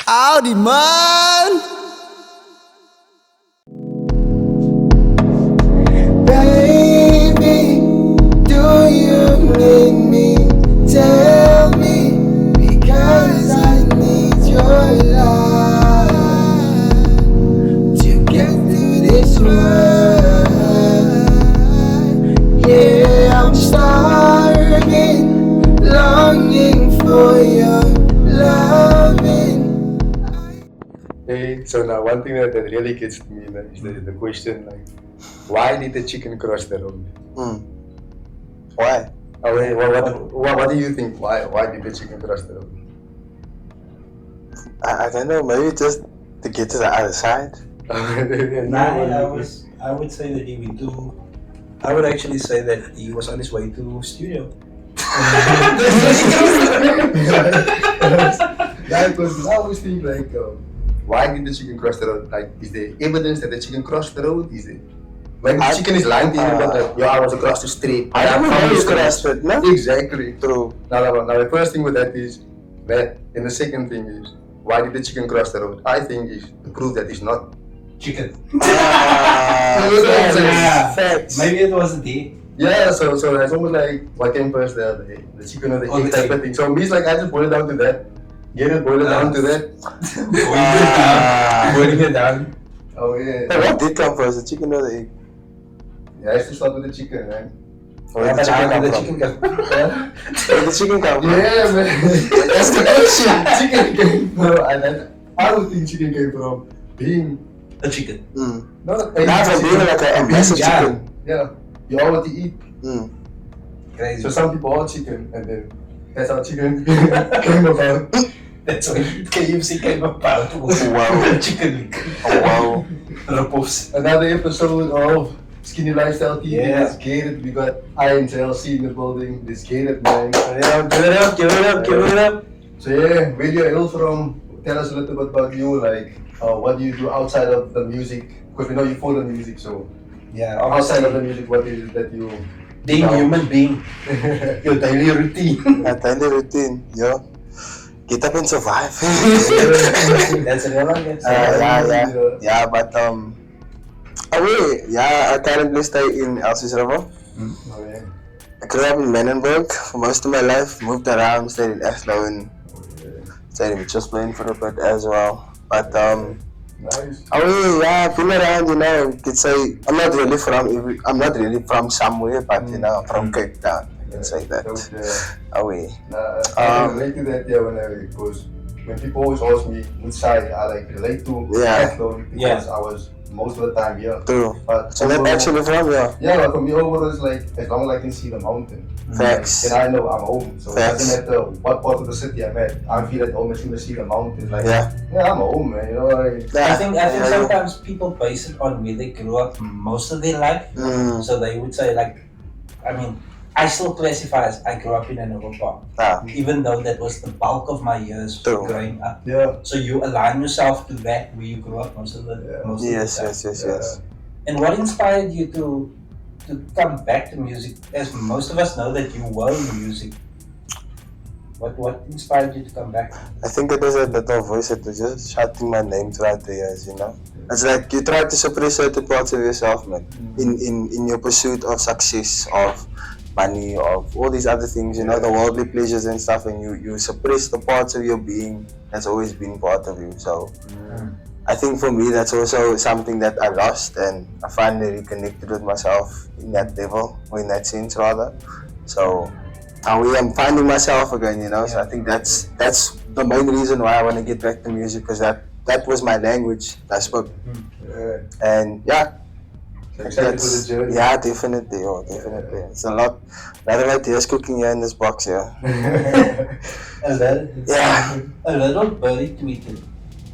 Howdy, man! Baby, do you need me? Tell me, because I need your love to get through this ride. Yeah, I'm starving, longing for your loving. Hey, so now one thing that really gets to me is the question like, why did the chicken cross the road? Why? Oh, wait, what do you think? Why did the chicken cross the road? I don't know, maybe just to get to the other side. I would say that I would actually say that he was on his way to studio. Yeah, because I always think like, why did the chicken cross the road? Like, is there evidence that the chicken crossed the road? Is it? Maybe the chicken is lying to you, but like, I was across the street. I don't know you crossed it, no? Exactly. True. Now, the first thing with that is that, and the second thing is, why did the chicken cross the road? I think is to prove that it's not Chicken. Facts. Maybe it wasn't he. Yeah, so it's almost like what came first there, the chicken or the egg type of thing. So me, it's like I just boil it down to that. Boil it down to that. Boiling it down. Oh yeah. Hey, what did come first, the chicken or the egg? Yeah, I used to start with the chicken, man. Where did the chicken come from? Yeah, Where did the chicken come from? yeah man. That's the question. Chicken came from, and then I don't think chicken came from being A chicken. not Not from being like a massive chicken. Yeah, you all what you eat. Crazy. So some people are chicken, and then that's how chicken came about. That's why KFC came about. Oh, wow. Chicken. Oh, wow. Rip-offs. Another episode of Skinny Lifestyle TV. Yeah. Let's get it. We got IAMJLC in the building. Let's get it, man. Yeah, give it up, give it up, give it up. So yeah, where you hail from? Tell us a little bit about you. Like, what do you do outside of the music? Because we know you follow the music. So Yeah, outside of the obviously, music, what is it that you? being a human being, your daily routine. My daily routine, yeah. Get up and survive. That's a real one, yes. Yeah, but I currently stay in Elsies River. Oh, yeah. I grew up in Menenberg for most of my life, moved around, stayed in Eslo and stayed in Mitchellsplein for a bit as well. But Nice. been around, you know, you could say I'm not really from somewhere, but you know, I'm from Cape Town. You can say that. I Um, relate to that, yeah, because when people always ask me which side I like relate to, Yeah. because Yeah. I was most of the time here. True. But So that's overall- actually from yeah, but for me overall it's like as long as I can see the mountain, Facts. then I know I'm home. So Facts. it doesn't matter what part of the city I'm at. I feel at home as soon as I see the mountain. Like Yeah. I'm home, man. You know, like, I think Yeah. sometimes people base it on where they grew up most of their life. So they would say like, I mean, I still classify as I grew up in an urban park, even though that was the bulk of my years True. growing up. yeah, So you align yourself to that where you grew up most of the most Yes, of the time. yes. And what inspired you to come back to music? As most of us know that you were in music. What inspired you to come back? I think it was a little voice that was just shouting my name throughout the years, you know. It's like you try to suppress certain parts of yourself, man, in your pursuit of success, of money, of all these other things, you know, the worldly pleasures and stuff, and you suppress the parts of your being that's always been part of you. So I think for me that's also something that I lost, and I finally reconnected with myself in that level, or in that sense rather. So I'm finding myself again, you know. So I think that's the main reason why I want to get back to music, because that was my language I spoke, and yeah. excited for the journey. Yeah, definitely. Definitely. It's a lot of ideas cooking here in this box here. Yeah. A little birdie tweeted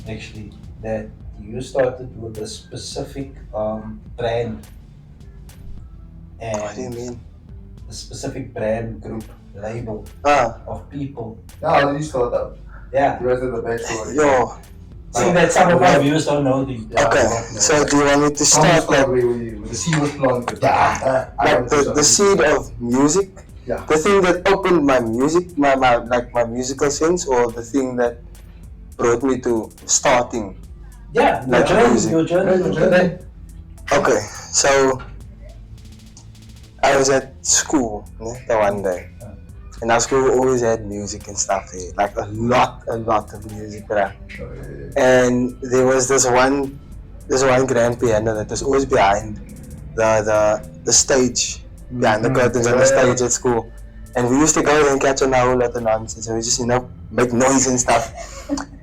actually that you started with a specific brand What do you and mean? a specific brand group label of people. How did you start out? Yeah. The rest of the backstory. Yo. See that some of our viewers don't know the Okay. So do you want me to start like the seed was planted. like the seed of music? Yeah. The thing that opened my music, my musical sense, or the thing that brought me to starting. Yeah, Like your journey. Okay, so I was at school the one day, and our school always had music and stuff there, like a lot of music, bruh. And there was this one grand piano that was always behind the stage, behind the curtains on the stage at school. And we used to go there and catch on a whole lot of nonsense, and we just, make noise and stuff.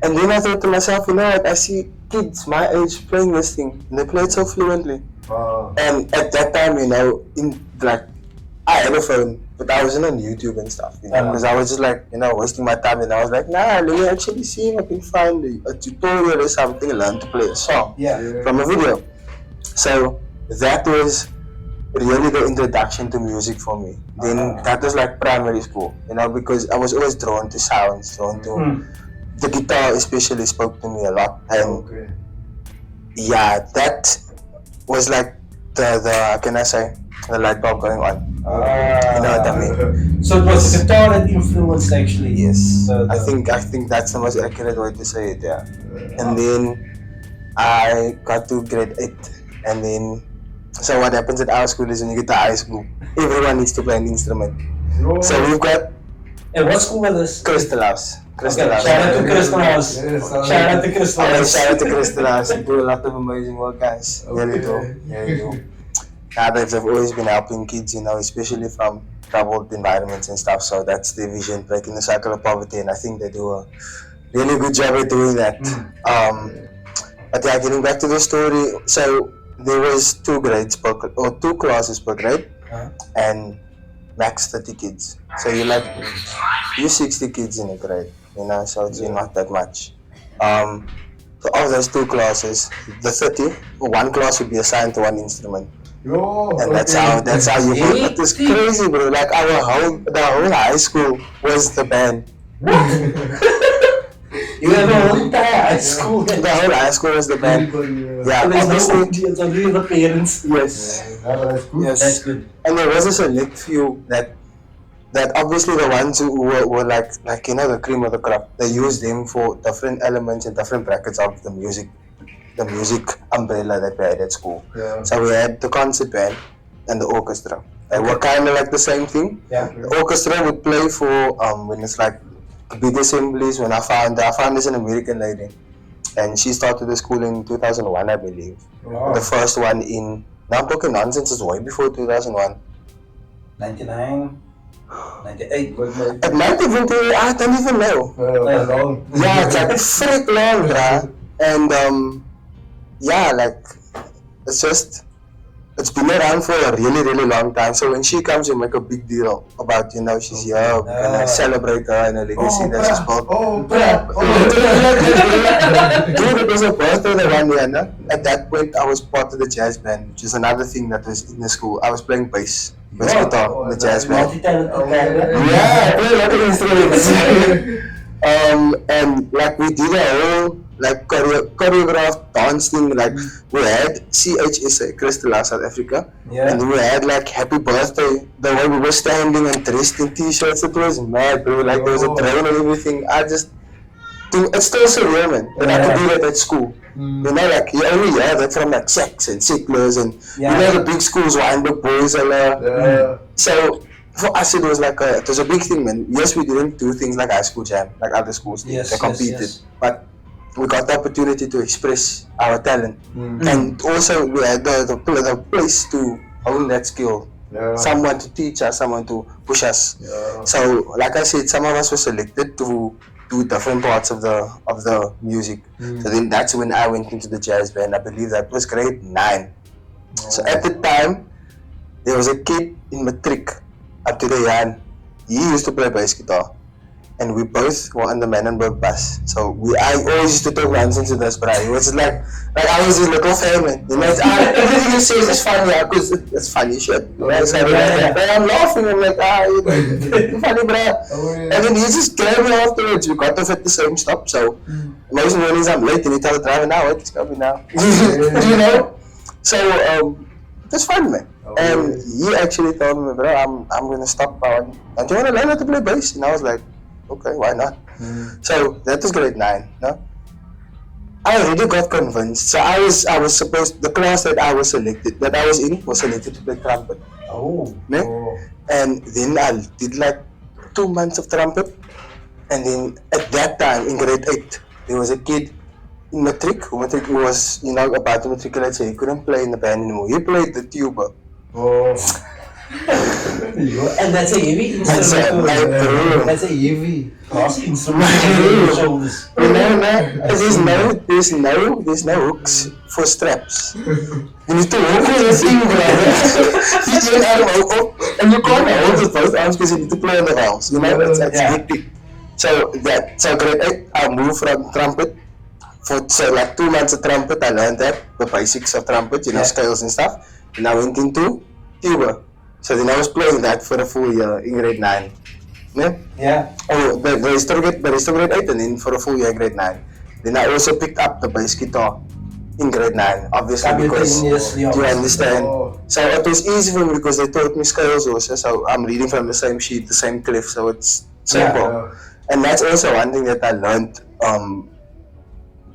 And then I thought to myself, what, I see kids my age playing this thing, and they play it so fluently. And at that time, I had a phone, but I wasn't on YouTube and stuff, because I was just wasting my time, and I was like, nah, let me actually see if I can find a tutorial or something and learn to play a song from a video. So that was really the introduction to music for me. Then that was like primary school, because I was always drawn to sounds, drawn to the guitar especially spoke to me a lot. And that was like the how can I say, the light bulb going on. You know what I mean? So it was the guitar that influenced actually. Yes. I think that's the most accurate way to say it, yeah. And then I got to grade 8, and then so what happens at our school is when you get to high school, everyone needs to play an instrument. So we've got. And what school was this? Crystal House. Shout out to Crystal House. Shout out to Crystal House. Shout out to Crystal House. You do a lot of amazing work, guys. Really do. They've always been helping kids, especially from troubled environments and stuff. So that's their vision, breaking the cycle of poverty, and I think they do a really good job at doing that. But yeah, getting back to the story, so there was 2 classes per grade, and max 30 kids. So you 60 kids in a grade, so it's not that much. So of those 2 classes, the 30, one class would be assigned to one instrument. And that's how you go. It was crazy, bro. Like the whole high school was the band. You have a whole entire high school. The whole high school was the band. Yeah, obviously. It's only the parents. Yes. Yes. That's good. And there was a select few that obviously the ones who were like the cream of the crop. They used them for different elements and different brackets of the music umbrella that we had at school. So we had the concert band and the orchestra. They were kind of like the same thing. The orchestra would play for when it's like big assemblies. When I found this an American lady, and she started the school in 2001, I believe. The first one in, now I'm talking nonsense, it's way before 2001. 99, 98. It might even be, I don't even know. Long. Yeah, it's like freak long, bruh. And it's been around for a really, really long time. So when she comes, we make a big deal about, she's here, we're gonna celebrate her and her legacy that she's built. Dude, it was a birthday the one year, At that point, I was part of the jazz band, which is another thing that was in the school. I was playing bass guitar in the jazz band. Yeah, I played a lot of instruments. And we did a whole choreographed dance thing. We had CHSA, Crystal House, South Africa, and we had happy birthday. The way we were standing and dressed in t-shirts, it was mad, bro. There was a drone and everything. It's still surreal, man. That I could do that at school. You only hear that from Saks and Settlers and the big schools, Weinberg boys and so. For us, it was it was a big thing, man. Yes, we didn't do things like high school jam, like other schools did. They competed, but we got the opportunity to express our talent, and also we had the place to own that skill. Someone to teach us, someone to push us. So, like I said, some of us were selected to do different parts of the music. So then that's when I went into the jazz band. I believe that was grade 9. So at the time, there was a kid in matric. Up to the Jan, he used to play bass guitar, and we both were on the Manenberg bus. So I always used to talk nonsense to this, but he was like I was his little fan, man. Everything he says is funny, because it's funny shit. So I'm laughing. I'm like, you're funny, bro. And then he just grabbed me afterwards. We got off at the same stop. So most mornings I'm late, and he tells the driver, "Now, wait, it's coming now." So it's fun, man. And he actually told me, bro, I'm gonna stop. Don't you wanna learn how to play bass? And I was like, okay, why not? So that was grade 9, no? I already got convinced. So I was supposed, the class that I was selected, that I was in, was selected to play trumpet. Oh. Ne? And then I did like 2 months of trumpet. And then at that time, in grade 8, there was a kid in matric who was, about to matriculate, so he couldn't play in the band anymore. He played the tuba. And that's a heavy instrument. That's a heavy instrument on your shoulders. There's no hooks for straps. You need to walk with the thing, brother. You need an arm up, and you can't hold with both arms because you need to play on the arms. It's hectic. So grade 8, I moved from trumpet. For like 2 months of trumpet, I learned that, the basics of trumpet, scales and stuff. And I went into tuba. So then I was playing that for a full year in grade 9. Yeah. Oh, the rest of grade 8 and then for a full year grade 9. Then I also picked up the bass guitar in grade 9, obviously because you understand. So it was easy for me because they taught me scales also. So I'm reading from the same sheet, the same cliff, so it's simple. And that's also one thing that I learned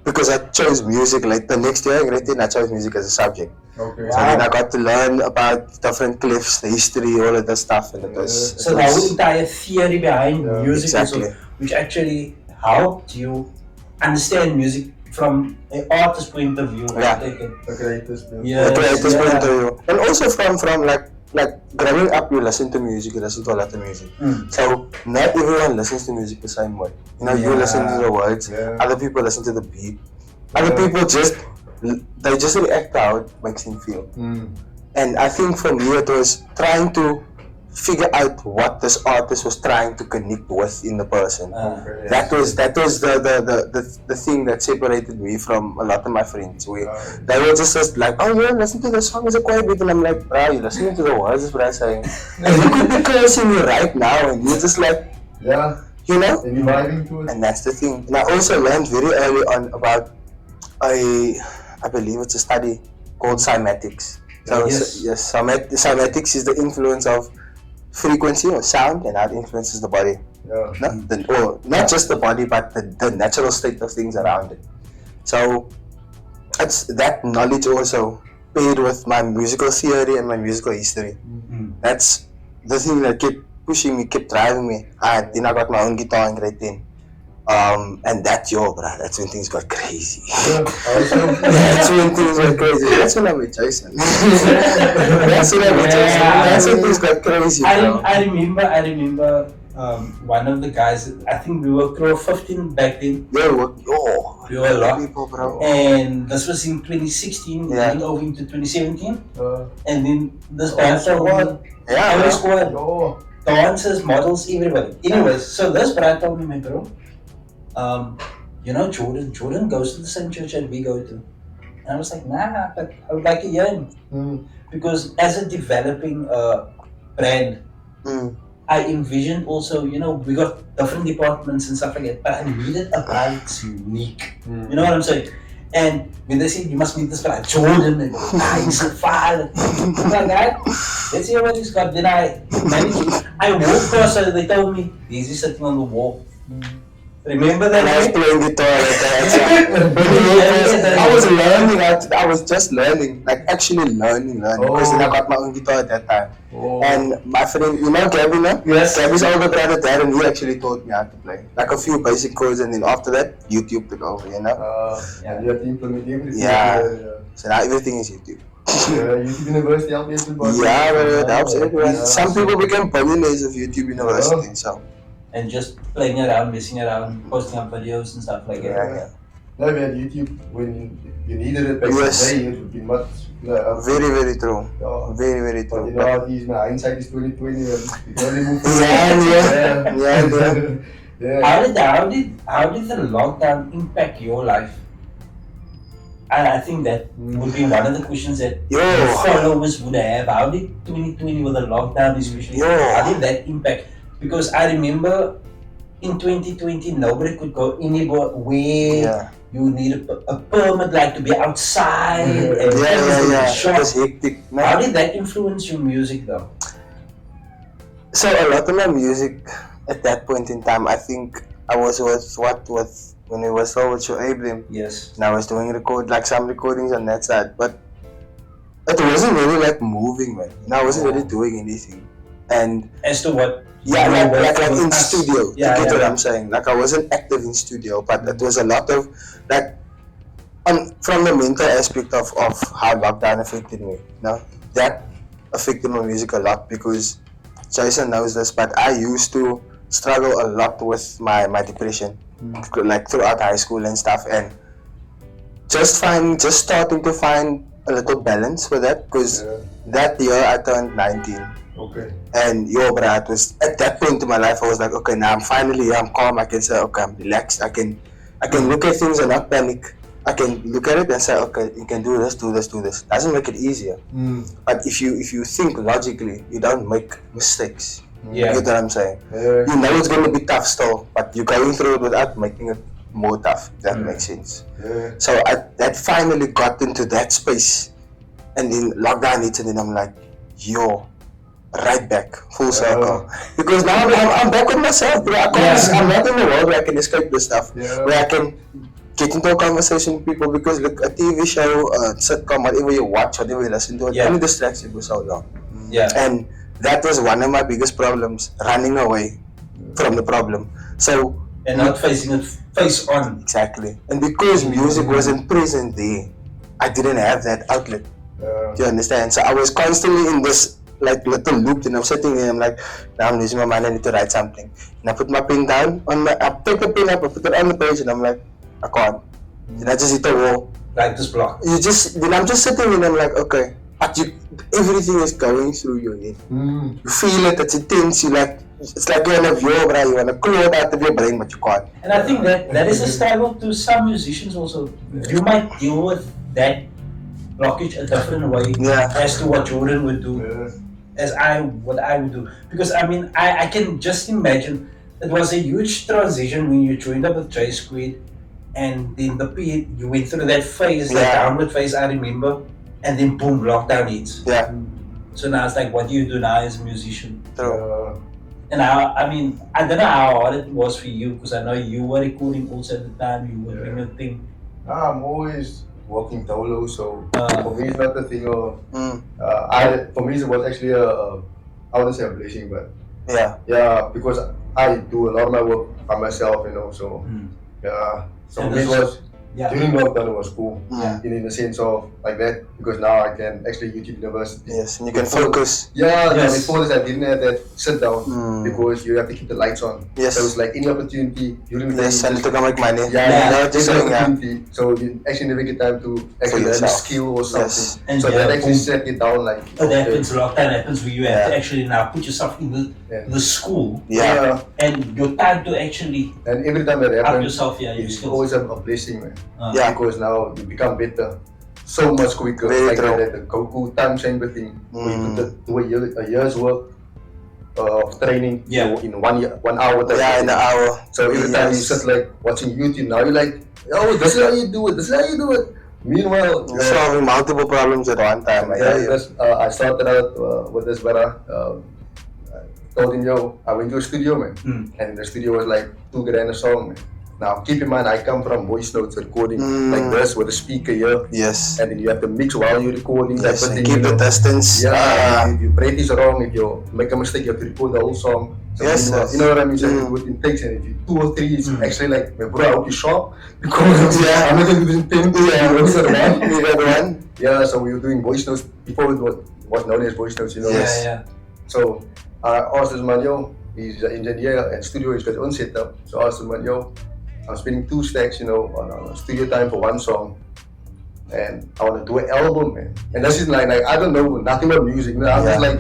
because I chose music like the next year in grade 10, I chose music as a subject. Okay. So then I got to learn about different cliffs, the history, all of that stuff, and it was. So the whole entire theory behind music, exactly. also, which actually helped you understand music from an artist's point of view. The greatest point of view, and also from like growing up, you listen to music, you listen to a lot of music. So not everyone listens to music the same way. You listen to the words. Other people listen to the beat. Other people just react how it makes them feel. And I think for me it was trying to figure out what this artist was trying to connect with in the person. That was the thing that separated me from a lot of my friends. They were just like, oh yeah, listen to the song, it's a quiet beat, and I'm like, bro, you're listening to the words, is what I'm saying. And you could be cursing me right now, and you're just like, and you're vibing to it. And that's the thing. And I also learned very early on about I believe it's a study called cymatics. So cymatics is the influence of frequency or sound and how it influences the body. Not just the body, but the natural state of things around it. So it's that knowledge also paired with my musical theory and my musical history. That's the thing that kept pushing me, kept driving me. Then I got my own guitar in grade 10. And that's when things got crazy. That's when things got crazy. That's when I met Jason. That's when things got crazy. I remember one of the guys, I think we were crew of 15 back then. We were a lot of people, bro. And this was in 2016, going over into 2017. And then this band told me, squad, dancers, models, everybody. Anyways, so this brand told me, my bro, Jordan goes to the same church that we go to. And I was like, nah, but I would like to hear him. Because as a developing brand, I envisioned also, we got different departments and stuff like that, but I needed a guy that's unique. You know what I'm saying? And when they said, you must meet this guy, Jordan, and he's so fire. I'm like, let's see what he's got. Then I walked across, so they told me, he's sitting on the wall. Remember that? I was playing guitar like that. I was just learning, like actually learning. Because then I got my own guitar at that time. And my friend, Gabby, Yes. Gabby's older brother Darren, he actually taught me how to play. Like a few basic chords, and then after that, YouTube took over, You have to implement everything. So now everything is YouTube. YouTube University helped everybody. But it helps everyone. Some people became billionaires of YouTube University, so. And just playing around, messing around, posting up videos and stuff like that. No, we had YouTube when you needed it back in the day, it would be much. Very, very true. Very, very true. But hindsight is 2020. How did the lockdown impact your life? I think that would be one of the questions that followers would have. How did 2020 with the lockdown especially, how did that impact? Because I remember in 2020 nobody could go anywhere. You need a permit, like to be outside. It was hectic. How did that influence your music though? So a lot of my music at that point in time, I think I was with when we were still with Shoaib, Yes. and I was doing some recordings on that side, but it wasn't really like moving, man. And I wasn't really doing anything. And As to what? yeah, like in us. studio. Yeah, you get yeah, what I'm saying? Like I wasn't active in studio, but it was a lot of like from the mental aspect of how lockdown affected me. That affected my music a lot because Jason knows this, but I used to struggle a lot with my depression, like throughout high school and stuff, and just starting to find a little balance with that, because that year I turned 19. Okay. And bro, it was at that point in my life I was like, okay, now I'm finally here, I'm calm, I can say, okay, I'm relaxed, I can look at things and not panic. I can look at it and say, okay, you can do this. Doesn't make it easier. But if you think logically, you don't make mistakes. Yeah. You get what I'm saying? Yeah. You know it's going to be tough still, but you're going through it without making it more tough, if that makes sense. Yeah. So that finally got into that space, and then lockdown hits, and then I'm like, right back, full circle. Because now I'm back with myself, bro. I'm not in the world where I can escape this stuff, where I can get into a conversation with people, because look, a TV show, a sitcom, whatever you watch, whatever you listen to, it only distracts you for so long. Yeah. And that was one of my biggest problems, running away from the problem. So and not facing it face on. Exactly. And because music wasn't present there, I didn't have that outlet. Do you understand? So I was constantly in this like little loop, and I'm sitting there and I'm like, now I'm losing my mind, I need to write something. And I put my pen down, I pick the pen up, I put it on the page, and I'm like, I can't. And I just hit the wall. Like this block. Then I'm just sitting there and I'm like, okay. But everything is going through your head. You feel it, it's intense, it's like you're in a view, bro. You want to clear it out of your brain, but you can't. And I think that is a struggle to some musicians also. You might deal with that blockage a different way as to what Jordan would do, as what I would do. Because I mean, I can just imagine it was a huge transition when you joined up with J Squid, and then you went through that phase, that downward phase, I remember, and then boom, lockdown hits. Yeah. So now it's like, what do you do now as a musician? And I mean, I don't know how hard it was for you, because I know you were recording also at the time, you were doing your thing. I'm always working solo, so for me it's not the thing of, for me it was actually I wouldn't say a blessing, but because I do a lot of my work by myself, so so and this was during lockdown it was cool, in the sense of like that, because now I can actually YouTube University. Yes, and you can focus. Before this I didn't have that sit down, because you have to keep the lights on. Yes. So it's like any opportunity during the day. I need to come make money. Just an opportunity. So you actually never get time to actually learn a skill or something. Yes. And so that actually set it down like. But lockdown happens where you have to actually now put yourself in the school. And your time to actually. And every time that happens, up yourself, you always have a blessing, man. Because now you become better so much quicker. Very true. That the Goku time chamber thing, where you could do a year's work of training in 1 hour. In an hour. So every time you sit like watching YouTube, now you're like, oh, this is how you do it. Meanwhile, you're solving multiple problems at one time. I started out with this brother. I told him, I went to a studio, man, and the studio was like $2,000 a song, man. Now, keep in mind, I come from voice notes recording like this with a speaker here. Yes. And then you have to mix while you're recording. Yes, and keep the distance. If you practice wrong, if you make a mistake, you have to record the whole song. So you know what I mean? So you do it in takes, and if you 2 or 3, it's actually like, bro, I hope you're sharp. Because I'm not going to do this in 10. So we were doing voice notes before it was known as voice notes, So I asked this man, he's an engineer and studio, he's got his own setup. So I asked him, I'm spending 2 stacks, on studio time for 1 song, and I want to do an album, man. And that's just like I don't know nothing about music. I'm just like,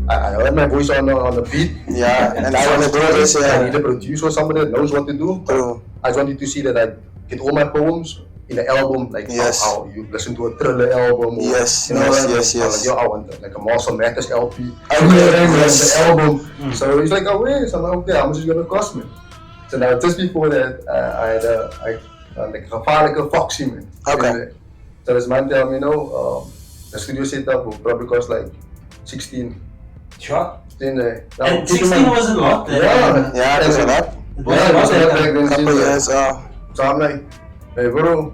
I heard my voice on the beat. And I want to do this. I need a producer or somebody that knows what to do. I just wanted to see that I get all my poems in an album, like how you listen to a Thriller album. Or, I want like a Marshall Mathers LP. The album. So he's like, oh wait, so I'm like, okay, how much is it gonna cost me? So now, just before that, I had like a gevaarlijke Foxy, man. Okay. So this man tell me, the studio setup will probably cost like 16. Sure. And 16 was a lot. It was a lot. It Yeah, it was not not that back then. Couple years, So I'm like, hey bro,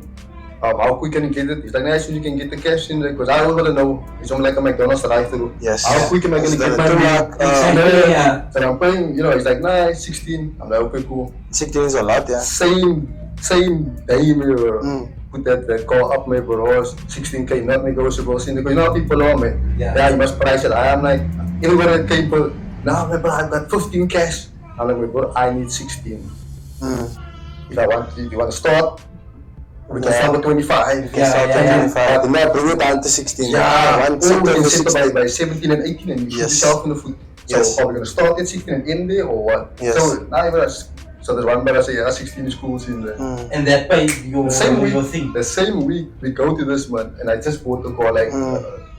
how quick can you get it? He's like, nah, as soon as you can get the cash in, because I always want to know. It's only like a McDonald's drive-through. yes. How quick am I gonna get my meal? Exactly, yeah. So I'm paying, he's like, nah, 16. I'm like, okay, cool. 16 is a lot, yeah. Same day, bro. Put that call up, my bro. 16K, not negotiable. Because you know how people are, man. Yeah, you must price it. I'm like, everybody that came for, nah, man, bro, I've got 15 cash. I'm like, bro, I need 16. If you want to start, we can start with 25. You can start with 25. But not bring it down to 16. Yeah, One or we can sector sit by 17 and 18 and you shoot yourself in the foot. So are we going to start at 16 and end there or what? Yes. So there's one brother say, 16 is cool in there. And that paid your thing. The same week we go to this man and I just bought the car like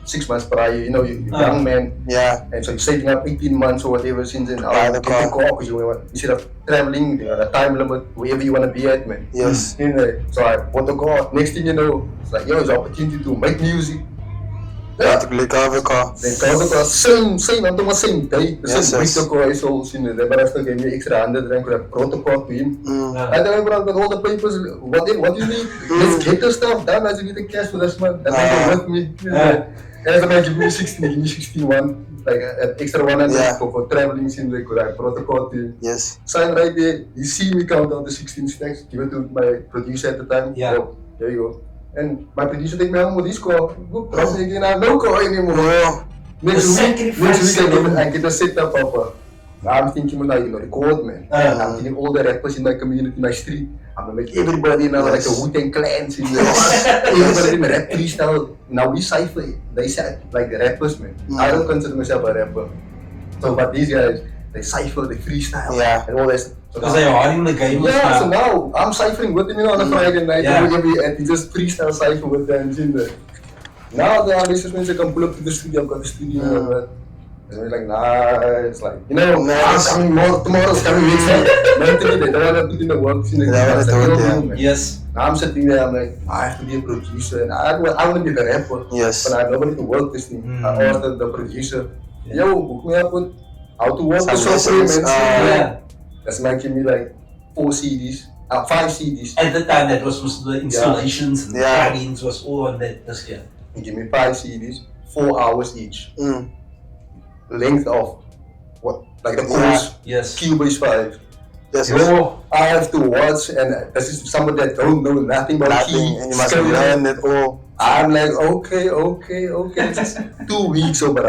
6 months prior, you know, you're young man. Yeah. And so you're saving up 18 months or whatever since then. I'll get the car because instead of traveling, the time limit, wherever you want to be at, man. Yes. So I bought the car. Next thing you know, it's like, yo, it's an opportunity to make music. Practically cover car. Then cover the car, same, I'm talking same day. The same week the car is all seen. The brother still gave me extra 100 and could have brought the car to him. And then I got all the papers. What do you need? Let's get the stuff done. I just need the cash for this month. That's what with me. And then I give me 16, give me 61. Like an extra 100 for traveling. Seems like I brought the car to him. Yes. Sign right there. You see me count out the 16 stacks. Give it to my producer at the time. Yeah. Oh, there you go. And my producer take me home with this car. Trust me again, I have no car anymore. Next week I get a setup of I'm thinking when I record, man. I'm thinking all the rappers in my community, my street. I'm gonna make everybody now like a Wu-Tang Clan. Everybody in rap freestyle. Now we cypher. They say like the rappers, man. I don't consider myself a rapper. So but these guys, they cypher, they freestyle, and all that. Because they are in the game. Yeah, so now I'm ciphering with them on a Friday night. And we just freestyle cipher with them in there. Now the artists mensen can pull up to the studio, I've got the studio and that. And we're like, nah, it's like, you know, I'm coming more, tomorrow's coming next time. They don't want to put in the work. Yes. Now I'm sitting there, I'm like, I have to be a producer and I want to be the rapper. Yes. But I have nobody to work this thing. I asked the producer, yo, hook me up with how to work the software. That's making me like 4 CDs, 5 CDs. At the time, that was the installations and the plugins was all on that this year. He give me 5 CDs, 4 hours each. Length of what? Like the course? Yes. Cubase 5. Yes. I have to watch, and this is somebody that don't know nothing about key. And you must learn it all. I'm like, okay. Just 2 weeks over.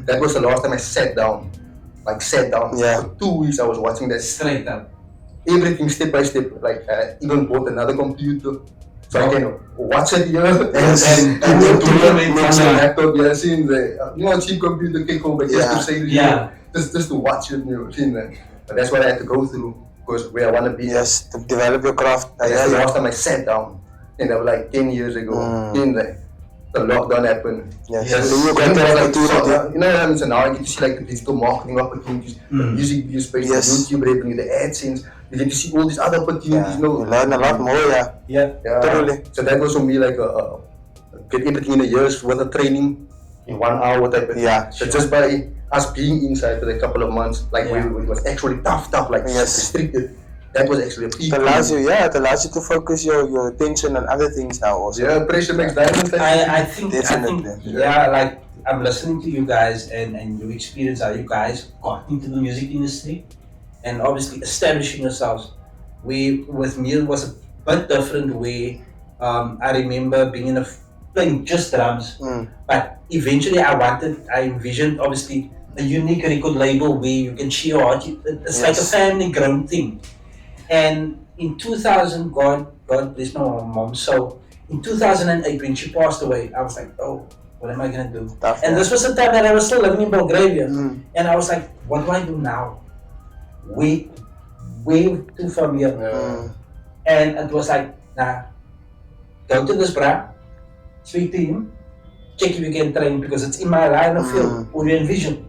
That was the last time I sat down. Yeah. For 2 weeks I was watching that. Straight up. Everything step by step. Like I even bought another computer. So I can watch it here and then do it on my laptop. Yeah, seeing the cheap computer kick over just to say just to watch it, But that's what I had to go through because where I want to be. Yes, to develop your craft. That's the last time I sat down, and that was like 10 years ago. Then the lockdown happened. Yes. You know what I mean? So now I get to see like the digital marketing opportunities, the music video space, the YouTube revenue, the AdSense. You get to see all these other opportunities. You learn a lot more, totally. So that was for me like get everything in a year's worth of training in 1 hour type of thing. So just by us being inside for a couple of months, like it was actually tough, like restricted. That was actually a peak. It allows you to focus your attention on other things now also. Yeah, pressure makes diamonds. I think, like I'm listening to you guys and your experience, how you guys got into the music industry and obviously establishing yourselves. With me, it was a bit different way. I remember being playing just drums, but eventually I envisioned obviously a unique record label where you can share art. It's like a family grown thing. And in 2000, God bless my mom. So in 2008, when she passed away, I was like, oh, what am I gonna do? And this was the time that I was still living in Bulgaria, and I was like, what do I do now? Way too familiar. And it was like, nah, go to this bra, speak to him, check if you can train because it's in my line of field or you envision.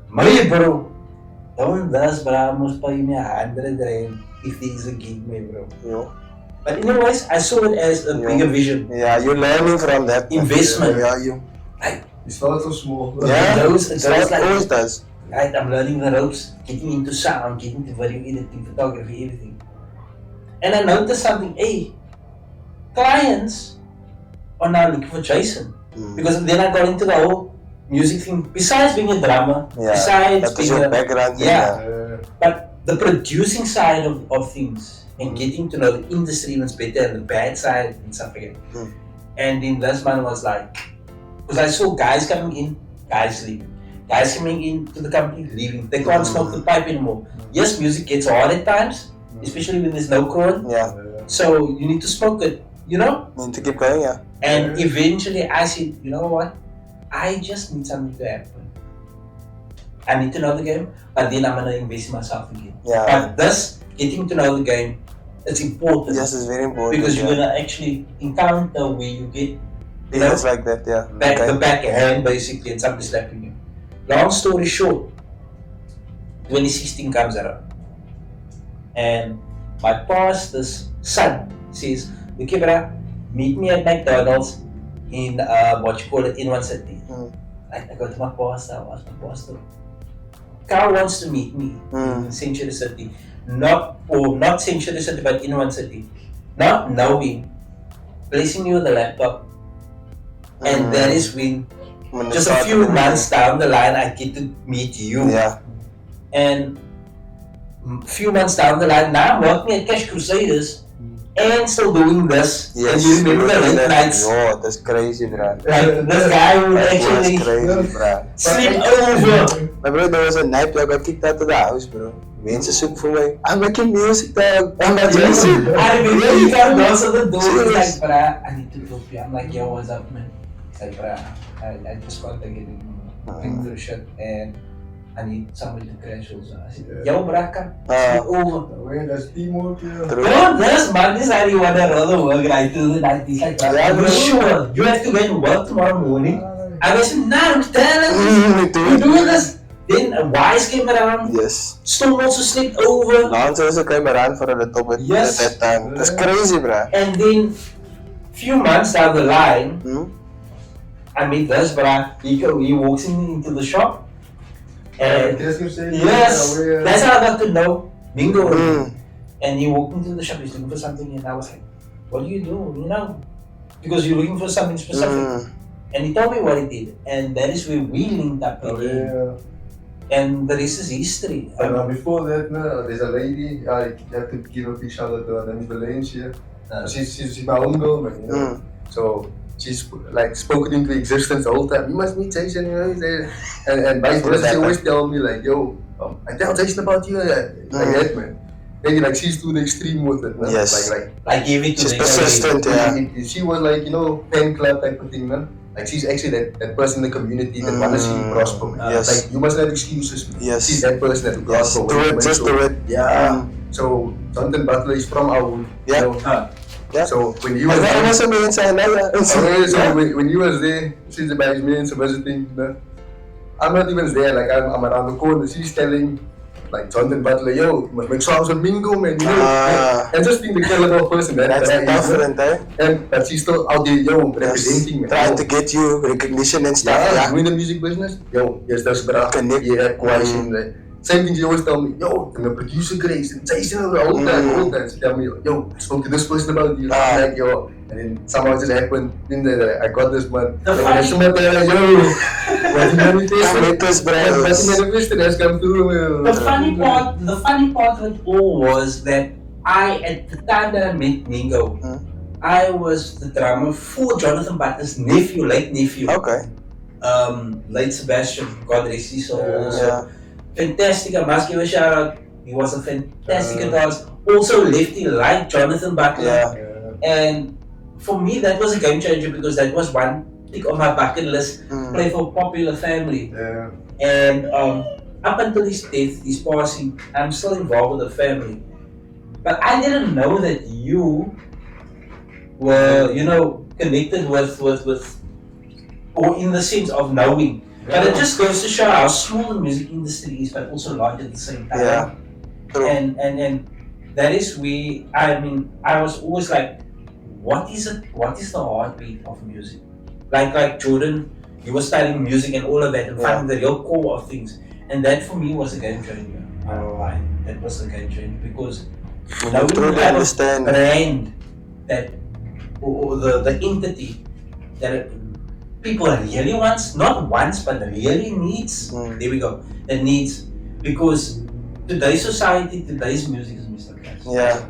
My bro. Don't das bra, must pay me 100 rand if there is a gig, my bro. But anyways, I saw it as a bigger vision. Yeah, you're learning from that investment. You start so small. Yeah, it always does. right? I'm learning the ropes, getting into sound, getting to video editing, photography, everything. And I noticed something, hey, clients are now looking for Jason. Because then I got into the whole music thing, besides being a drummer, besides that being your a background. but the producing side of things and getting to know the industry was better and the bad side and stuff like that. And then this man was like, because I saw guys coming in, guys leaving. Guys coming into the company, leaving. They can't smoke the pipe anymore. Yes, music gets hard at times, especially when there's no crowd. So you need to smoke it, you know? You need to keep going, And eventually I said, you know what? I just need something to happen. I need to know the game, but then I'm gonna invest in myself again. But this, getting to know the game, it's important. Yes, it's very important. Because you're gonna actually encounter where you get, you know, it's like that, the backhand basically, and somebody slapping you. Long story short, 2016 comes around, and my pastor's son says, okay, brah, meet me at McDonald's in what you call it, in one city. I go to my pastor, I ask my pastor, Carl wants to meet me in Century City. Not Century City, but in one city. Not knowing, placing you with a laptop. And that is when just a few months down the line, I get to meet you. And a few months down the line, now I'm working at Cash Crusaders and still doing this. And you remember the late nights? Oh, that's crazy, bro. Like this guy would actually sleep over. My bro, there was a night where I got kicked out of the house, bro. Mensen zoeken voor mij. I'm making music, dog. I'm not Jason. I remember you come down to the door. He's like, bruh, I need to talk to you. I'm like, yo, what's up, man? He's like, bruh, I just got to get in through shit and I need somebody to crash also. I said, yo, bruh, come. Sleep over. That's teamwork, Don't this man, this is how you want to rather work right to the night. He's like, I'm sure you have to go and work tomorrow morning. I was like, nah, I'm telling you, we're doing this. Then a wise came around. Yes. Stone also slept over. Lance also came around for a little bit at that time. That's crazy, bro. And then, few months down the line, I meet this, but he walks into the shop. And yes, that's how I got to know Bingo. And he walked into the shop, he's looking for something, and I was like, what do? You know, because you're looking for something specific. And he told me what he did, and that is where we linked up again. And the rest is history. And before that, there's a lady, I have to give a big shout out to her, her name is Valencia. She's my homegirl, man, you know. So she's like spoken into existence the whole time. You must meet Jason, you know. And vice versa, she always tell me like, yo, I tell Jason about you, like that, man. Maybe like she's to the extreme with it, man. Yes. Like give it to she's persistent, She was like, you know, fan club type of thing, man. Like she's actually that person in the community that wanna see you prosper. Like you must have excuses. Yes. She's that person that will prosper. Do it, just do it. Yeah. So Jonathan Butler is from our hood. You know? So when you was there, so when you was there, she's by his man, so visiting, you know. I'm not even there, like I'm around the corner. She's telling like Jonathan Butler, yo, you must make songs with Mingo, man, you know. And just being the clever person that's different, but she's still out there, yo, representing, man. Trying to get you recognition and stuff. Doing the music business, yo, yes, that's better. Connect, same thing she always tell me, yo, I'm a producer Grace, and Jason the whole time. She tell me, yo, I spoke to this person about you, like, yo, and then somehow it just happened, then I got this man. The funny part of it all was that at the time that I met Mingo, I was the drummer for Jonathan Butler's nephew, late nephew. Okay. Late Sebastian, God rest his soul, also. Fantastic, I must give a shout out. He was a fantastic guitarist. Also lefty like Jonathan Butler. And for me that was a game changer because that was one tick on my bucket list. Play for Popular Family. And up until his death, his passing, I'm still involved with the family. But I didn't know that you were, you know, connected with or in the sense of knowing. But it just goes to show how small the music industry is, but also large at the same time. And that is where, I mean, I was always like, what is it? What is the heartbeat of music? Like Jordan, you were studying music and all of that and finding the real core of things. And that for me was a game changer. I don't lie. That was a game changer because When now you we truly have a understand. brand that, or the entity that people really wants, not wants, but really needs. There we go. That needs, because today's society, today's music is Mr. Cash. Yeah,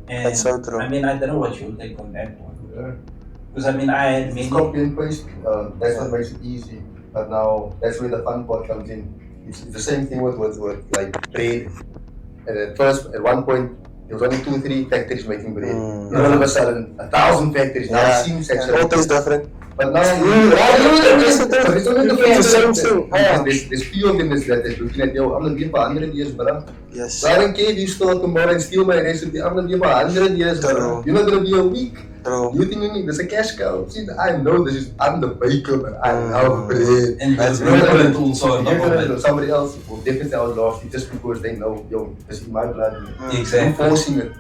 And that's so true. I mean, I don't know what you take on that one. Yeah. Because I mean, I had many. It's copy and paste. That's what makes it easy. But now that's where the fun part comes in. It's the same thing with like bread. And at first, at one point, there was only 2-3 factories making bread. And all of a sudden, 1,000 factories. Now it seems actually. All tastes different. But now, It's the same thing. There's few of them that's looking at, yo, I'm gonna be here for 100 years, bro. Yes. So I don't care if you start tomorrow and steal my recipe. I'm gonna be here for 100 years, bro. You're not gonna be a week. True. You think you need there's a cash cow? See, I know this is. I'm the baker, but I love bread. And That's that's really cool. So Somebody else will definitely outlaw you just because they know, yo, this is my blood. I'm exactly. forcing it.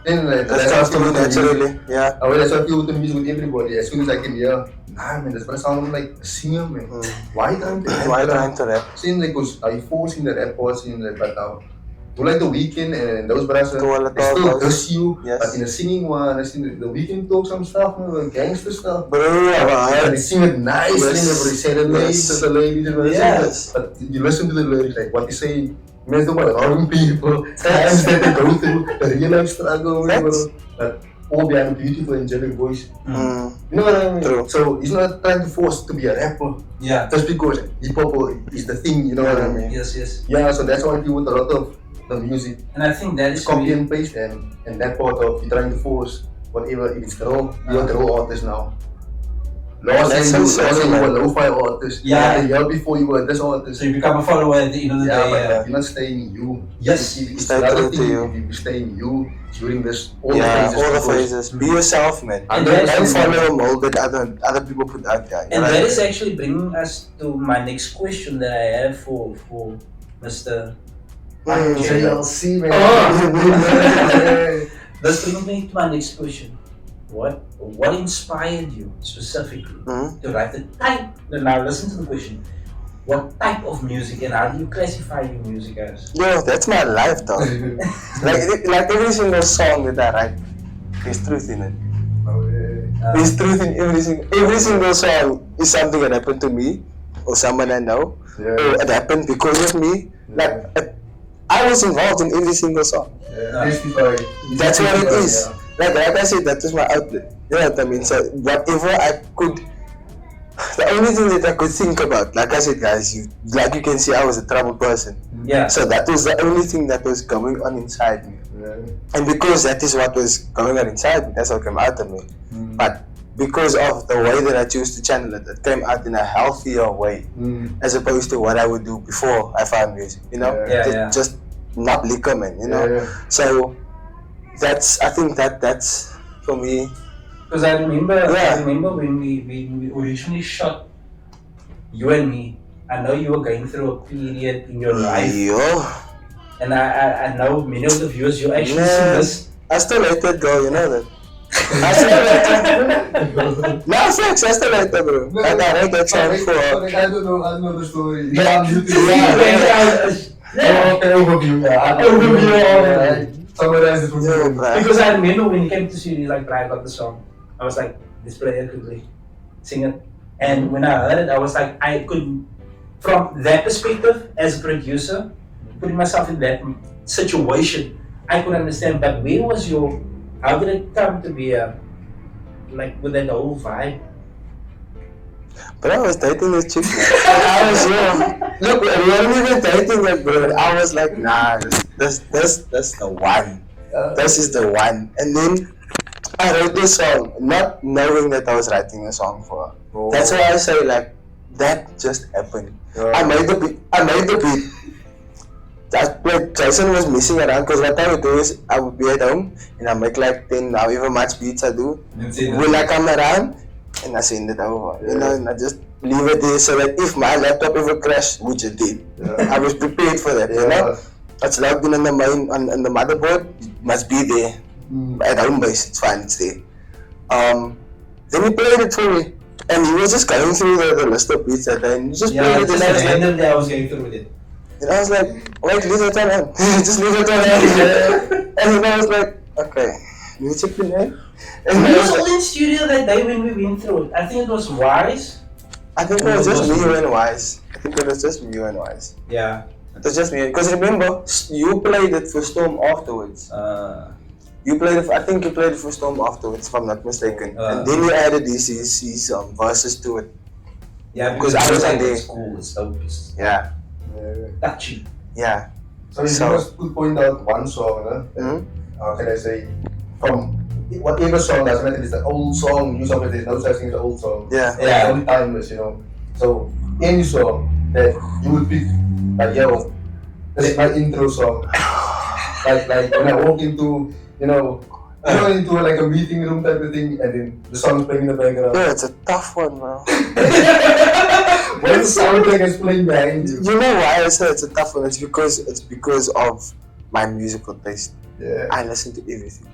Then That's how to do naturally. Yeah. I that's what I feel with the music with everybody. As soon as I can hear, nah man, that's gonna sound like a singer, man. Why don't they? Why trying to rap? Seems like are you forcing the rap part? Seems like, but now, do like the Weeknd and those brothers, they still diss you, but in a singing one, I seen the Weeknd talk some stuff, gangster stuff. Bro, They sing it nicely, but they say the ladies, the ladies, Yes. but you listen to the lyrics, like what they say. Men talk about harming people, times that they go through, the real life struggle, but all behind a beautiful angelic voice. You know what I mean? True. So he's not trying to force to be a rapper. Yeah. Just because hip hop is the thing, you know what I mean? Yes, yes. Yeah, so that's what I do with a lot of the music. And I think that It's is copy really, and paste and that part of you trying to force whatever, if it's raw, you're a raw artist now. Last time you were a lo-fi artist. Yeah. The year before you were this artist. so you become a follower at the end of the Yeah, day. but you're not staying in you. Yes. It's Stay another true to thing you. if you stay in you during this all Yeah, the all the phases. phases. Be yourself, man. And Don't that's- follow a mold that other people put out there. And that is actually bringing us to my next question that I have for Mr. IAMJLC, man. This brings me to my next question. What inspired you specifically to write the type? Now listen to the question. What type of music and how do you classify your music as? Yo, that's my life, dog. like every single song that I write, there's truth in it. There's truth in every single song is something that happened to me or someone I know, or it happened because of me. Like I was involved in every single song. That's what it is. Like I said, that was my outlet. You know what I mean? So whatever I could, the only thing that I could think about, like I said, guys, you can see, I was a troubled person. Yeah. So that was the only thing that was going on inside me. And because that is what was going on inside me, that's what came out of me. But because of the way that I chose to channel it, it came out in a healthier way, as opposed to what I would do before I found music. You know, just not liquor, man. You know, so I think that's for me. Because I remember when we originally shot you and me. I know you were going through a period in your life. And I know many of the viewers, you actually see this. I still hate that girl, you know that. I still hate that. No, facts, I still hate that, bro. I wrote that song for her. I don't know the story. Overview. Summarize it for me. Because I remember when you came to see like Brian got the song, I was like, this player could really sing it. And when I heard it, I was like, I could, from that perspective, as a producer, putting myself in that situation, I could understand. But where was how did it come to be like with that whole vibe? But I was dating this chick, man. I was look, we weren't even dating that, bro. I was like, nah, that's the one. This is the one. And then I wrote this song, not knowing that I was writing a song for her. That's why I say, like, that just happened. I made the beat. Like Jason was messing around, because what I would do is I would be at home and I make like 10 however much beats I do. Will I come around and I send it over, you know, and I just leave it there so that if my laptop ever crashed, which it did, I was prepared for that, you know. It's logged in on the main on the motherboard, it must be there. At home base, it's fine, it's there. Then he played it for me, and he was just going through the list of beats that day, and he just played it. Just randomly I was going through with it. And I was like, wait, leave that one on. Just leave that one on. And then I was like, okay, music PLANET. And We was all in studio that day when we went through it. I think it was Wise. I think it was just me and Wise. I think it was just me and Wise. Yeah. It was just me. Because remember, you played it for Storm afterwards. You played it. I think you played it for Storm afterwards, if I'm not mistaken. And then you added these verses to it. Yeah, because I was on there. It's cool. It's dope. It's Yeah. touchy. Yeah. So if you must point out one song, how can I say, from whatever song, doesn't matter if it's an old song, new song, but there's no such thing as an old song. Yeah. It's only timeless, you know. So any song that you would pick, like, yo, this is my intro song. like when I walk into, into like a meeting room type of thing, and then the song's playing in the background. Yeah, it's a tough one, bro. When the soundtrack is playing behind you. You know why I say it's a tough one? It's because of my musical taste. Yeah. I listen to everything.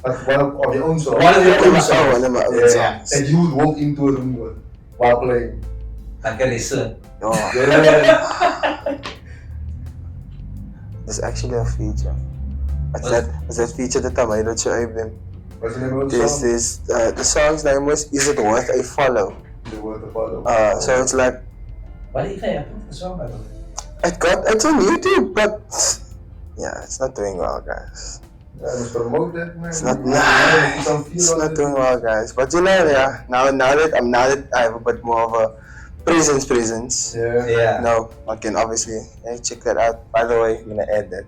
Like one of your own songs. One of your own songs. One of my own songs. And you would walk into a room with while playing. Like a listen. Oh, Yeah. there's actually a feature. It's that feature that I made that you ape them. What's the name of the song? There's the song's name was Is It Worth a Follow? The word to follow. So it's like What if I happen to the song, by the way? it's on YouTube, but yeah, it's not doing well, guys. Yeah, I must promote that, man. It's not doing well, guys. But yeah, now that I have a bit more of a presence. Yeah. No, I can obviously check that out. By the way, I'm gonna add that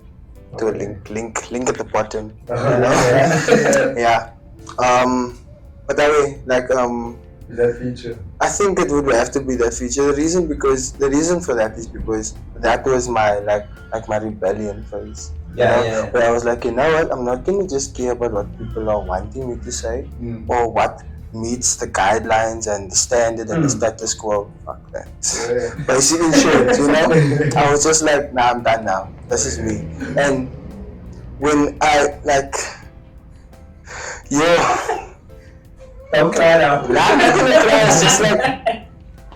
to a link at the bottom. Yeah. But that way, like that feature. I think it would have to be that feature. The reason for that is because that was my my rebellion phase. Yeah. Where I was like, you know what? I'm not gonna just care about what people are wanting me to say or what meets the guidelines and the standard and the status quo. Fuck that. Yeah. Basic insurance, I was just like, nah, I'm done now. This is me. And when I Don't cry now. Nah, I'm not gonna cry.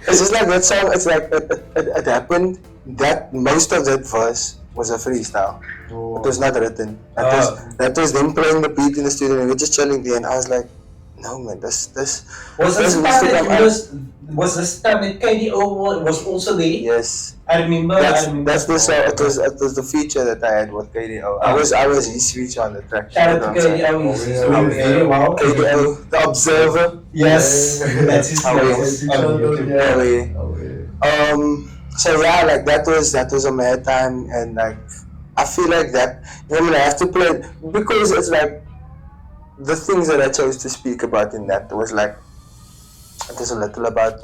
It's just like that song. It's like it happened that most of that verse was a freestyle. Oh. It was not written. That was them playing the beat in the studio and we were just chilling there. And I was like, no man, this Was this needs time to come that out. was this time that KDO was also there? Yes. I remember. That's the song. It was the feature that I had with KDO. I was his feature on the track. Shout out to KDO. He's doing very well. KDO, the Observer. Yes, that's his name. So yeah, like that was a mad time, and like I feel like that I have to play it because it's like the things that I chose to speak about in that was like it was a little about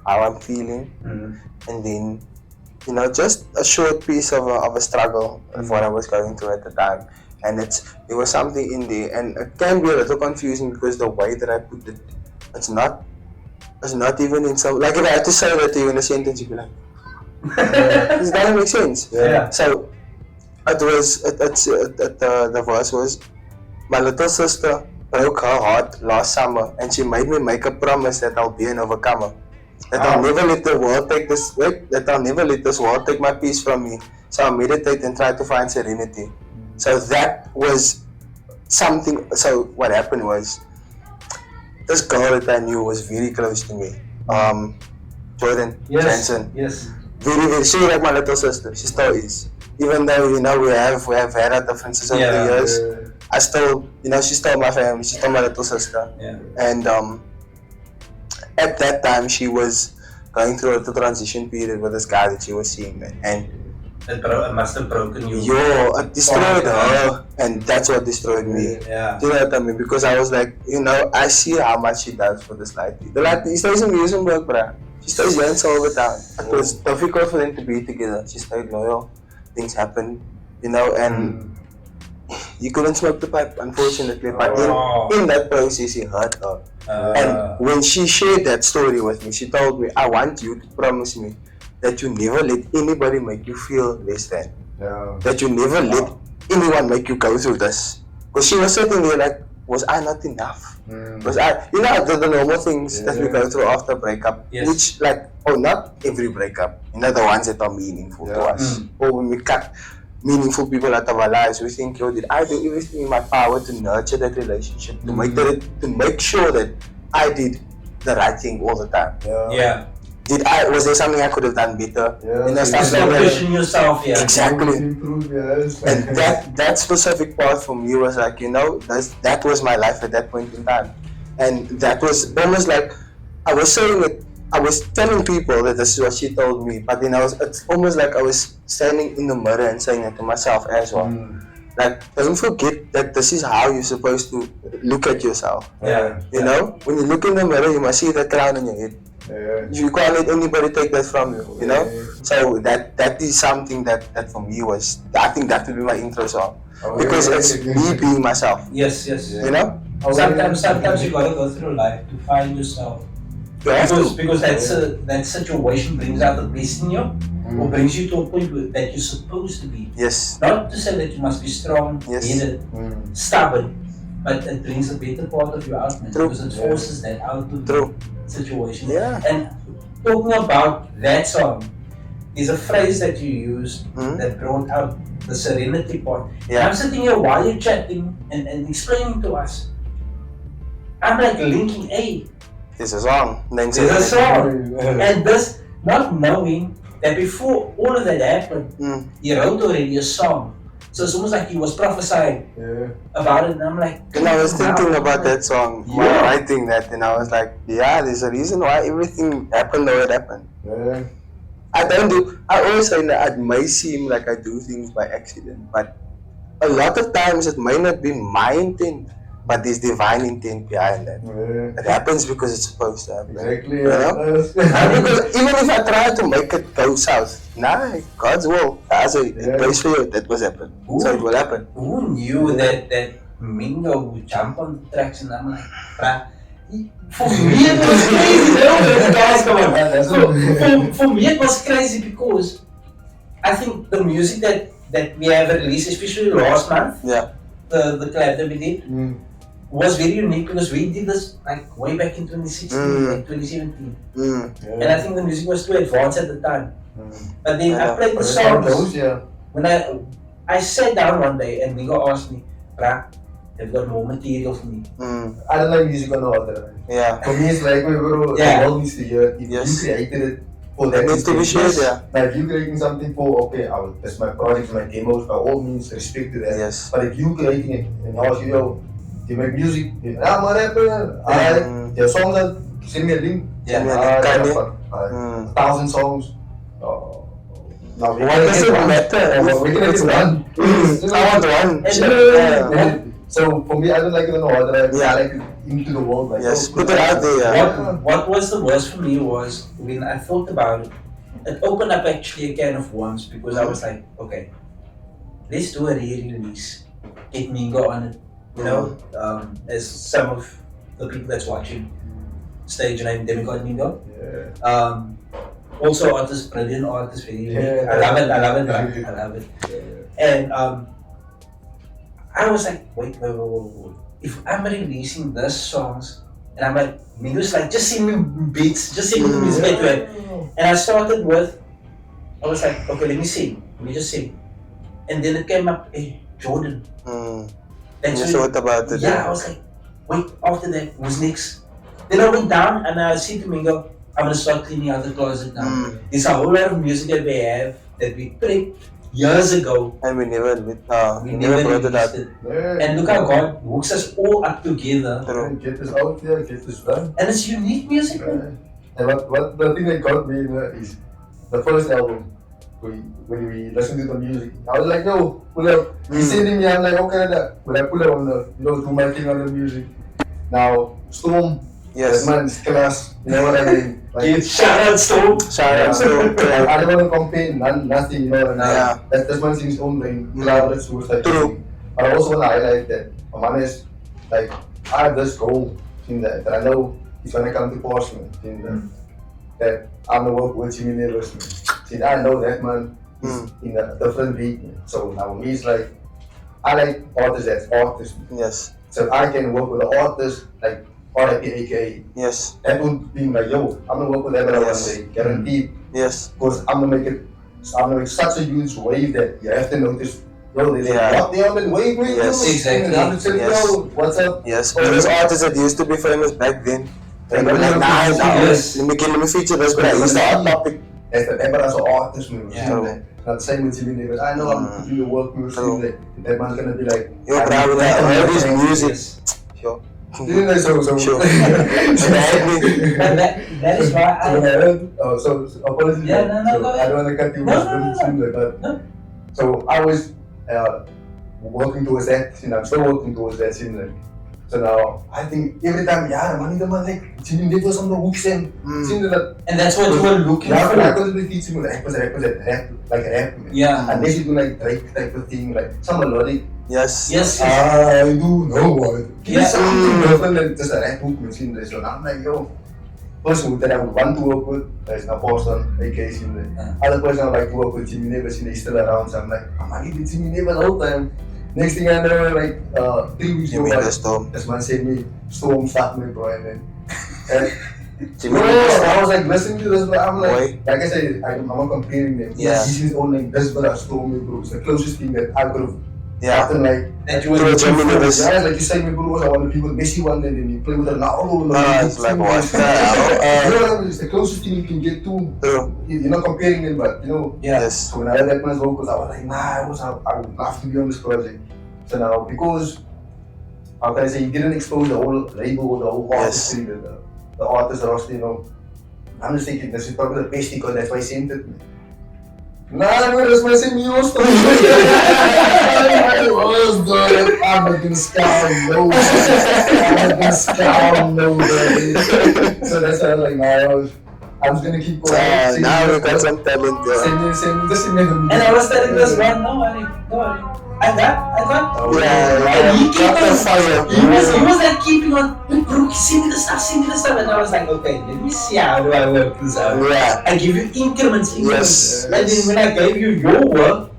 how I'm feeling, and then just a short piece of a struggle of what I was going through at the time, and there was something in there, and it can be a little confusing because the way that I put it, it's not even in some, like if I had to say that to you in a sentence, you'd be like, this doesn't make sense. Yeah. So the verse was, my little sister broke her heart last summer, and she made me make a promise that I'll be an overcomer. That I'll never let the world take this. That I'll never let this world take my peace from me. So I meditate and try to find serenity. So that was something. So what happened was, this girl that I knew was very close to me. Jordan Jensen. Yes. Very, very. She was like my little sister. She still is. Even though we have had our differences over the years, I still, she's still my family. She's still my little sister. Yeah. And at that time, she was going through a little transition period with this guy that she was seeing, man. And it must have broken you. it destroyed her, and that's what destroyed me. Yeah. Do you know what I mean? Because I was like, I see how much she does for this life. The life, he stays in Muizenberg, bruh. She stays here in Silvertown. It was difficult for them to be together. She stayed loyal. Things happened, and you couldn't smoke the pipe, unfortunately. But in that process, he hurt her. And when she shared that story with me, she told me, I want you to promise me that you never let anybody make you feel less than. Yeah. That you never let anyone make you go through this. Because she was sitting there like, was I not enough? Was I, you know, the normal things that we go through after breakup, which like, not every breakup, you know, the ones that are meaningful to us, or when we cut meaningful people out of our lives, we think, did I do everything in my power to nurture that relationship, to make sure that I did the right thing all the time? Was there something I could have done better? You know, stuff like that. Pushing yourself, Exactly. And that specific part for me was like, you know, that was my life at that point in time. And that was almost like, I was saying it, I was telling people that this is what she told me, but then it's almost like I was standing in the mirror and saying it to myself as well. Like, don't forget that this is how you're supposed to look at yourself. You know, when you look in the mirror, you must see that crown on your head. You can't let anybody take that from you, you know? So that is something that for me was, I think that would be my intro song. Because it's me being myself. Yes. You know? Sometimes you gotta go through life to find yourself. Because that situation brings out the best in you, or brings you to a point that you're supposed to be. Yes. Not to say that you must be strong, stubborn, but it brings a better part of you out, man. Because it forces that out to the situation. And talking about that song, is a phrase that you used that brought out the serenity part. And I'm sitting here while you're chatting and explaining to us. I'm like linking, there's a song. There's a song. And this, not knowing that before all of that happened, he wrote already a song. So it's almost like he was prophesying about it, and I'm like... And I was thinking about that song while writing that, and I was like, there's a reason why everything happened the way it happened. I always say that it may seem like I do things by accident, but a lot of times it may not be my intent, but there's divine intent behind that. It happens because it's supposed to happen. Exactly. You know? Because even if I try to make it go south, God's will. As a place for you, that was happen. So it will happen. Who knew that Mingo would jump on the tracks, and I'm like, bruh, for me it was crazy. For me it was crazy because I think the music that we have released, especially last month, the collab that we did, was very unique because we did this like way back in 2016, like 2017. And I think the music was too advanced at the time. But then I played the songs. When I sat down one day and Mingo asked me, bruh, they've got more material for me. I don't like music on the water. For me it's like, bro, the world needs to hear it. If you created it for that, needs to be shared, Like, if you're creating something for, that's my project, my demos, by all means, respect to that. But if you creating it, and I ask you, you make music, I'm a rapper, your songs are, send me a link. 1,000 songs. Now what does it matter? We can make one. I want one. So for me, I don't like it on the water. I like it into the world. Like, put it out there. What was the worst for me was when I thought about it. It opened up actually a can of worms because I was like, okay, let's do a re-release. Get Mingo on it. You know, as some of the people that's watching, stage name Demigod Mingo. Also artist, brilliant artist, very unique. I love it. And I was like, wait. If I'm releasing these songs, and I'm like, Mingo's like, just send me beats, just send me the music to it. And I started with, I was like, okay, let me just sing. And then it came up, hey, Jordan. And so what about it? I was like, wait, after that, who's next? Then I went down and I said to Mingo, I'm gonna start cleaning out the closet now. There's a whole lot of music that we have that we prepped years ago. And we never brought it out. And look how God hooks us all up together. Get this out there, get this done. And it's unique music, man. And what the thing that got me is the first album. When we listened to the music, I was like, yo, pull up. He's sending me, I'm like, okay, will I pull up on do my thing on the music. Now, Storm, that man's class, you know what I mean? Like, shout out Storm. Shout out Storm. I don't want to compare, nothing, you know what I mean? That man sings his own thing, collaborates suicide. True. But I also want to highlight that my man is, like, I have this goal, that I know he's going to come to pass, man. That I'm going to work with him in the rest, see, I know that man is in a different league. So now me, it's like, I like artists that's artists. Yes. So I can work with an artist like RIP aka. Yes. That would be like, yo, I'm gonna work with that one day, guaranteed. Yes. Because I'm gonna make such a huge wave that you have to notice. Yo, there's a lot there on that wave, man. Yes, exactly. I'm just saying, Yes. yo, what's up? Yes. All those artists that used to be famous back then. They were like, nah, Yes. let me feature this guy. He's the hot topic. That's the ever as an artist, man. Yeah. Not the same with Jimmy Davis. I know I'm putting the work, we were seeing that man's gonna be like, Yo, bro, with all his music. Yo. didn't they so Sure. That is why so apologies. Yeah, no, go ahead. I don't want to cut you off, but No. so I was working towards that, I'm still working towards that scene. So now I think every time, man like Jimmy Davis on the hook scene, and that's what you were looking I for. couldn't teach him rappers, like rap. Yeah. Unless you do like Drake type of thing, like some melodic. Yes. Yes. I do know what. Yeah. Something different than just a rap hook machine. So I'm like, yo, person that I would want to work with is now Boston, aka Jimmy. Other person I would like to work with, Jimmy Davis, he's still around. So I'm like, I'm not getting Jimmy Davis all the time. Next thing I know, like 3 weeks You mean ago, the Storm? this man sent me Storm stuff, me, bro, and then. Jimmy No, the Storm. I was like listening to this, but I'm Boy. like I said, I'm not comparing them. Yeah. He's his own like this, but I Storm, me, bro. It's the closest thing that I could have Yeah. gotten, like. That you To were a Jimmy Davis. Yeah, like you say, me, bro, I want to be with Messi one day, and then you play with Ronaldo. It's like what? You know what I mean? It's the closest thing you can get to. True. You're not comparing them, but you know. Yeah. Yes. So when I heard that man's vocals, I was like, nah, I would love to be on this project. So now, because, how can I say, he didn't expose the whole label or the whole artistry, the artist roster, you know. I'm just thinking, this is probably the best because that's why he sent it. Nah, man, that's why I sent me your story. I'm making scam, no. I'm making scam, no. So that's why I was like, nah, I'm just gonna keep going. Now we got some talent there. Send me. And I was telling this one, no worry. I got. Yeah, And he kept on fire. He was like keeping on, bro, send me the stuff. And I was like, okay, let me see how do I work this out. Yeah. I give you increments. Yes. And then when I gave you your work,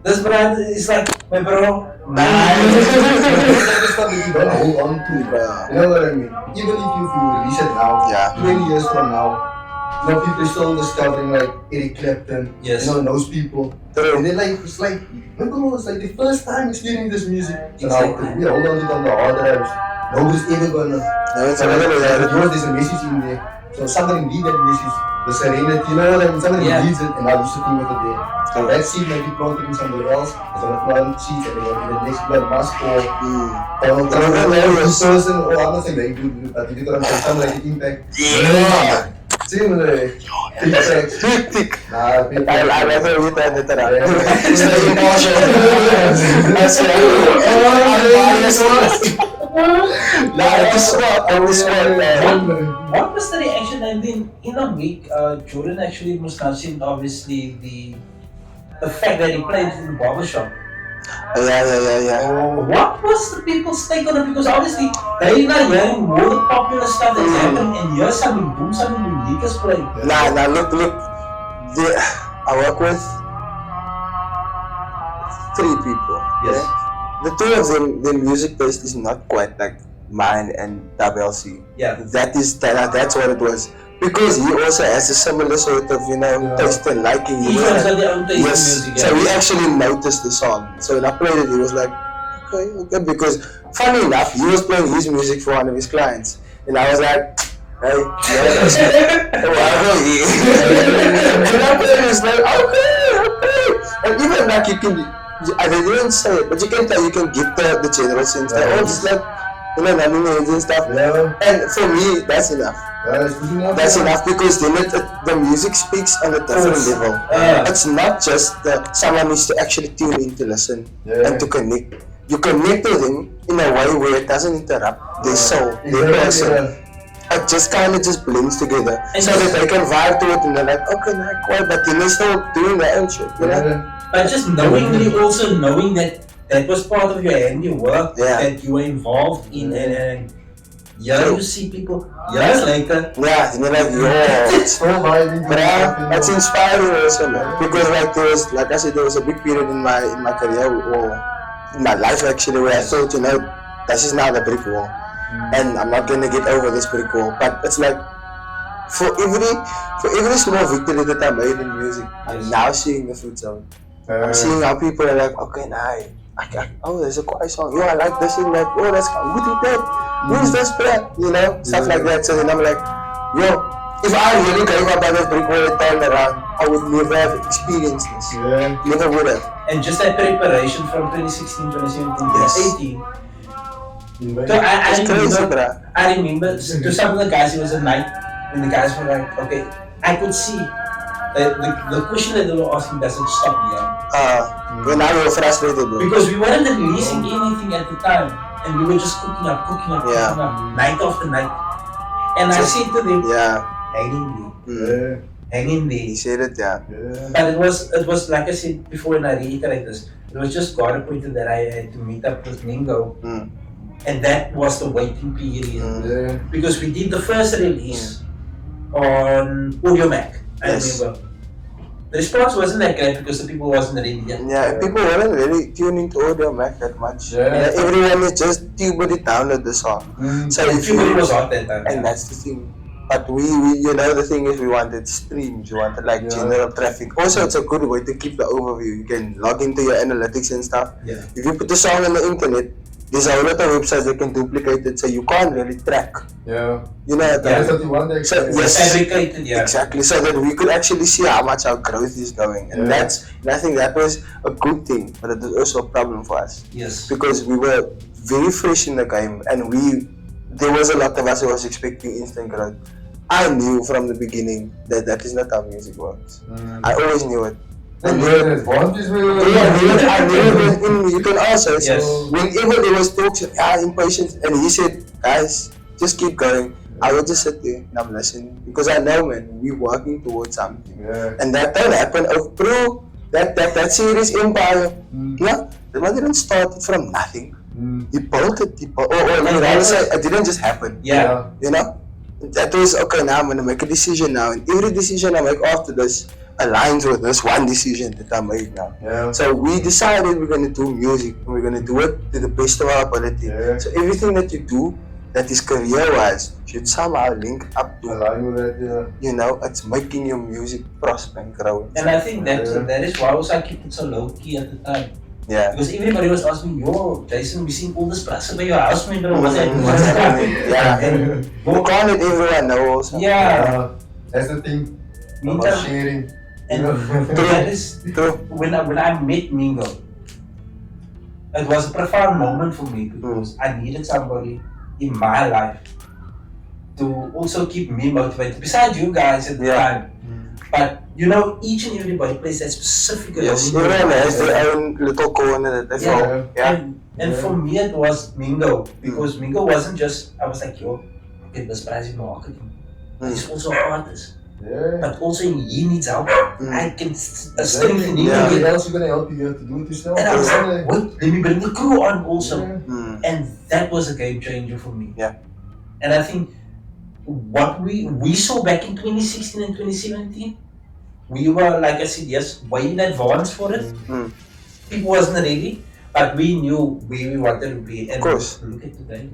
this brother is like, my bro, That's stuff that you don't hold on to, bro. You know what I mean? Even if you release it now, Yeah. 20 years from now, you know, people are still discovering like Eric Clapton, Yes. you know, those people. True. And then like, it's like, remember, it's like the first time experiencing this music. So Exactly. now, we hold on to it on the hard drives. Nobody's ever gonna. No, it's So another there's a message in there. So somebody need that message. The serenity, you know what I mean? Somebody Yeah. needs it, and now you're sitting with it there. So that seed might be planted in somebody else. It's gonna plant seeds, and then the next blood must pour. This person, or I'm not saying that you do, but you get what I'm saying. Some like the impact. Yeah. Similar. Impact. Hectic. Nah, people. I never read that letter. what was the reaction? And then in a week, Jordan actually must have seen obviously the fact that he played in the barbershop. Yeah. What was the people's take on it? Because obviously they're not hearing all the popular stuff that's happening, and here's something unique is playing. Nah, look. I work with 3 people. Yes. The 2 of them, their music taste is not quite like mine and WLC. Yeah. That's what it was. Because he also has a similar sort of, taste and liking. Each one's got their own taste in music. Yeah. So he actually noticed the song. So when I played it, he was like, okay. Because funny enough, he was playing his music for one of his clients. And I was like, hey, and I played it, was like, okay. And even like you can, I didn't say it, but you can tell, you can get the general sense. They're all just like, nothing and stuff. Yeah. And for me, that's enough. That's enough because then the music speaks on a different level. It's not just that someone needs to actually tune in to listen and to connect. You connect to them in a way where it doesn't interrupt their soul, their person. It just kind of just blends together so that they can vibe to it and they're like, okay, not quite, but then they're still doing their own shit, But just also knowing that was part of your handiwork that you were involved in, and you see people years later. Yeah, and you're like, yo, It's so vibing. it's inspiring also, man. Because like I said, there was a big period in my career or in my life actually where I thought, this is now the brick wall, and I'm not gonna get over this brick wall. But it's like for every small victory that I made in music, I'm now seeing the fruits of it. I'm seeing how people are like, okay, nah, oh, there's a quiet song. Yo, I like this and that. Oh, that's who did that? Who is this player? You know, stuff like that. So then I'm like, yo, if I really gave up on this brick wall and turned around, I would never have experienced this. Yeah. Never would have. And just that preparation from 2016, 2017, 2018. So I remember to some of the guys, it was a night when the guys were like, okay, I could see the question that they were asking doesn't stop here. When I was frustrated, bro. Because we weren't releasing anything at the time, and we were just cooking up, night after night. And I said to them, hang in there. He said it, yeah. But it was like I said before, and I reiterate this, it was just God appointed that I had to meet up with Mingo. And that was the waiting period. Because we did the first release on Audio Mac, I remember. The response wasn't that great because the people wasn't ready yet. Yeah, people weren't really tuning to Audio Mac that much. Everyone is just tubally download the song. So tubally was hot that time. And that's the thing. But we you know, the thing is we wanted streams, we wanted like general traffic. Also, it's a good way to keep the overview. You can log into your analytics and stuff. If you put the song on the internet, there's a lot of websites that can duplicate it, so you can't really track. You know that's what you want to fabricated, exactly, so that we could actually see how much our growth is going. And I think that was a good thing, but it was also a problem for us. Because we were very fresh in the game, and there was a lot of us who was expecting instant growth. I knew from the beginning that that is not how music works. I always knew it. And I knew it in music also. So whenever there was talks of impatience, and he said, guys, just keep going, I will just sit there and I'm listening. Because I know, man, we're working towards something. And that don't happen. Bro, that series Empire, it didn't start from nothing. He built it. It didn't just happen. You know? That was, okay, now I'm going to make a decision now. And every decision I make after this aligns with this one decision that I made now. So we decided we're going to do music. And we're going to do it to the best of our ability. So everything that you do that is career-wise should somehow link up to, you know, it's making your music prosper and grow. And I think that is why also I kept it so low-key at the time. Because everybody was asking me, yo, Jason, we seen all this press about your house, man, bro. What's happening? And you can't let everyone know also. That's the thing about sharing. And that is when I met Mingo, it was a profound moment for me because I needed somebody in my life to also keep me motivated, besides you guys at the time. But you know, each and everybody plays that specific role. Everyone has their own little corner that they follow. And for me it was Mingo, because Mingo wasn't just, I was like, yo, okay, this prize in marketing. He's also an artist. But also he needs help. I can strengthen him. What else is going to help you to do it yourself? And I was like, wait, let me bring the crew on also. And that was a game changer for me. And I think what we saw back in 2016 and 2017, we were, like I said, way in advance for it. People wasn't ready, but we knew where we wanted to be. And look at today,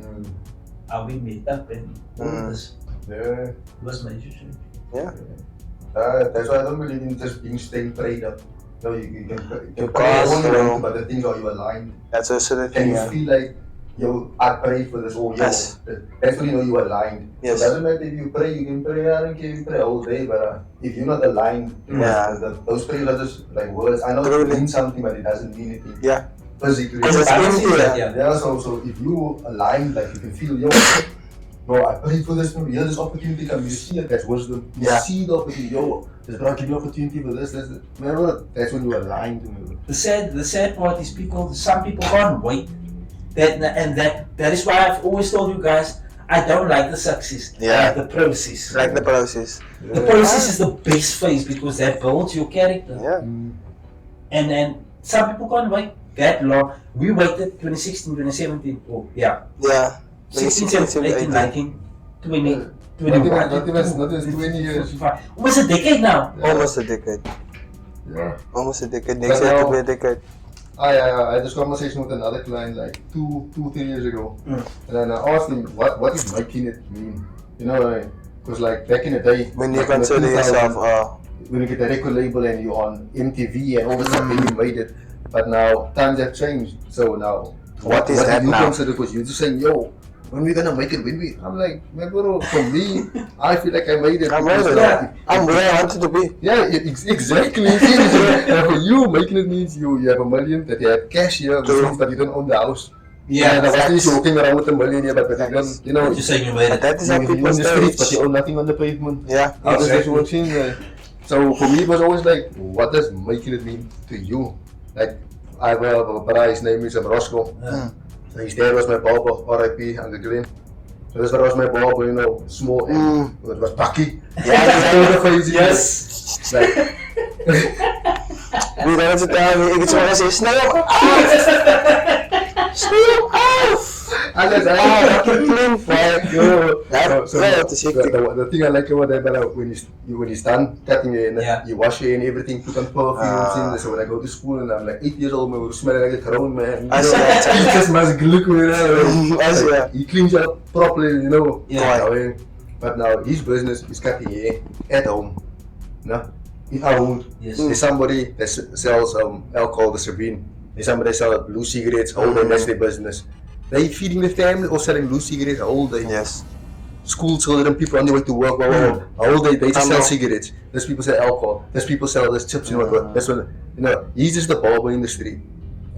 how we met up and all this. It was major change. That's why I don't believe in just being staying prayed up. No, you can pray all you want, but the things are you aligned. That's also the thing. Can you feel like, yo, I prayed for this all year? That's when you know you are aligned. It doesn't matter if you pray, you can pray, I don't care if you pray all day, but if you're not aligned, those prayers are just like words. I know it means something, but it doesn't mean anything. Physically. So if you aligned, like you can feel, yo, bro, I prayed for this, maybe this opportunity come, you see it, that's wisdom. You see the opportunity, yo, this bro, give you opportunity for this. Remember, that's when you aligned to me. The sad part is some people can't wait. That is why I've always told you guys, I don't like the success. I like the process. Like the process. The process is the best phase because that builds your character. And some people can't wait that long. We waited 2016, 2017. 16, 17, 18, 19, 20, 21. Not even 20 years. Almost a decade now. Almost a decade. Almost a decade. Next year to be a decade. I had this conversation with another client like 3 years ago, and then I asked him what is making it mean, you know what I mean? Because like back in the day, When you like in the consider 2000s, yourself, when you get a record label and you're on MTV and all the stuff, then you made it. But now times have changed, so now What is that do you now? consider? Because you're just saying, yo, when we gonna make it? I'm like, man, bro, for me, I feel like I made it. I'm ready. because, I'm where I wanted to be. yeah, exactly. And for you, making it means you have $1 million, that you have cash here, which True. means that you don't own the house. Yeah, and I facts. was walking around with $1 million here, but you don't, you know, You're saying you made But it. that is how you're in people the streets, but stay. you own nothing on the pavement. Yeah. How does this Exactly. work in? So for me, it was always like, what does making it mean to you? Like, I have a brother, his name is Roscoe. So his dad was my barber, R.I.P. Uncle Glenn. So this was my barber, you know, small and it was Bucky. Yes. Like, Wie dan het daar, ik het zo zeggen, snel af! Snel af! alles, Fucking clean, fuck, yo. The thing I like about that, but when he's done cutting your hair, Yeah. you wash your hair and everything, put on perfumes in. So when I go to school and I'm like 8 years old, man, we're smelling like a grown man. I see that. He just must look with I see that. He cleans you up properly, you know. Yeah. But now his business is cutting hair at home. No? In our home. Yes. There's somebody that sells alcohol, the Sabine. There's somebody that sells blue cigarettes, all day, that's their business. They feeding the family or selling blue cigarettes all day. Yes. School children, people on their way to work, all day they just sell cigarettes. There's people sell alcohol. There's people sell this chips, you know what? That's what, you know, he's just the barber in the street.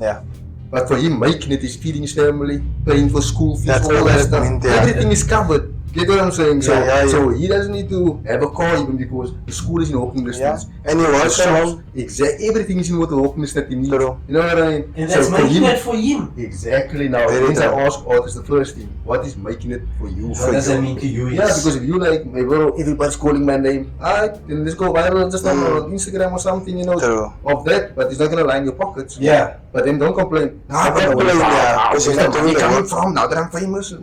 Yeah. But for him making it, he's feeding his family, paying for school fees, That's all what that it stuff. meant, yeah. Everything is covered. Get what I'm saying? So, Yeah, yeah, so he doesn't need to have a car even because the school is in walking distance. And he works The from shops, home. Exactly. Everything is in walking distance that he needs. True. You know what I mean? And that's for making him, it for him. exactly. Now, Very when I true. ask artists the first thing, what is making it for you? What does that mean to you? Yeah, because if you like, maybe everybody's calling my name, alright, then let's go viral just on Instagram or something, you know, True. of that, but it's not gonna line your pockets. Yeah. But then don't complain. Don't complain, yeah, because you're not doing Where the coming work. from now that I'm famous?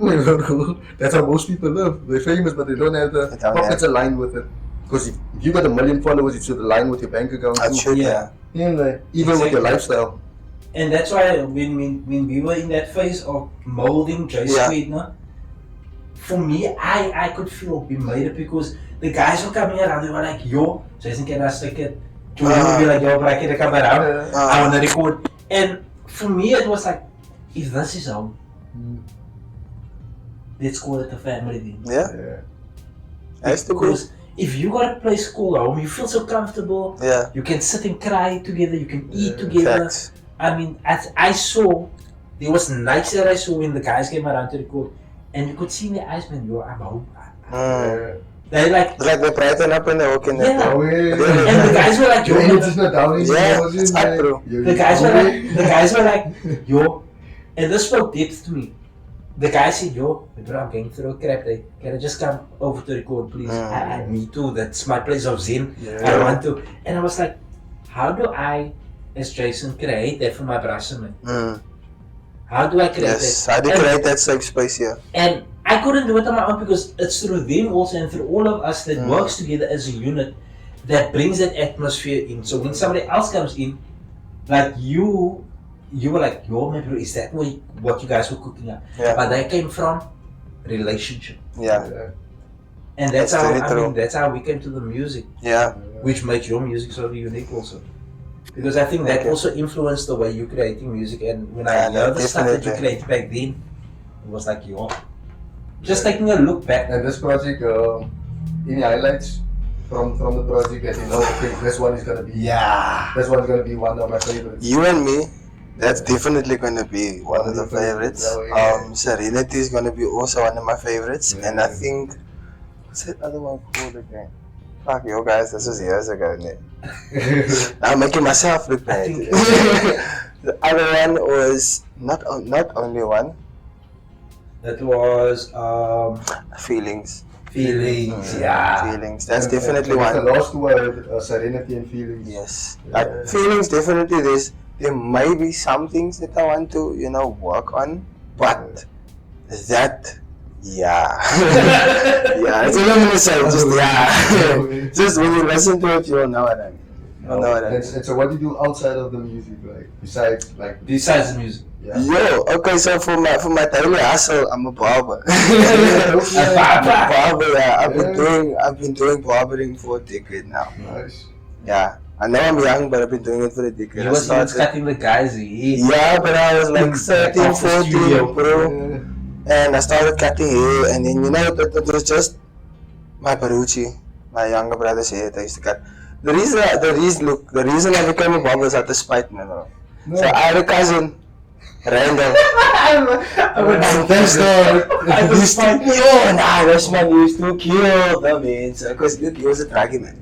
That's how most people live. They're famous, but they don't have the don't pockets aligned with it. Because if you got 1 million followers, it should align with your bank account That too. should, Yeah. yeah. Yeah, even with your lifestyle. And that's why when we were in that phase of molding J Yeah. Squid, no? For me, I could feel we made it because the guys were coming around, they were like, yo, Jason, can I stick it? Julian would be like, yo, but I can come around, I wanna record. And for me, it was like, if this is home, let's call it a family thing. Yeah. Yeah. Has to be. Because if you got a place called home, you feel so comfortable, Yeah. you can sit and cry together, you can eat together. Facts. I mean, as I saw, there was nights that I saw when the guys came around to record, and you could see in their eyes, man, yo, I'm home. They're like, It's like they brighten up when they walk in there. Yeah. Oh, yeah. and the guys were like, yo, Your man, energy's not down Yeah, it's up, bro. the guys were like, yo, and this spoke depth to me. The guy said, yo, bro, I'm going through a crap day. Can I just come over to record, please? I need to. That's my place of zen. I want to. And I was like, how do I, as Jason, create that for my brother, man? How do I create Yes. that? How do you And- create that safe space here? And I couldn't do it on my own because it's through them also and through all of us that works together as a unit that brings that atmosphere in. So when somebody else comes in, like you were like, yo, man, bro, is that what you guys were cooking up? Yeah. But that came from relationship. Yeah. And that's That's how, very I true. mean, that's how we came to the music, Yeah. which makes your music so unique also. Because I think that Okay. also influenced the way you're creating music. And when Yeah, I heard the stuff that you definitely. created back then, it was like, yo, just taking a look back. And this project, any highlights from the project that you know, okay, this one is gonna be, Yeah. this one's gonna be one of my favorites. You and me, that's definitely gonna be one of the favorites. Oh, yeah. Serenity is gonna be also one of my favorites. And I think, what's that other one called again? Fuck you guys, this was years ago. I'm making myself look bad. think- The other one was not only one, That was feelings. feelings. Yeah. Feelings. That's And- definitely and one. The last two are Serenity and Feelings. Yes. Yeah. Feelings definitely there may be some things that I want to, work on, but that yeah. Yeah, it's what I'm gonna say, just yeah. Just when you listen to it you'll know what I mean. don't know what that is. And so what do you do outside of the music, like besides the music? Yeah. Yo, okay, so for my daily hustle, I'm a barber. Barber, yeah. I've been doing barbering for a decade now. Nice. Yeah. I know I'm young, but I've been doing it for a decade. He was cutting the guys' hair. Yeah, but I was like 13, 14, bro. And I started cutting hair, and then it was just my Baruchi, my younger brother's hair that I used to cut. The reason I became a barber is out of spite, man. No. So I had a cousin, Randall. This man used to kill the man, because he was a druggie man.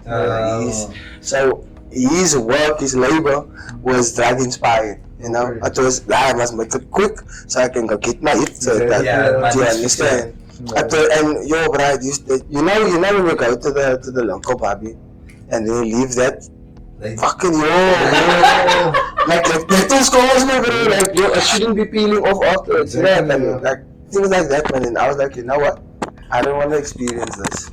So his work, his labor was drug inspired. You know, it was I must make it quick so I can go get my hit. So that do you understand? And yo, bro, you know when you go to the local barber and then you leave that fucking like dental scars, man, bro. Like yo, it shouldn't be peeling off afterwards. Like things like that, man. And I was like, you know what? I don't want to experience this.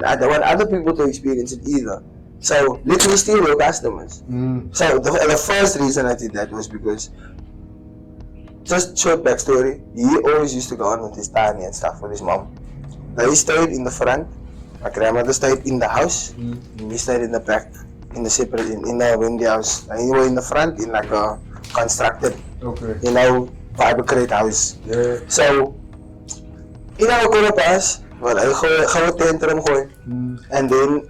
I don't want other people to experience it either. So let me steal your customers. So the first reason I did that was because, just short backstory, he always used to go on with his tiny and stuff with his mom. They stayed in the front, my grandmother stayed in the house, and we stayed in the back, in the windy house. And he was in the front in like a constructed, fiber crate house. Yeah. So, ko pas, well, I go tantrum gooi, and then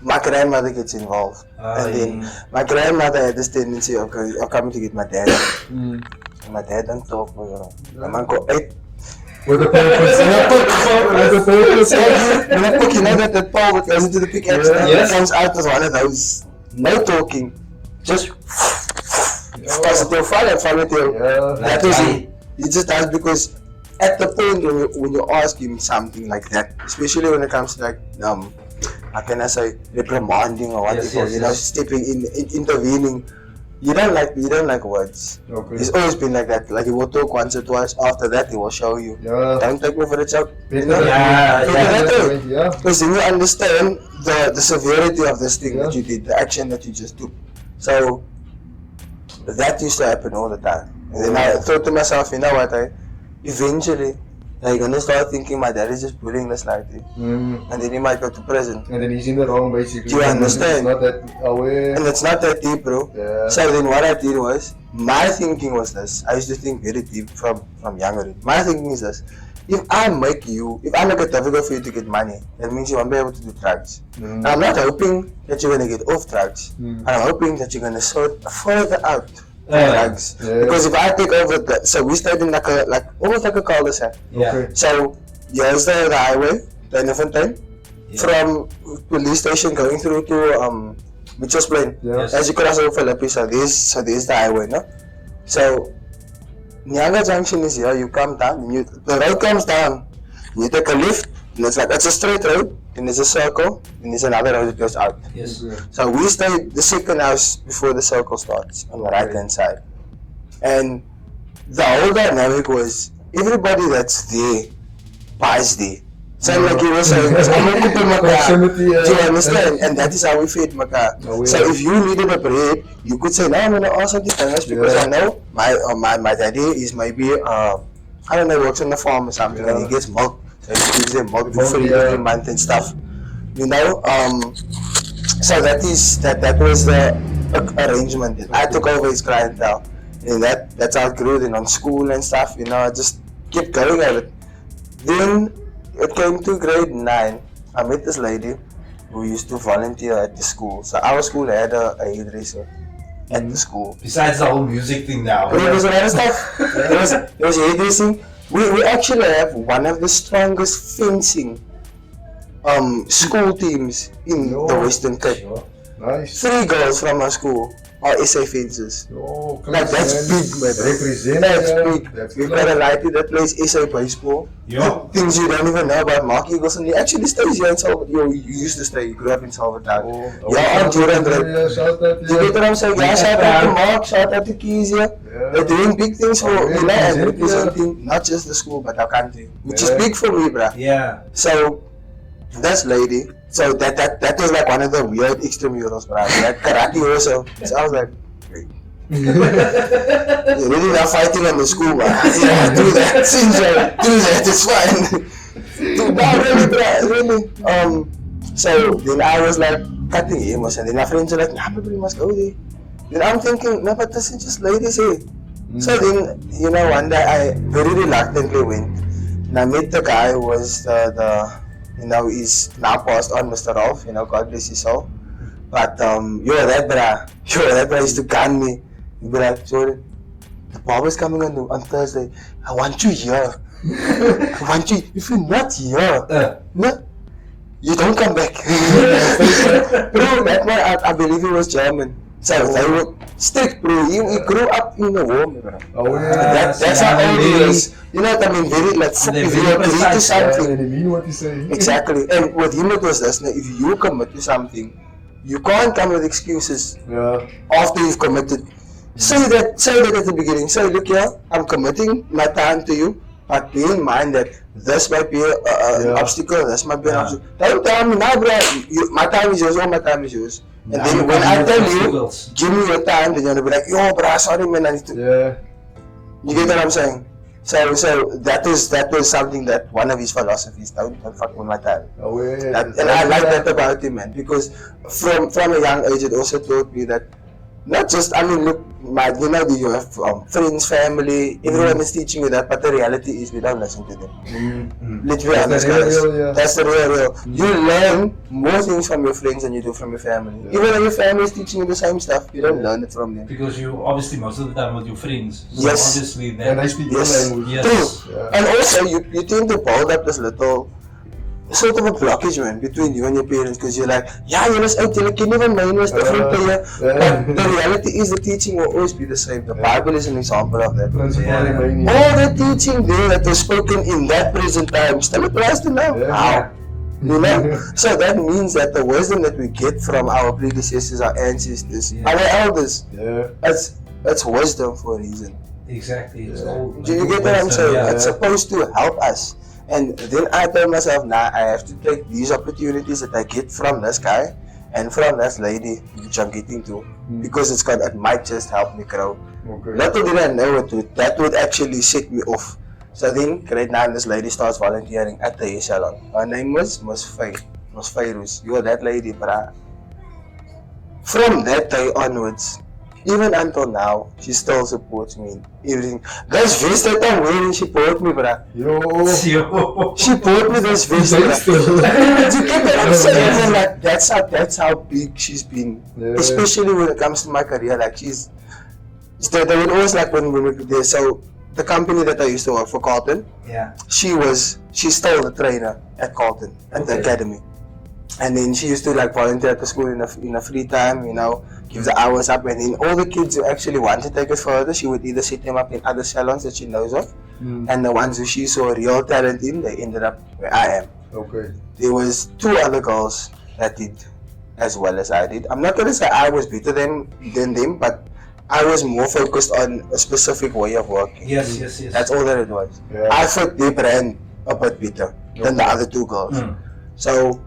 my grandmother gets involved. And then my grandmother had this tendency of coming to get my dad. And my dad don't talk, my man go, hey. With the purpose. You know that pole that goes into the pickaxe comes out as one of those. No talking. Just positive fun and fun with you. That was it. He just does because at the point when you ask him something like that, especially when it comes to like how can I say, reprimanding or whatever, stepping in, intervening. You don't like words. Okay. He's always been like that. Like he will talk once or twice. After that, he will show you. Yeah. Don't take me for the joke. Because then you understand the severity of this thing that you did, the action that you just took. So that used to happen all the time. And then I thought to myself, you know what? Eventually, you're gonna start thinking my dad is just bullying us slightly. And then he might go to prison. And then he's in the wrong basically. Do you understand? It's not that aware. And it's not that deep, bro. Yeah. So then what I did was, my thinking was this. I used to think very deep from younger. My thinking is this. If I make it difficult for you to get money, that means you won't be able to do drugs. Now, I'm not hoping that you're gonna get off drugs. I'm hoping that you're gonna sort further out drugs. Because if I take over so we stayed in almost like a cul-de-sac. So here's the highway, the Elephantine, from police station going through to Mitchell's Plain. As you cross over Philippi, so there's the highway, no? So Nyanga Junction is here, you come down, the road comes down, you take a lift, and it's a straight road, and there's a circle, and there's another road that goes out. So we stayed the second house before the circle starts on the right hand side. And the whole dynamic was everybody that's there buys there. So like you were saying, do you understand? And that is how we feed Maka. So if you needed a bread, you could say, no, I'm gonna ask something famous because I know my daddy is maybe I don't know, works on the farm or something, and he gets milk. So he gives them milk for free every month and stuff. You know? So that was the arrangement. I took over his clientele. And that's how it grew. Then on school and stuff, I just kept going at it. Then it came to grade 9. I met this lady who used to volunteer at the school. So our school had a hairdresser at the school. Besides the whole music thing now. There was a lot of stuff. There was hairdressing. We actually have one of the strongest fencing school teams in the Western Cape. Nice. 3 girls from our school are SA fencers. That's big, man. That's big. We've got a lighty that plays SA baseball. Things you don't even know about Mark Eagleson. He actually stays here in Salvador. You used to stay, you grew up in Salvador. Aunt Jordan. Do you get what I'm saying? Shout out to Mark, shout out to Keys here. They're doing big things for, and representing not just the school but our country. Which is big for me, bruh. Yeah. So, this lady, So that was like one of the weird extramurals, bro. Like karate also. So I was like, wait. You're really not fighting on the school, man. Yeah, do that. Do that. It's fine. Really. So then I was like cutting him, and then my friends were like, nah, we must go there. Then I'm thinking, no, but this is just ladies here. So then, one day I very reluctantly went. And I met the guy who was he's now passed on, Mr. Rolf, God bless his soul. But that bra used to gun me. He'd be like, Jordan, the barber's coming on Thursday. I want you here. I want you. If you're not here, no, you don't come back. Bro, that man, I believe he was German. So they were strict, bro. He grew up in the home, bro. That's how old he is. You know what I mean? Very like, if you agree to something, they mean what you say. Exactly. And with him it was this: if you commit to something, you can't come with excuses. After you've committed. Say that at the beginning. Say, look here, I'm committing my time to you, but bear in mind that this might be an obstacle, this might be an obstacle. Don't tell me, nah, bro, my time is yours, all my time is yours. And then when I tell you, give me your time, then you'll be like, yo, bro, sorry, man, I need to. You get what I'm saying? So that was something that one of his philosophies, don't fuck with my time. And I like that about him, man, because from a young age, it also taught me that not just, look, you have friends, family, everyone is teaching you that, but the reality is we don't listen to them. Let's be honest, guys. That's the real. You learn more things from your friends than you do from your family. Even when your family is teaching you the same stuff, you don't learn it from them. Because you obviously most of the time with your friends. So yes. Obviously then. And I speak your language. Yes. True. And also you tend to build up this little sort of a blockage, man, between you and your parents, because you're like, yeah, you must out, you can never mind what's different player. But the reality is the teaching will always be the same. The Bible is an example of that. All the teaching there that was spoken in that present time still applies to now. How? So that means that the wisdom that we get from our predecessors, our ancestors, our elders, it's wisdom for a reason. Exactly. Do you get what I'm saying? It's supposed to help us. And then I told myself, I have to take these opportunities that I get from this guy and from this lady which I'm getting to, because it might just help me grow. Little did I know that would actually set me off. So then, grade 9, this lady starts volunteering at the hair salon. Her name was Miss Fairuz. You are that lady, bruh. From that day onwards, even until now, she still supports me in everything. This vest that I'm wearing, she bought me, bruh. She bought me this vest, bruh. You get what I'm saying? Like, that's how big she's been. Especially when it comes to my career. Like, they would always like when we were there. So, the company that I used to work for, Carlton, she's still the trainer at Carlton, at the academy. And then she used to like volunteer at the school in a free time, give the hours up, and then all the kids who actually want to take it further, she would either set them up in other salons that she knows of, and the ones who she saw real talent in, they ended up where I am. There was 2 other girls that did as well as I did. I'm not gonna say I was better than them, but I was more focused on a specific way of working. Yes. That's all that it was. I fit their brand a bit better than the other 2 girls. So,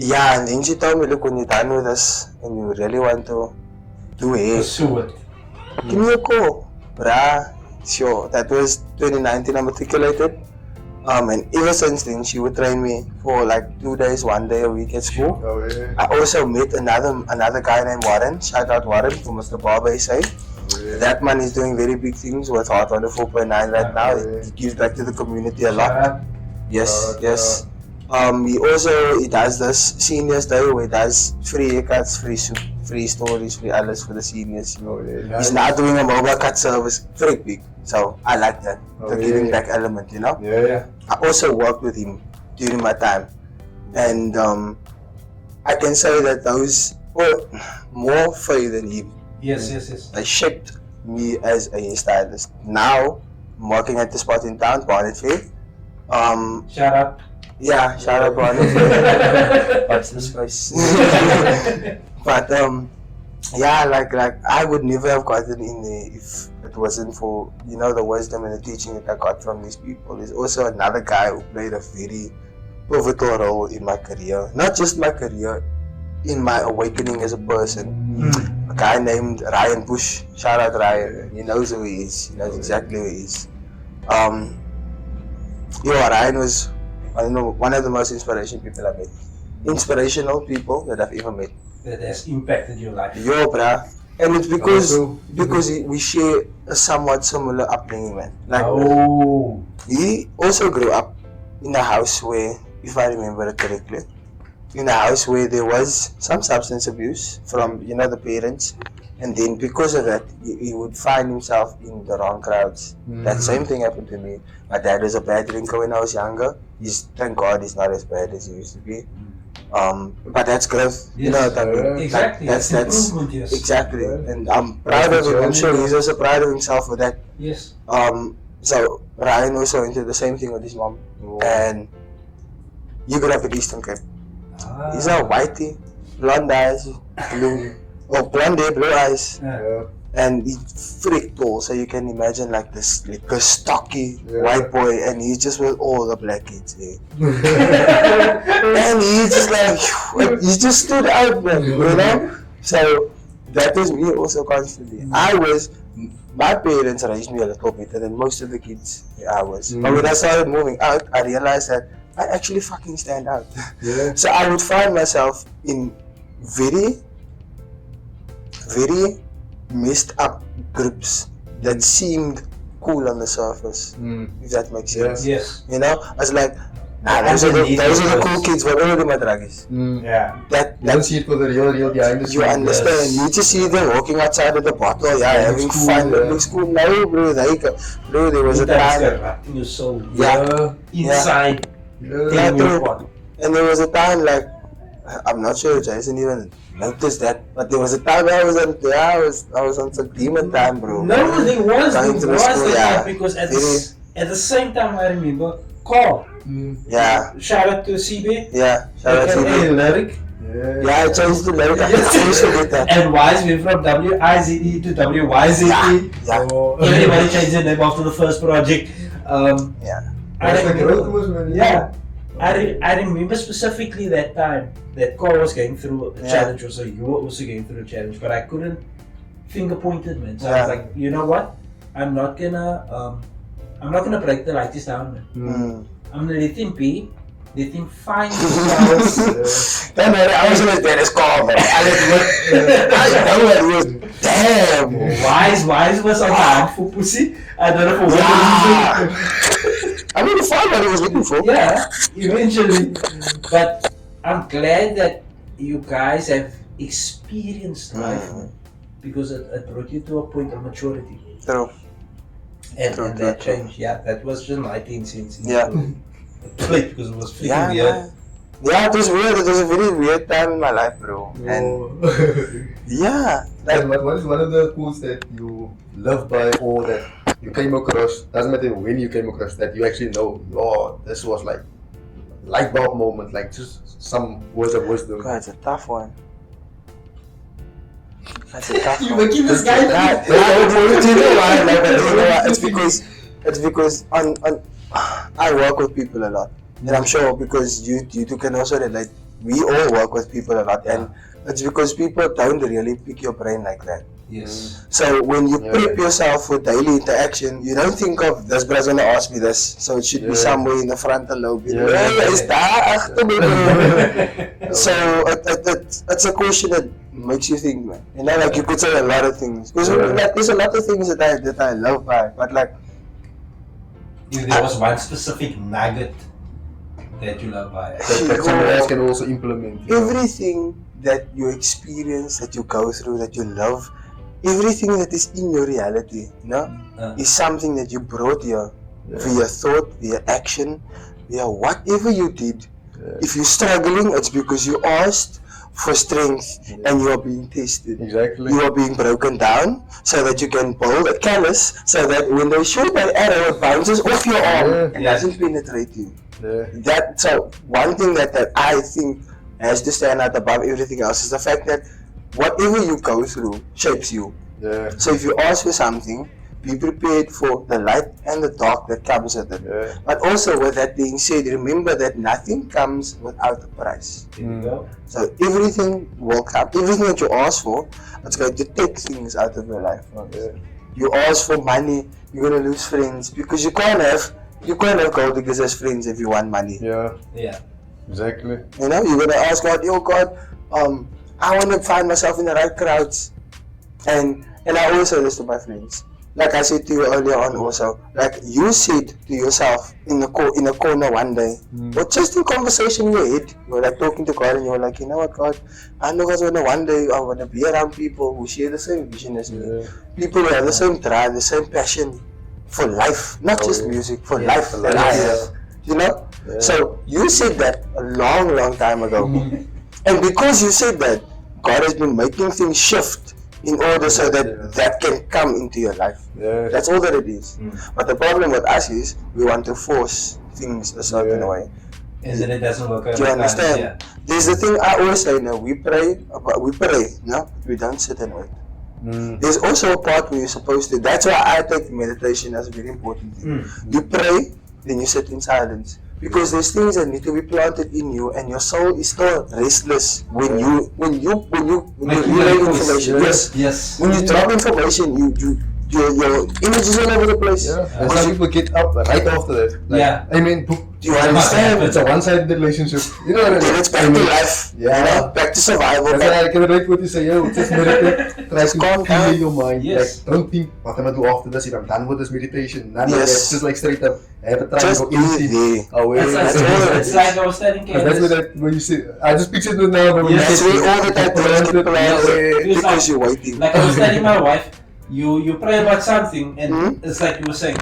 and then she told me, look, when you're done with this and you really want to do it, pursue it. Give me a call, bruh. Sure, that was 2019. I matriculated, and ever since then she would train me for like 2 days, 1 day a week at school. I also met another guy named Warren. Shout out Warren from Mr. Barber SA. That man is doing very big things with Heart on the 4.9 right now. He gives back to the community a lot. Yes. He does this seniors day where he does free haircuts, free soup, free stories, free alles for the seniors. He's now doing a mobile cut service, very big. So I like that, the giving back element, I also worked with him during my time, and I can say that those were more fair than him. Yes. They shaped me as a hairstylist. Now I'm working at the spot in town, Barnet Fair. Shout out. Yeah, shout out Barnet. Watch this space. But like I would never have gotten in there if it wasn't for the wisdom and the teaching that I got from these people. There's also another guy who played a very pivotal role in my career. Not just my career, in my awakening as a person. A guy named Ryan Bush. Shout out Ryan. He knows who he is. He knows exactly who he is. Ryan was, I don't know, one of the most inspirational people I met. Inspirational people that I've ever met. That has impacted your life. Yo, bruh. And it's because we share a somewhat similar upbringing, man. Like, he also grew up in a house where, if I remember it correctly, in a house where there was some substance abuse from, the parents. And then because of that, he would find himself in the wrong crowds. That same thing happened to me. My dad was a bad drinker when I was younger. Thank God he's not as bad as he used to be. But that's growth. Yes. You know what I mean? Exactly. That's Improvement, yes. exactly. And I'm proud of him. I'm sure he's also proud of himself for that. Yes. So Ryan also into the same thing with his mom. And you grew up in Eastern Cape. He's a whitey, blonde eyes, blonde hair, blue eyes. Yeah. And he's freak tall, so you can imagine like this stocky white boy, and he's just with all the black kids there. And he's just like, he just stood out, man, you know? So that was me also constantly. My parents raised me a little better than most of the kids I was. But when I started moving out, I realized that I actually fucking stand out. Yeah. So I would find myself in very, very messed up groups that seemed cool on the surface, if that makes sense. Yes. You know, I was like, those are the cool kids, but all of them are druggies. Yeah. You don't see it for the real behind the scenes. You understand? You just see them walking outside of the bottle, having cool, fun. It looks cool. No, bro, there was a time. Rotting your soul. Yeah, Inside. true. And there was a time like, I'm not sure Jason even noticed that, but there was a time I was on some demon time, bro. No, there was that because at the same time I remember Carl. Yeah. Shout out to CB. Yeah. Shout out to AKA CB. Lyric. Yeah, I changed the lyric. I changed that. And Wise went from WIZE to WYZE. Yeah. Everybody changed their name after the first project. Yeah. I remember specifically that time that Carl was going through a challenge, or so you were also going through a challenge, but I couldn't finger point it, man. So I was like, you know what? I'm not gonna break the lights down, man. I'm gonna let him be. Let him find himself. I was always there as Carl, man. I know it was damn. Wise was on the hunt for pussy. I don't know for what reason. I mean, the fun what he was looking for. Yeah, eventually. But I'm glad that you guys have experienced life, man, because it brought you to a point of maturity. True. And that changed. Yeah, that was just my 10 cents. Yeah. Because it was freaking weird. Yeah, it was weird. It was a very weird time in my life, bro. And yeah. And what is one of the quotes that you live by, or that you came across, doesn't matter when you came across, that you actually know, oh, this was like light bulb moment, like just some words of wisdom? God, it's a tough one. That's a tough one. You keep this guy. It's because I work with people a lot, and I'm sure because you two can also relate. We all work with people a lot, and it's because people don't really pick your brain like that. Yes. So when you prep yourself for daily interaction, you don't think of this brother's gonna ask me this, so it should be somewhere in the frontal lobe. So it's a question that makes you think, man. You know, like you could say a lot of things. Because like, there's a lot of things that I love by, but like. If there was one specific nugget that you love by, that someone else can also implement. Everything that you experience, that you go through, that you love, everything that is in your reality, is something that you brought here via thought, via action, via whatever you did. If you're struggling, it's because you asked for strength and you are being tested. Exactly. You are being broken down so that you can build a callus so that when they shoot an arrow, it bounces off your arm and doesn't penetrate you. So one thing that I think has to stand out above everything else is the fact that whatever you go through shapes you. So if you ask for something, be prepared for the light and the dark that comes with it. Yeah. But also, with that being said, remember that nothing comes without a price. There we go. So everything will come, everything that you ask for, it's going to take things out of your life. Yeah. You ask for money, you're gonna lose friends because you can't have gold diggers as friends if you want money. Yeah, Yeah. exactly. You know, you're gonna ask God, yo God, I wanna find myself in the right crowds. And I always say this to my friends. Like I said to you earlier on also, like you said to yourself in a corner one day, or just in conversation in your head, you were like talking to God and you were like, you know what God, I know God one day I want to be around people who share the same vision as me. People who have the same drive, the same passion for life, not just music, for life that I have. You know? Yeah. So you said that a long time ago. And because you said that, God has been making things shift in order so that can come into your life. Yeah. That's all that it is. But the problem with us is we want to force things a certain way. And then it doesn't work out. Do you understand? Yeah. There's the thing I always say now, we pray, no? We don't sit and wait. There's also a part where you're supposed to, that's why I take meditation as a very important thing. You pray, then you sit in silence. Because there's things that need to be planted in you, and your soul is still restless when you relay information. Yes. When you drop information, your image is all over the place. Yeah. And some people get up right after that. Like, Yeah. I mean, Do you understand? it's a one-sided relationship. You know what I mean? Then it's back to life. Yeah. You know, back to survival. That's why I can relate what you say, yo, just meditate, try to calm clear down. your mind. Yes. Like, don't think, what am I do after this if I'm done with this meditation? None of that, Yes. just like straight up, I have a try to Just go be empty there. away. It's like I was telling And that's when you say, I just pictured it now, but when That's you where all the time things get planned away Yes. because you're waiting. Like I was telling my wife, you pray about something, and it's like you were saying.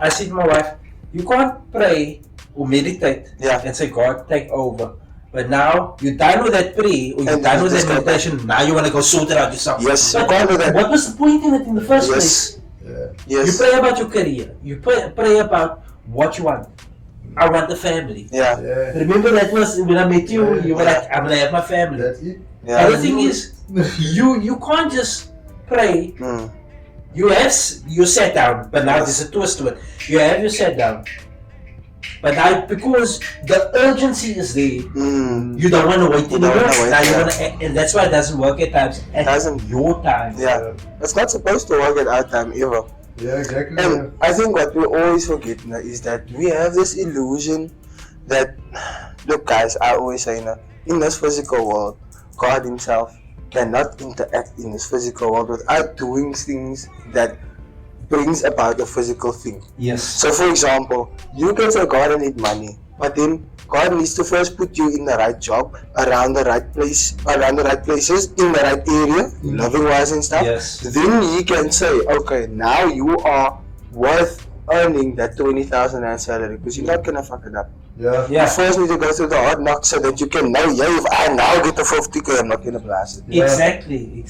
I said to my wife, you can't pray or meditate and say, God, take over. But now you're done with that prayer, or you're And done with just that go back. meditation, now you want to go sort it out yourself. Yes, But you can't do that. what was the point in it in the first place? You Yes. pray about your career. You pray about what you want. I want the family. Yeah. Yeah. Remember that was when I met you, you were like, I'm gonna have my family. That's it. Yeah. And the thing is, you can't just pray. You sat down, but now there's a twist to it. You have your sat down, but now because the urgency is there, you don't want to wait anymore. Now you want to act, and that's why it doesn't work at times. At your time. Yeah. It's not supposed to work at our time ever. Yeah, exactly. And I think what we always forget now is that we have this illusion that, look guys, I always say now, in this physical world, God himself cannot interact in this physical world without doing things that brings about a physical thing. Yes. So for example, you can say God, I need money, but then God needs to first put you in the right job, around the right place, around the right places, in the right area, living wise and stuff. Yes. Then he can say, okay, now you are worth earning that 20,000 rand salary, because you're not gonna fuck it up. Yeah. You first need to go through the hard knocks so that you can know, yeah, if I now get the 50k, I'm not gonna blast it. Exactly.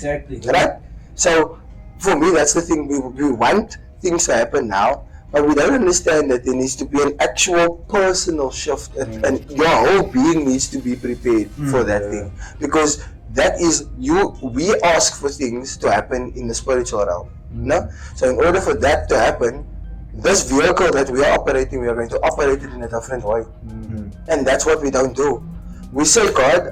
Right? So for me, that's the thing. We want things to happen now, but we don't understand that there needs to be an actual personal shift, and your whole being needs to be prepared for that thing, because that is we ask for things to happen in the spiritual realm. No? So in order for that to happen, this vehicle that we are operating, we are going to operate it in a different way. And that's what we don't do. We say, God,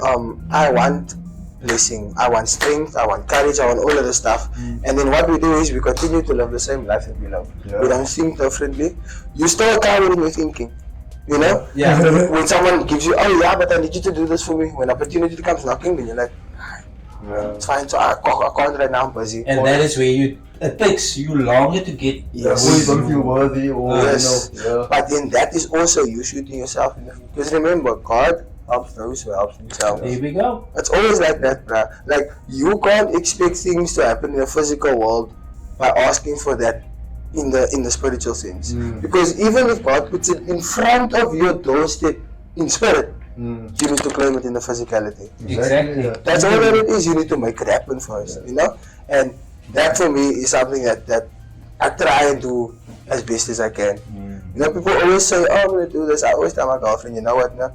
I want blessing, I want strength, I want courage, I want all of this stuff. And then what we do is we continue to live the same life that we love. We don't think differently. You still coward in your thinking. You know? Yeah. When someone gives you, oh yeah, but I need you to do this for me. When opportunity comes knocking, then you're like, it's fine, so I can't right now, I'm busy. And that is where it takes you longer to get. Yes. Or you don't feel worthy, or Yes. you know. But then that is also you shooting yourself in the foot. Because remember, God helps those who help themselves. There we go. It's always like that, bruh. Like, you can't expect things to happen in the physical world by asking for that in the spiritual sense. Because even if God puts it in front of your doorstep in spirit, you need to claim it in the physicality. Exactly. That's all that it is. You need to make it happen first, you know? And that for me is something that I try and do as best as I can. You know, people always say, oh, I'm going to do this. I always tell my girlfriend, you know what, no?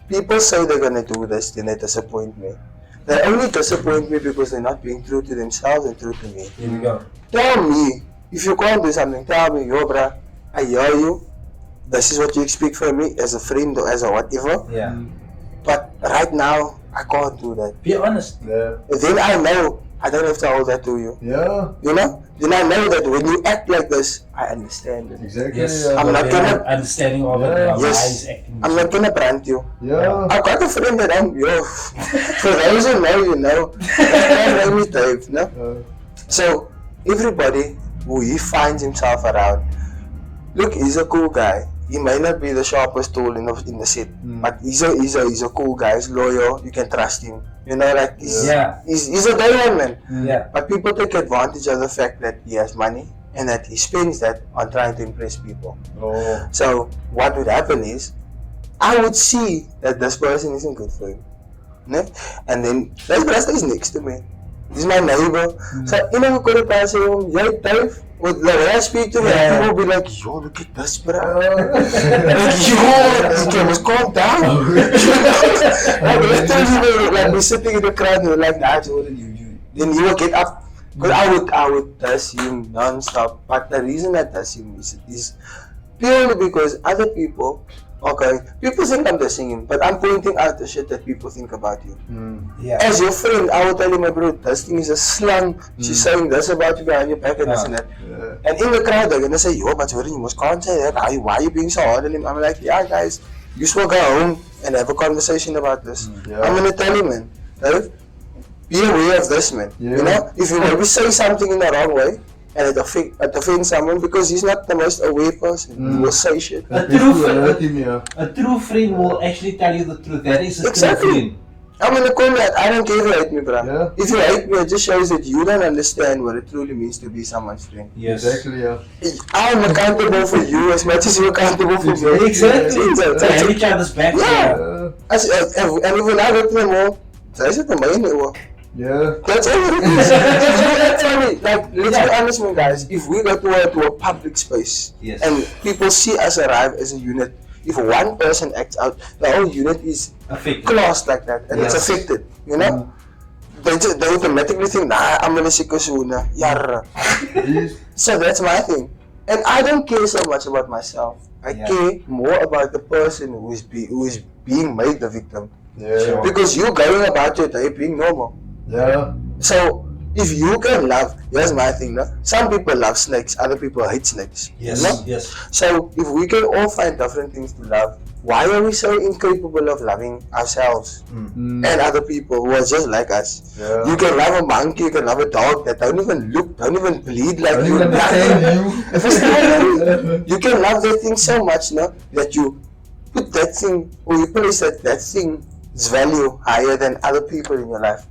People say they're going to do this, then they disappoint me. They only disappoint me because they're not being true to themselves and true to me. Here we go. Tell me if you can't do something, tell me, yo, bruh, I hear you. This is what you expect from me as a friend or as a whatever. Yeah. But right now, I can't do that. Be honest. Yeah. Then I know I don't have to hold that to you. Yeah. You know? Then I know that when you act like this, I understand it. Exactly. Yes. Yeah. I'm not gonna. Understanding of it. Yeah. Why Yes. he's acting. I'm not gonna brand you. Yeah. I've got a friend that I'm, yo. For those who know, you know. That's my name is Dave, no? So, everybody who he finds himself around, look, he's a cool guy. He may not be the sharpest tool in the set, but he's a cool guy. He's loyal. You can trust him. You know, like he's a diamond man. Yeah. But people take advantage of the fact that he has money and that he spends that on trying to impress people. Oh. So what would happen is, I would see that this person isn't good for him, né? And then that person is next to me. He's my neighbor. So you know, could pass him, yeah, Dave. When I speak to him, people will be like, yo, look at this, bro. Like, yo, you must calm down. Like, we're sitting in the crowd and we're like, nah, Jordan, you. Then he will get up. Because I would test him non-stop. But the reason I test him is purely because other people, okay, people think I'm testing him, but I'm pointing out the shit that people think about you. Yeah. As your friend, I will tell you, my bro, this thing is a slang. She's saying this about you behind your back and this and that. Yeah. And in the crowd, they're gonna say, yo, but Jordan, you must can't say that. Why are you being so hard on him? I'm like, yeah, guys, you should go home and have a conversation about this. Yeah. I'm gonna tell you, man, Dave, be aware of this, man. Yeah. You know, if you maybe say something in the wrong way and it offends someone because he's not the most aware person, he will say shit. A true friend will actually tell you the truth. That is a Exactly. true friend. I'm gonna call that. I don't care if you hate me, bro. Yeah. If you hate me, it just shows that you don't understand what it truly means to be someone's friend. Yes. Exactly. Yeah. I'm accountable for you as much as you're accountable for me. Exactly. That's They have it. each other's back. Yeah. And when I look at them all, that's it, the main one. Yeah. That's all it is. That's funny. Like, let's be honest, man, guys. If we go to a public space Yes. and people see us arrive as a unit, if one person acts out, the whole unit is Affected. classed like that, and it's Yes. affected. You know, they automatically think, nah, I'm gonna see Kasuna. Yarra. So that's my thing, and I don't care so much about myself. I care more about the person who is being made the victim, Yeah. because you going about your day being normal. Yeah. So if you can love, here's my thing, no? Some people love snakes, other people hate snakes. Yes. You know? Yes. So if we can all find different things to love, why are we so incapable of loving ourselves and other people who are just like us? Yeah. You can love a monkey, you can love a dog that don't even look, don't even bleed like Don't you. even understand You can love that thing so much, no, that you put that thing, or you place that thing's value higher than other people in your life.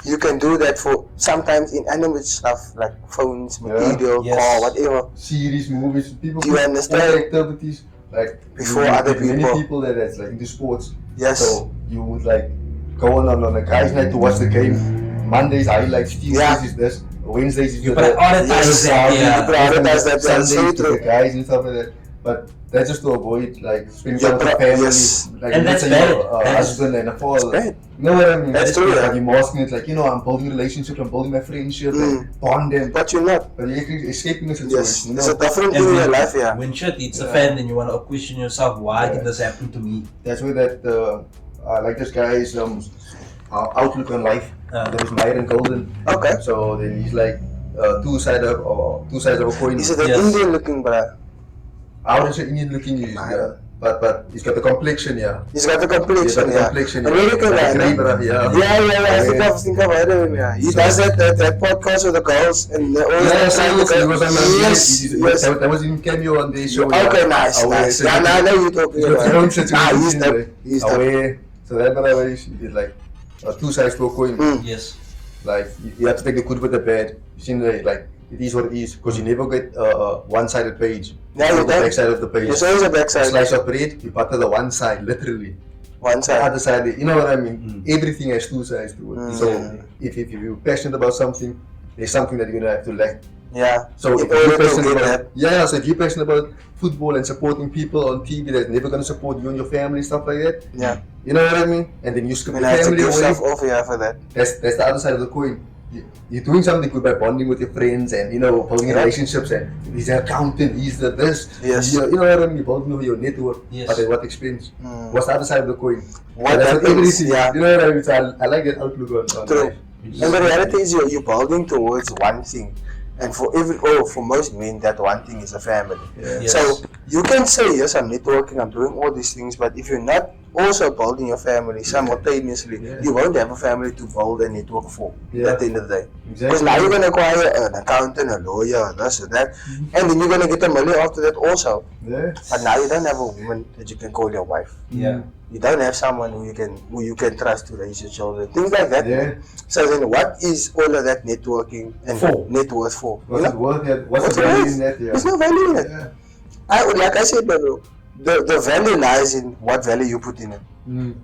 You can do that for sometimes inanimate stuff like phones, material, Yes. car, whatever. Series, movies, people. Do you put understand? other activities like Before other many people. people that's like into sports. Yes. So you would like go on a guys' night to watch the game. Mondays highlights, Tuesdays is this, Wednesdays is You the prioritize that. You prioritize that. That's so Sundays to true. the guys and stuff like that. But that's just to avoid like spending Yeah, time with the family. yes. Like And let's that's say bad. you're a That's husband and a father. bad. You know what I mean? That's true, Like yeah. you're masking it like, you know, I'm building relationships, I'm building my friendship, like bonding. But you're not. But you're actually escaping the Yes. situation. It's a different And thing in your when- life, yeah. When shit hits a fan, then you want to question yourself, why did this happen to me? That's where that like this guy's outlook on life. That is Myron Golden. Okay. So then he's like two sides of a coin. Is it an Yes. Indian looking bruh? I wouldn't say Indian looking, but he's got the complexion, yeah. He's got the He's complexion, got the yeah. complexion, American yeah. guy, Like no? grey, bruh, yeah. Yeah. I think I've heard of him, yeah. He does that podcast with the girls and they always Yeah, try to he was on Yes. That was even cameo on the show. Okay, nice. Yeah, now I know you're talking He's got his own about. situation. He's dope. He's dope. Away. So that brother is like two sides to a coin. Yes. Like you have to take the good with the bad. You see, like it is what it is, because you never get a one-sided page. Yeah, you the don't. backside of the page. There's always a A backside. slice of bread, you butter the one side, literally. One The side. other side, you know what I mean? Everything has two sides to it. So if you're passionate about something, there's something that you're gonna have to lack. Yeah. So In if you're order to passionate get about, that. so if you're passionate about football and supporting people on TV that's never gonna support you and your family and stuff like that, Yeah. you know what I mean? And then you skip And your I have to family give away. stuff off, yeah, for that. That's the other side of the coin. you're doing something good by bonding with your friends and building relationships, and he's an accountant, he's the this. Yes. You know what I mean? You're building over your network, Yes. but at what expense? What's the other side of the coin? What That's that what everything. is, yeah. You know what I mean? So I like that outlook on True. life. And the reality is you're building towards one thing. And for most men, that one thing is a family. Yeah. Yes. So you can say, yes, I'm networking, I'm doing all these things, but if you're not also building your family simultaneously, you won't have a family to build a network for at the end of the day. Because now you're going to acquire an accountant, a lawyer, this or that, and then you're going to get the money after that also. Yeah. But now you don't have a woman that you can call your wife. Yeah. You don't have someone who you can trust to raise your children. Things like that. Yeah. So then what is all of that networking and net worth for? What's it worth? What's the value in that? Yeah. There's no value in it. Yeah. Like I said, bro, the value lies in what value you put in it.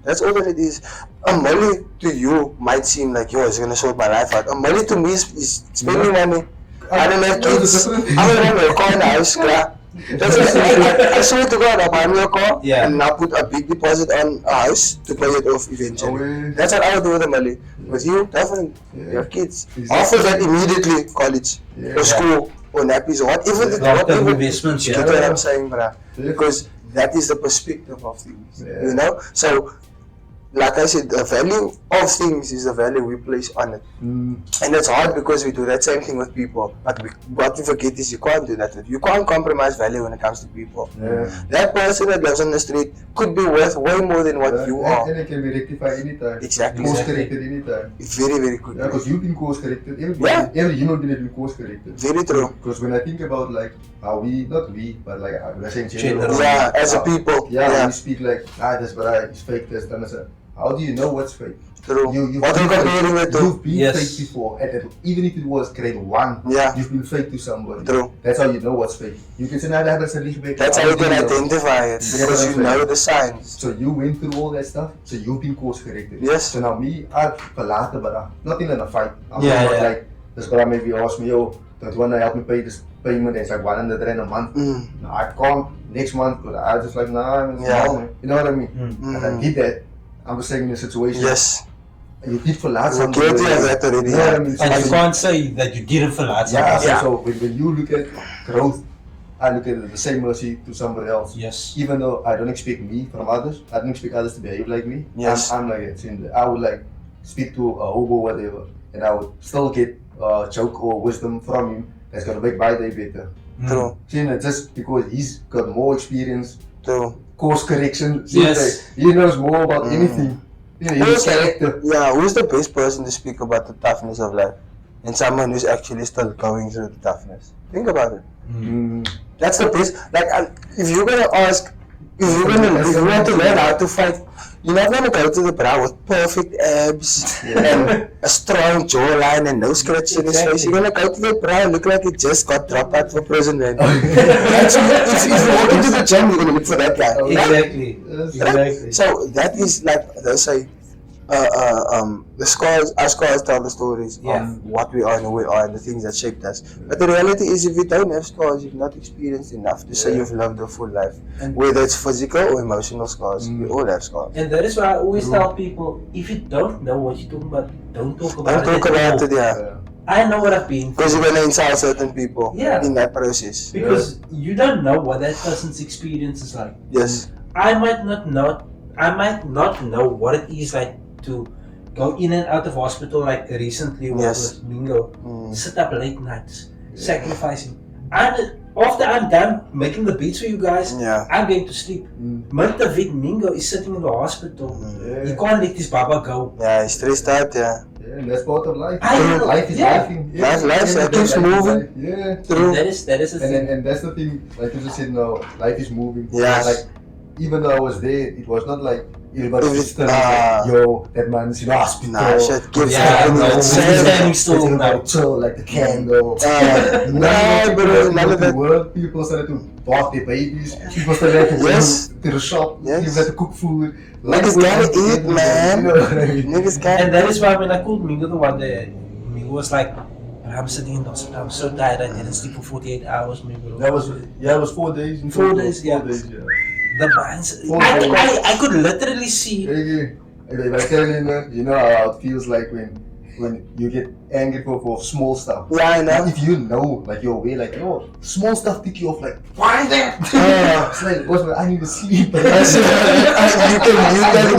That's all that it is. A money to you might seem like, yo, it's gonna sort my life out. A money to me is spending money. I don't have kids. I'm gonna have a car in the house, clap. That's I swear to God, I'll buy me a car and I'll put a big deposit on a house to pay it off eventually. That's what I would do with the money. With you, definitely. You have kids. After that, immediately college or school or nappies or whatever. Investments, You get what I'm saying, bruh? Because that is the perspective of things. You know? So, like I said, the value of things is the value we place on it. And it's hard because we do that same thing with people. But what we forget is you can't do that. You can't compromise value when it comes to people. That person that lives on the street could be worth way more than what you are. And it can be rectified anytime. Exactly. Course corrected anytime. It's very, very good. Yeah, because you've been course corrected. Every human being has been course corrected. Very true. Because when I think about like how not we, but like we're saying general. Yeah, as a people. We speak like, this but it's fake, this, that. How do you know what's fake? True. What are you comparing it to? You've been fake before, and even if it was grade 1, you've been fake to somebody. True. That's how you know what's fake. You can say, that's a little bit. That's how you can identify it, because you know the signs. So you went through all that stuff, so you've been course corrected. Yes. So now me, I've verlaten, but not in a fight. I'm not like, this brother maybe asked me, yo, don't you want to help me pay this payment? It's like 100 rand a month. No, I can't next month, because I was just like, nah, you know what I mean? And I did that. I was saying in a situation. Yes. You did for lots of guilty of that already. And you can't say that you did it for lots of So when you look at growth, I look at it the same mercy to somebody else. Yes. Even though I don't expect me from others, I don't expect others to behave like me. Yes. I'm like it. I would like speak to a hobo or whatever, and I would still get joke or wisdom from him that's gonna make my day better. True. Just because he's got more experience. True. Course correction. Yes. He knows more about anything. His character. Yeah, who's the best person to speak about the toughness of life? And someone who's actually still going through the toughness. Think about it. That's the best. Like, if you're gonna ask, if you want to learn how to fight, you're not gonna go to the brow with perfect abs and a strong jawline and no scratch in his face. You're gonna go to the brow and look like he just got dropped out for prison, man. If you walk into the gym, you're gonna look for that guy. Exactly. Right? So that is like they say, our scars tell the stories of what we are and who we are and the things that shaped us. But the reality is, if you don't have scars, you've not experienced enough to say you've lived a full life. And whether it's physical or emotional scars, we all have scars. And that is why I always tell people, if you don't know what you're talking about, don't talk about it. Don't talk about it, I know what I've been through. Because you're gonna insult certain people in that process. Because you don't know what that person's experience is like. Yes. I might not know what it is like to go in and out of hospital, like recently with Mingo, sit up late nights, sacrificing. And after I'm done making the beats for you guys, I'm going to sleep. But the week Mingo is sitting in the hospital. He can't let this Baba go. Yeah, he's stressed out, and that's part of life. Life is life. Life keeps moving. True. That is the thing. And that's the thing, like you just said, no, life is moving. Yeah. Like, even though I was there, it was not like everybody was like, yo, that man's in the hospital. Nah, shit gives standing still now. Chill, like the candle. None of that. Work, people started to bath their babies. People started to go to the shop. People had to cook food. Niggas gotta eat, man. Niggas gotta. And that is why when I called Mingo the one day, Mingo was like, I'm sitting in the hospital, I'm so tired, I didn't sleep for 48 hours, Mingo. That was, it was 4 days. 4 days, The minds, I could literally see. If I tell you, you know how it feels like when when you get angry for small stuff. Yeah, I know. If you know, like you're aware, like, small stuff tick you off, like, why that? It's like, I need to sleep. You tell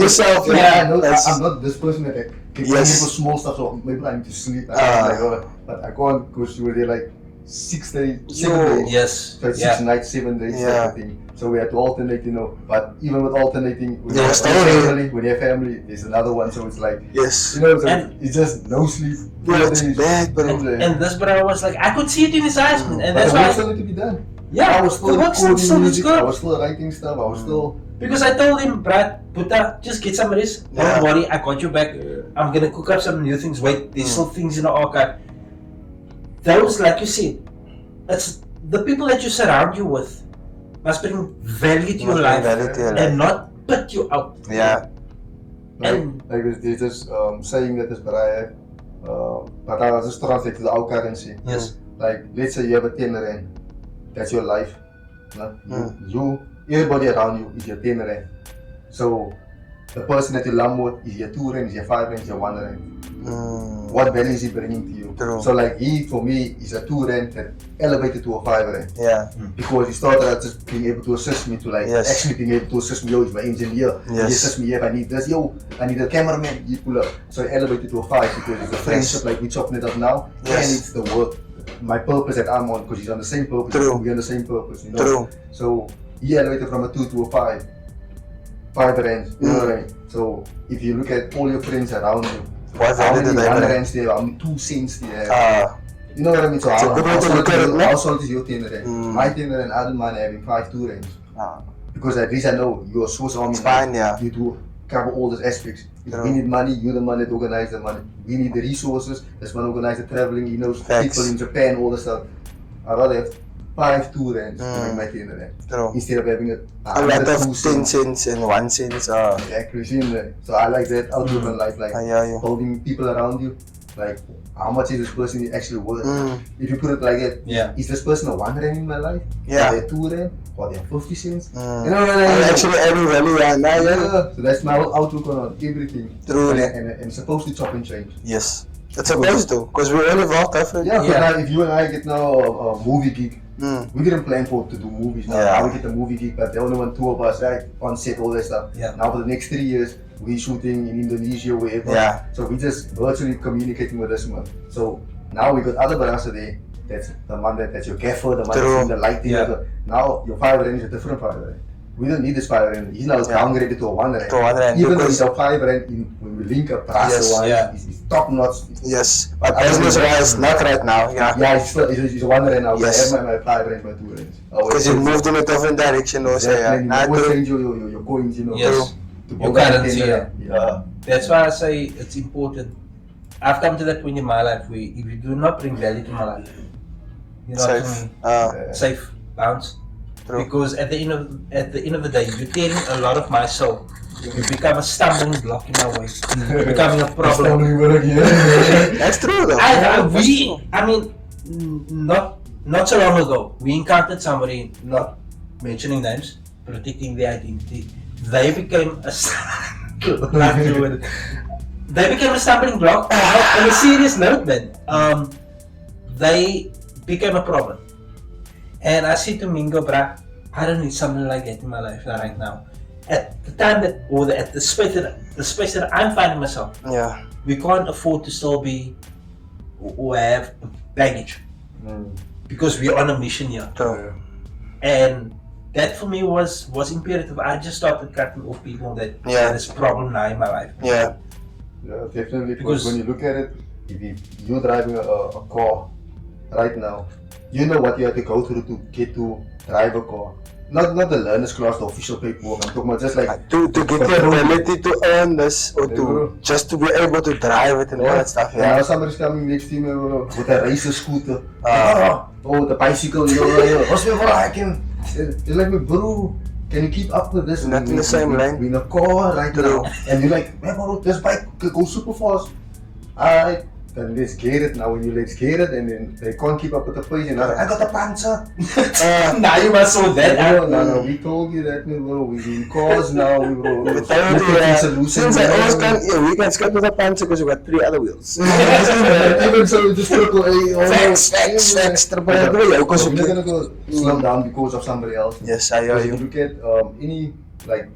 yourself. Yeah, I know. I'm not this person that can angry for small stuff, so maybe I need to sleep. But I can't, because you were there like 6 days, 7 days. Yes. So 6 nights, 7 days, everything. So we had to alternate, but even with alternating, when you have family, there's another one, so it's like, so it's just no sleep. It's bad, but and this brother was like, I could see it in his eyes, man, and that's why why still need to be done. Yeah, I was still the work still music, good. I was still writing stuff, I was still... Because I told him, Brad, Buddha, just get some rest. Don't worry, I got you back. I'm gonna cook up some new things. Wait, there's still things in the archive. Those, like you said, it's the people that you surround you with must bring value to your life and not put you out. Yeah. Like there's this saying that is but I was just translate to the our currency. Yes. Like, let's say you have a 10 rand. That's your life. You, everybody around you is your 10 rand. So the person that you lump with is your 2 rand, is your 5 rand, is your 1 rand. What value is he bringing to you? True. So like he, for me, is a 2 rand that elevated to a 5 rand. Yeah. Because he started out just being able to assist me to like actually being able to assist me. Yo, he's my engineer. He assists me. If I need this, yo, I need a cameraman. You pull up. So I elevated to a 5 because it's a friendship like we chopping it up now, and it's the work. My purpose that I'm on, because he's on the same purpose. We're on the same purpose, So he elevated from a 2 to a 5 rands, you know what I mean? So if you look at all your friends around you, how many 1 rands they have, how many 2 cents they have, you know what I mean? So how solid is your 10 rand? My 10 rand, I don't mind having 5 2 rands, because at least I know you're Swiss Army. It's fine, you do cover all those aspects. If we need money, you're the one that organize the money. We need the resources, that's one organize the traveling, he knows people in Japan, all the stuff. I'd rather have 5 2 rands to make my 10 rand. Instead of having a lot of 10 cents and 1 cent. Exactly, so I like that outlook on life, like holding people around you, like how much is this person actually worth? If you put it like that, is this person a 1 rand in my life? Or they're 2 rand? Or they're 50 cents? You know what I mean? Actually adding value, So that's my outlook on everything. True. And it's supposed to chop and change. Yes. It's supposed to, because we're all involved, different. Now, if you and I get now a movie gig, we didn't plan to do movies now. Now we get a movie gig, but the only 2 of us, right, on set, all that stuff. Now for the next 3 years, we're shooting in Indonesia, wherever. So we just virtually communicating with this one. So now we got other brothers there. That's the one that's your gaffer, the one that's in the lighting. Now your 5 rand is a different 5 rand. We don't need this 5 rand. He's now downgraded to a 1 rand. Even though he's a 5 rand, when we link up price wise, he's top notch. Yes, but business wise, not right now. He's a 1 rand now. I have my 5 rand, my 2 rands. Because you moved in a different direction also. You always change your coins, Yes. Your currency, That's why I say it's important. I've come to that point in my life where if you do not bring value to my life, you know what I mean? Safe, bounce. Because at the end of the day, you're tearing a lot of my soul. You become a stumbling block in my way. You're becoming a problem. That's true though. I mean, not so long ago, we encountered somebody, not mentioning names, protecting their identity. They became a stumbling block. On a serious note, man, they became a problem. And I said to Mingo, bruh, I don't need something like that in my life right now. At the time at the space that I'm finding myself, we can't afford to still be or have baggage because we're on a mission here. And that for me was imperative. I just started cutting off people that had this problem now in my life. Yeah, definitely. Because when you look at it, if you're driving a car right now, you know what you have to go through to get to drive a car. Not the learner's class, the official paperwork. I'm talking about just like to get the ability to earn this or just to be able to drive it and all that stuff. Now somebody's coming next to me with a racer scooter. The bicycle, what's me for I can? They're like, bro, can you keep up with this? Not in the same lane. We're in a car right now, and you're like, man, bro, this bike could go super fast. Alright, then let's get it. Now when you let's get it, and then they can't keep up with the pace, and I got the panzer. Now you must saw that. No, we told you that, bro. We're in cars now, bro. Since I always can't, we can skip with the panzer because we got 3 other wheels. Even so, just triple A. Facts, triple A. Because we're gonna go slow down because of somebody else. Yes, I hear If you you. look at any like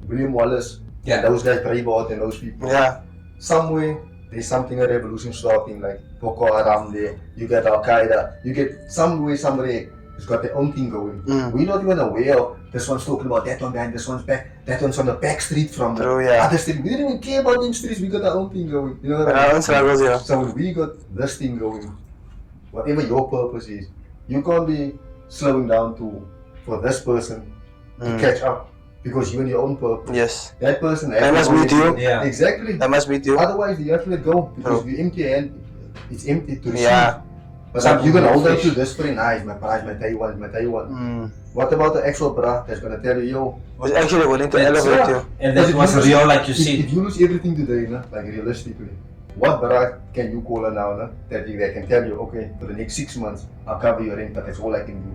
William Wallace, Yeah. those guys, Braveheart, and those people. Yeah. Somewhere there's something, a revolution starting, like Boko Haram there. You get Al Qaeda. You get somewhere somebody has got their own thing going. We're not even aware of this one's talking about that one behind, this one's back, that one's on the back street from the other street. We didn't even care about them streets. We got our own thing going. You know what I mean? Struggles, yeah. So when we got this thing going, whatever your purpose is, you can't be slowing down for this person to catch up. Because you're in your own purpose. Yes. That person. That must meet you. Yeah. Exactly. That must meet you. Otherwise, you have to let go. Because if you empty hand, it's empty to receive. Yeah. But like, you're gonna hold on to this very nice, my prize, my Taiwan. What about the actual bra that's gonna tell you, yo? Was actually willing to elevate you. And that was real, like you see. If you lose everything today, like realistically, what bra can you call her now, that they can tell you, okay, for the next 6 months, I'll cover your rent, but that's all I can do.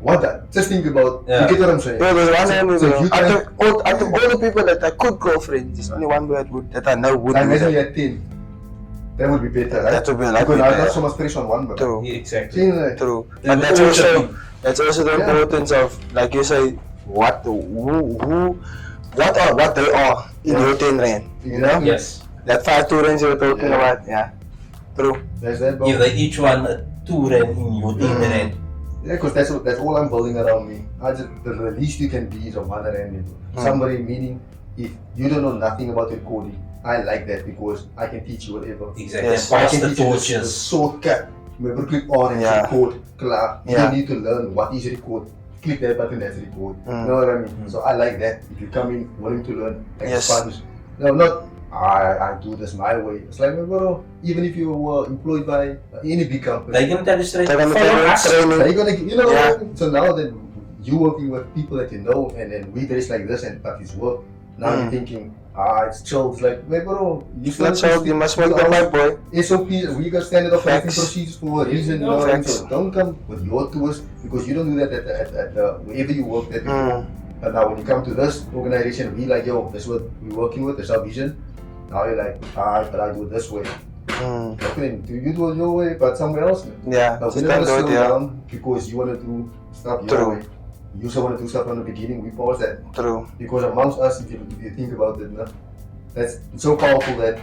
What that? Just think about, you get what I'm saying? Bro, there's one name, so you out of all the people that I could girlfriend, there's only one that I know would. Like imagine you had 10. That would be better, right? That would be like because I got so much pressure on one, bro. True. Yeah, exactly. True. But that's also the importance of, like you say, what they are in your 10 rand. You know? Yes. That 5-2 range you're talking about, yeah. True. There's that, bro. Give they each one a 2 rand in your 10 rand. Yeah, because that's all I'm building around me. The least you can be is a 1 rand. Somebody, meaning, if you don't know nothing about recording, I like that because I can teach you whatever. Exactly. Yes. I Pass can the teach you the torches. shortcut. Remember, click on and record. Clap. You don't need to learn what is record. Click that button, that's record. You know what I mean? So I like that. If you come in willing to learn, expand. No, not I do this my way. It's like, bro, even if you were employed by any big company, They're gonna tell you straight. They're gonna Follow us. they're gonna, you know. So now that you working with people that you know, and then we dress like this, and but it's work. Now you're thinking, it's chill. It's like, bro, you Not chill. You must work the right, boy. SOPs, we got standard operating Facts. procedures for a reason. No, you know, facts. so don't come with your tours because you don't do that at the wherever you work at before. But now when you come to this organization, we like, yo, this is what we're working with, this is our vision. Now you're like, but I do it this way. Okay, do you do it your way, but somewhere else? Yeah, But we just never don't do slow it, down because you want to do stuff your way. You also want to do stuff from the beginning, we pause that. True. Because amongst us, if you think about it, it's so powerful that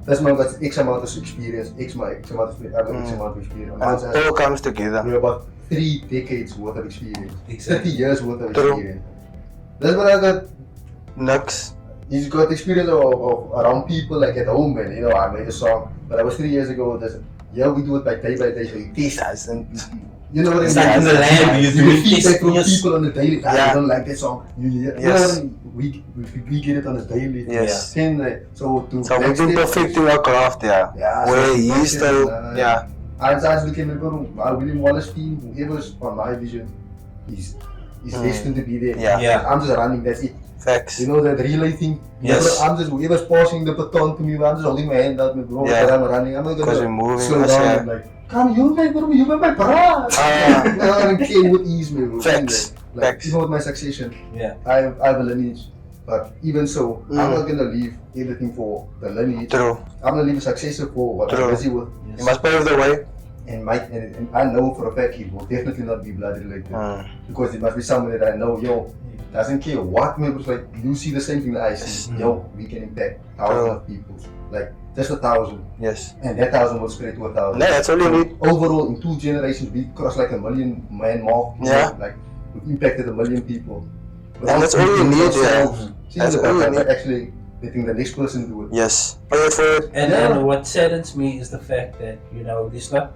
this man got X amount of experience, X amount of experience. And it all comes together. We're about 3 decades worth of experience. Exactly. 30 years worth of True. experience. That's what I got. Nux. He's got experience of around people like at home, and you know, I made a song, but that was 3 years ago. We do it by day, so you taste. Doesn't. You know what I mean? It's like in the lab, you do get feedback from yes. people on the daily. I don't like that song. You know Yes. what I mean? We get it on the daily. Yes. So we've been perfecting our craft, where he's still, I was looking at William Wallace team, whoever's on my vision, is destined to be there. Yeah. I'm just running, that's it. Facts. You know that relay thing? Yes. I'm just, whoever's passing the baton to me, I'm just holding my hand out, bro, but I'm running. I'm not Because we're gonna moving, slow down and like, come, you my bra. I don't care what ease me, bro. Facts. Like, Facts. even with my succession, Yeah. I have a lineage. But even so, I'm not gonna leave everything for the lineage. True. I'm gonna leave a successor for what True. I'm busy with. You must pave the way. And I know for a fact he will definitely not be blood related. Because it must be someone that I know, yo, doesn't care what members, like, you see the same thing that I see. Yo, we can impact thousands of people. Like, just 1,000. Yes. And that 1,000 will spread to 1,000. No, that's all you need. Overall, in 2 generations, we crossed like 1 million man mark. Yeah. Like, we've impacted 1 million people. And that's all you need, That's all you need. Actually letting the next person do it. Yes. Pay it forward. And what saddens me is the fact that, you know, there's not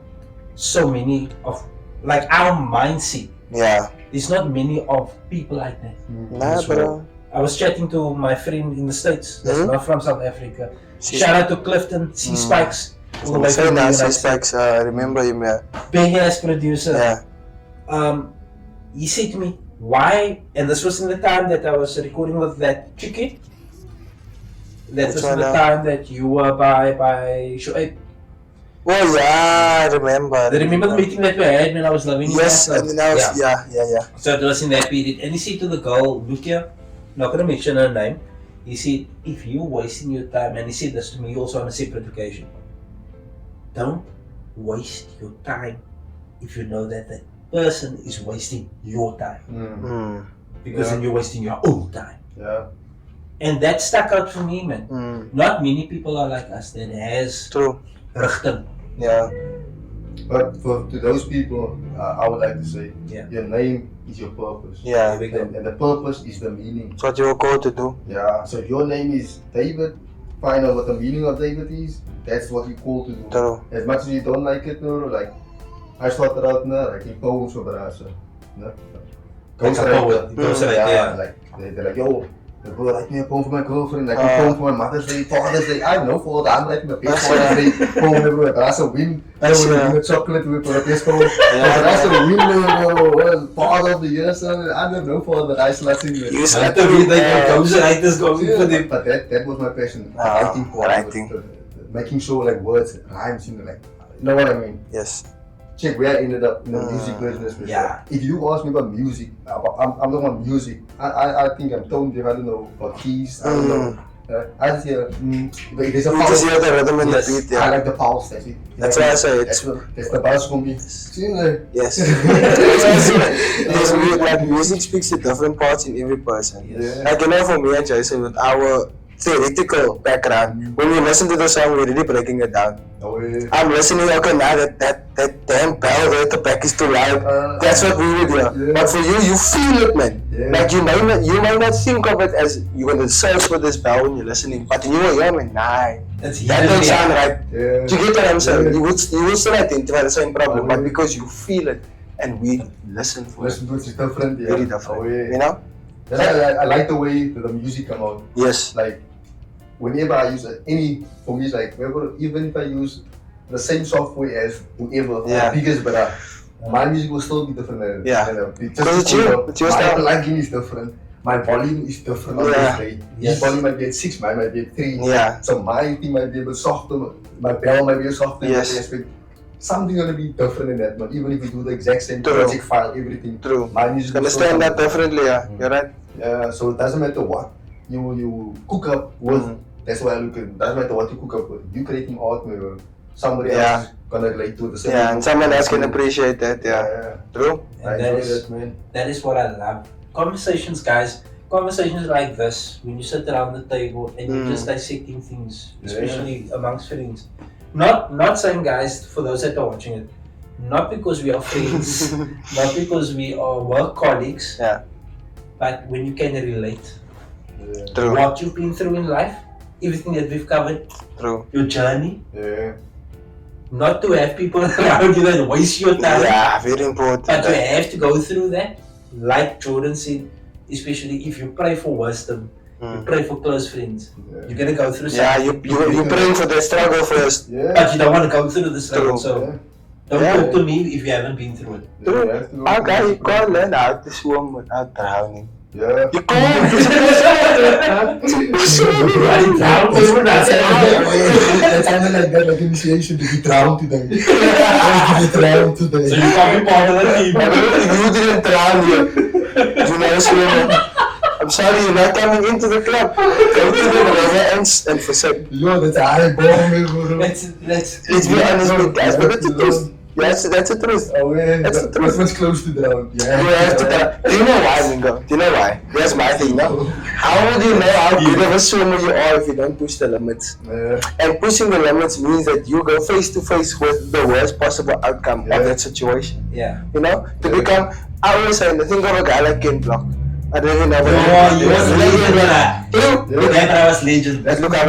so many of, like, our mindset. Yeah. There's not many of people like that. Nah, bro. I was chatting to my friend in the States, that's not from South Africa. Shout out to Clifton, C Spikes. All the way Very from the nice, United Spikes. I remember him, Big ass producer. Yeah. He said to me, why, and this was in the time that I was recording with that chicken, That was the time that you were by Shoaib. Oh yeah, I remember. Remember the meeting that we had when I was living in Yes, and then I was, yeah. So it was in that period. And he said to the girl, look here, not going to mention her name. He said, if you're wasting your time, and he said this to me also on a separate occasion, don't waste your time if you know that the person is wasting your time. Because then you're wasting your own time. Yeah. And that stuck out for me, man. Not many people are like us that has richting. Yeah. But to those people, I would like to say, Yeah. your name is your purpose. Yeah. And the purpose is the meaning. It's what you were called to do. Yeah. So if your name is David, find out what the meaning of David is. That's what you're called to do. True. As much as you don't like it, no, like I started out now, like in poems for Brasa. No? Ghostwriter, yeah. Like they're like, yo, bro, write me a poem for my girlfriend, like a poem for my Mother's Day, Father's Day. I don't know, for the I'm writing a best Father's Day poem, bro. Brasa win. I want to win a chocolate for the best poem. Brasa win, bro. Father of the year, son. I don't know for the ice latin. You have to read like ghostwriters going for them. But that was my passion. Writing. Making sure like words, rhymes, you know what I mean? Yes. Check where I ended up in the music business. Yeah. If you ask me about music, I'm not about music. I think I'm tone deaf. I don't know about keys. I don't know. I just hear. But there's a pulse. Just hear the rhythm and the beat. Yeah. I like the pulse. That's it. That's why I say that's the buzz for me. Yes. Like music speaks to different parts in every person. Yes. Like for me and Jason, with our theoretical background, when we listen to the song, we're really breaking it down. I'm listening, okay, now that damn bell there at the back is too loud. That's what we would hear. Yeah. But for you, you feel it, man. Yeah. Like you might not think of it as you're gonna search for this bell when you're listening, but you will hear, man, that don't sound right. Yeah. Do you get what I'm saying? Yeah. You will still identify the same problem, but because you feel it and we listen for it. Listen to it is different, yeah. Very different. You know? I like the way that the music come out. Yes. Like whenever I use for me it's like even if I use the same software as whoever, biggest brother, my music will still be different. Because it's you. It's your style. My plugin is different. My volume is different on this day. His volume might be at 6, mine might be at 3. Yeah. So my thing might be a bit softer, my bell might be a softer. Yes. Something gonna be different in that one. Even if we do the exact same project file, everything. True. My music understand that differently, yeah. You're right. Yeah, so it doesn't matter what you cook up with. That's why I look at it. Doesn't matter what you cook up with. You creating art, somebody else is gonna relate to the same. Yeah, and someone else can appreciate that. Yeah. True. And that is what I love. Conversations, guys. Conversations like this, when you sit around the table and you're just dissecting things, especially amongst friends. Not saying, guys, for those that are watching it, not because we are friends, not because we are work colleagues, but when you can relate. True. What you've been through in life, everything that we've covered, your journey. Not to have people around you that waste your time. Yeah, very important. But to have to go through that, like Jordan said, especially if you pray for wisdom, you pray for close friends. You're gonna go through something. Yeah, you praying for the struggle first. But you don't want to go through the struggle, so don't talk to me if you haven't been through it. True. Okay, you can't learn how to swim without drowning. Yeah. You can't! That's something like that, like initiation to be drowned today. To be drowned today. So you can't be part of the team. You didn't drown yet. You never swim. I'm sorry, you're not coming into the club. Go to the river and forsake. Yo, that's a high bomb, bro. Let's be honest with guys, but that's the truth. Yes, that's the truth. Oh, yeah. That's the truth. What's close to drown? You have to drown. Do you know why, Mingo? Do you know why? That's my thing, no? How would you know how good of a swimmer you are if you don't push the limits? And pushing the limits means that you go face to face with the worst possible outcome of that situation. Yeah. You know? To become, I always say, think of a guy like Ken Block. I don't even know. He was legend, brother. Was legend. But look how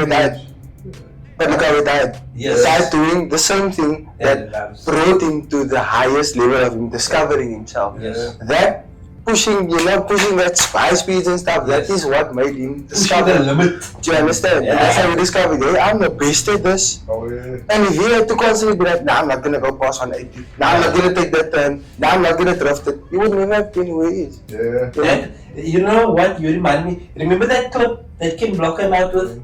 he died. Yes. He died doing the same thing that brought him to the highest level of him discovering himself. Yes. That pushing that high speeds and stuff. That is what made him Pushing the limit. Do you understand? Yeah. And that's how he discovered, hey, I'm the best at this. Oh yeah. And if he had to constantly be like, nah, I'm not gonna go past 180. Nah, I'm not gonna take that turn. Nah, I'm not gonna drift it. He would never have been where he is. Yeah. And you know what? You remind me. Remember that clip that Kim Block came out with?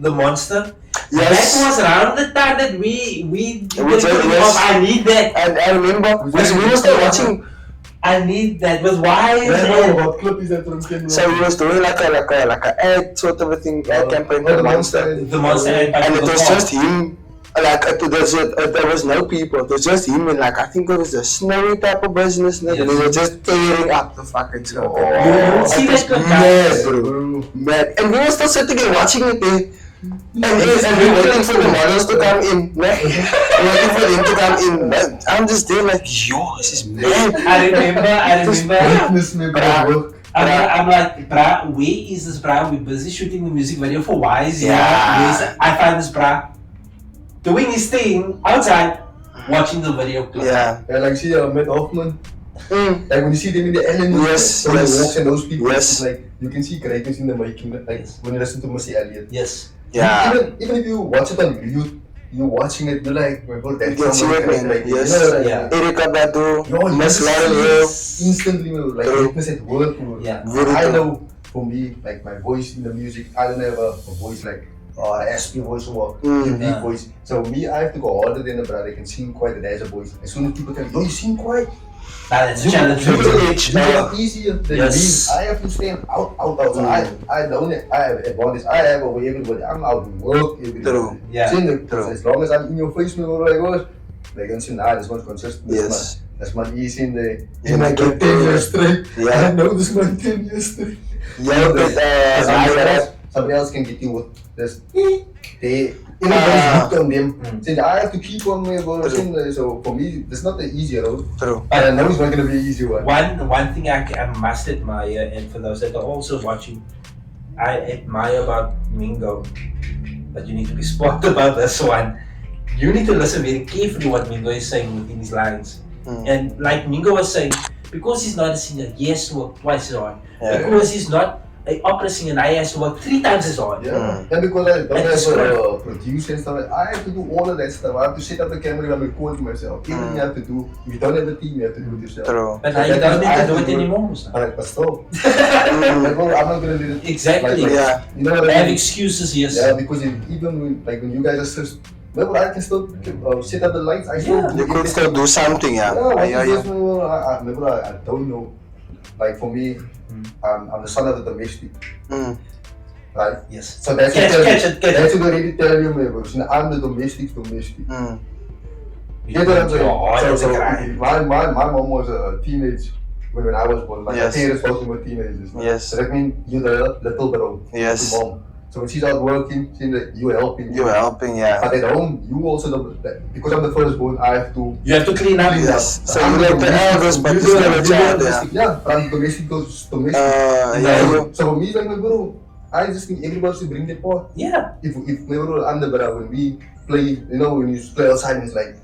The monster. Yes. That was around the time that we just- yes. I need that. And I remember, we were still watching. I need that. With wires. Yeah, what clip is that from Ken? So he was doing like a ad sort of a thing, ad campaign for the monster. The monster And it was just him, like there was no people, it was just him and like I think it was a snowy type of business, and they were just tearing up the fucking snow. You see that clip, guys? Mad, bro. Mad. And we were still sitting and watching it there. And we're waiting for the models to come in. Waiting for them to come in. Man, I'm just there like, yo, this is mad. I remember. Witness me, bro. I'm like, bruh, where is this bruh? We're busy shooting the music video for Wise. Yeah. I find this bruh doing his thing outside, watching the video clip. Yeah. Yeah, like see Matt Hoffman. Mm. Like when you see them in the elements, Yes, so yes. the walks and those people, Yes. it's like you can see greatness in the making. Like Yes. when you listen to Missy Elliott. Yes. Yeah. Even if you watch it on YouTube, you're watching it, you're like, my God, You that's can see someone it, man. like, Yes. you know, like, Yeah. Erika Badu, Yo, you Miss just Lauren see instantly, like True. witness at work. Bro. Yeah. Very I true. know for me, like my voice in the music, I don't have a voice like raspy voice or deep Yeah. voice. So me, I have to go harder than a brother. I can sing quite and has a voice. As soon as people tell me, yo, you sing quite. That's a challenge. You Edge. make it easier than Yes. me. I have to stand out. So I the only I have advantage. I have over everybody. I'm out to work every day. True. Yeah. True. As long as I'm in your face, me like what? They can say, nah, this one's consistent. Yes. That's my easy in the. Yeah, You might get 10 years straight. Yeah. I know this man 10 years straight. Yeah, but Somebody else can get you with this. Everybody's hooked on them. Saying I have to keep on me, so for me, it's not the easy road. True. But I know it's not gonna be an easy one. One thing I must admire, and for those that are also watching, I admire about Mingo, but you need to be smart about this one. You need to listen very carefully what Mingo is saying within his lines. And like Mingo was saying, because he's not a singer, he has to work twice as hard. Yeah. Because he's not an opera singer, I has to work 3 times as hard. Yeah, and because I don't That's have correct. a producer and stuff, I have to do all of that stuff. I have to set up the camera and record myself. Everything you have to do. If you don't have a team, you have to do it yourself. True. But now you don't need to do it anymore. Musa. Alright, but still. Like, well, I'm not gonna do it. Exactly. Like, Yeah. You know what I I have mean? excuses, yes. Yeah, because even when you guys assist, well, I can still set up the lights. I still Yeah. You could still do something, yeah. Yeah, Yeah. I don't know. Like for me, I'm the son of the domestic, right? Yes. So that's Catch it. That's what already tell you, man. I'm the domestic. You get what I'm saying? So my mom was a teenage when I was born. Like Yes. my parents both were teenagers. Yes. So that means you're the little bro. Yes. To mom. So when she's out working, you're helping. You're helping, yeah. But at home, you also because I'm the firstborn, I have to. You have to clean up. Yes. So you like the eldest, but you're still a child, yeah. Yeah, from domestic goes domestic. Yeah. So for me, like my bro, I just think everybody should bring their part. Yeah. If my bro, I'm the brother. When we play, when you play outside, it's like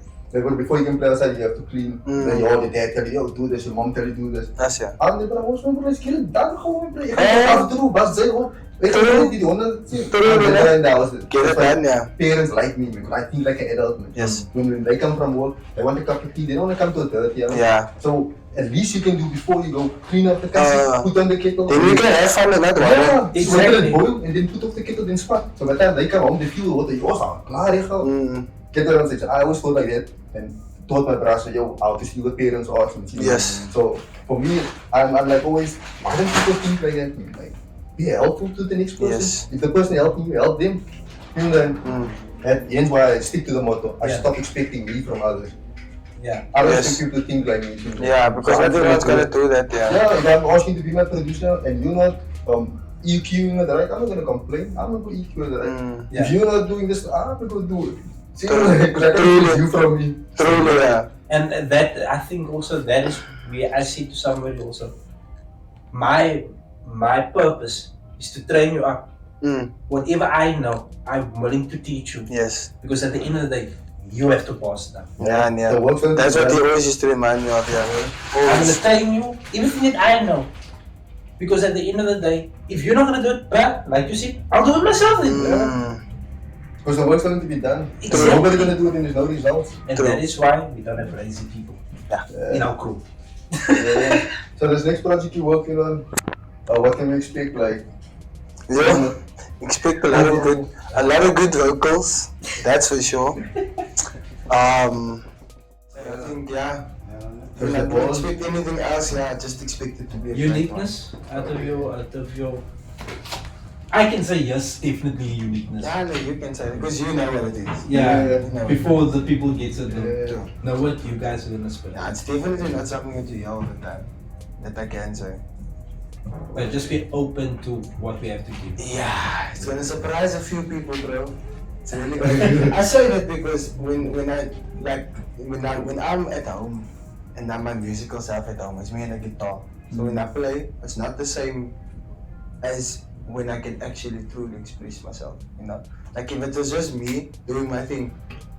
before you can play outside, you have to clean. Then your dad tell you, yo, do this. Your mom tell you, do this. That's yeah. I'm the brother. What's my brother? Kill it. Dan gewoon play. Ik ga het doen. Bas zei hoor. Ik ga het die honden. Get it done, yeah. Parents like me because I think like an adult. Man. Yes. When they come from work, they want a cup of tea. They don't want to come to a dirty. Yeah. So at least you can do before you go clean up the kitchen, put on the kettle. Then you can have fun and not worry. Yeah, Exactly. so let it boil and then put off the kettle then spot. So by the time they come home, they feel what they are. Klaar, you go. Get there and say, I always thought like that and told my brother, yo, how to see the parents are. Yes. So for me, I'm like always, why don't people think like that? Like, be helpful to the next person. Yes. If the person helping you, help them. And then, and hence why I stick to the motto. I stop expecting me from others. Yeah. I don't Yes. expect people to think like me. Yeah, because So I'm everyone's gonna gonna do that, yeah. yeah, if I'm asking to be my producer and you're not EQing it right, I'm not gonna complain. I'm not gonna EQ it right. Yeah. If you're not doing this, I'm not gonna do it. See, because I can get you from me. Truly, yeah. And that, I think also that is where I say to somebody also, my purpose is to train you up. Whatever I know, I'm willing to teach you. Yes. Because at the end of the day, you have to pass now. Yeah. That's what he always used to remind me of, I'm gonna train you everything that I know. Because at the end of the day, if you're not gonna do it, bruh, like you said, I'll do it myself then, bruh. Because the work's going to be done. Exactly. Nobody's going to do it and there's no results. And that is why we don't have lazy people in our crew. So this next project you're working on, what can we expect? Like, expect a lot of good vocals. That's for sure. I think if I don't expect anything else, just expect it to be a uniqueness out of your. I can say yes, definitely uniqueness. Yeah, no, you can say it because you know what it is. Yeah, before the people get to know what you guys are gonna spit. Yeah, it's definitely not something that you hear all the time. That I can say. But just be open to what we have to give. Yeah, it's gonna surprise a few people, bro. It's really good. I say that because when I'm at home and I'm my musical self at home, it's me and a guitar. So when I play, it's not the same as when I can actually truly express myself, you know? Like if it was just me doing my thing,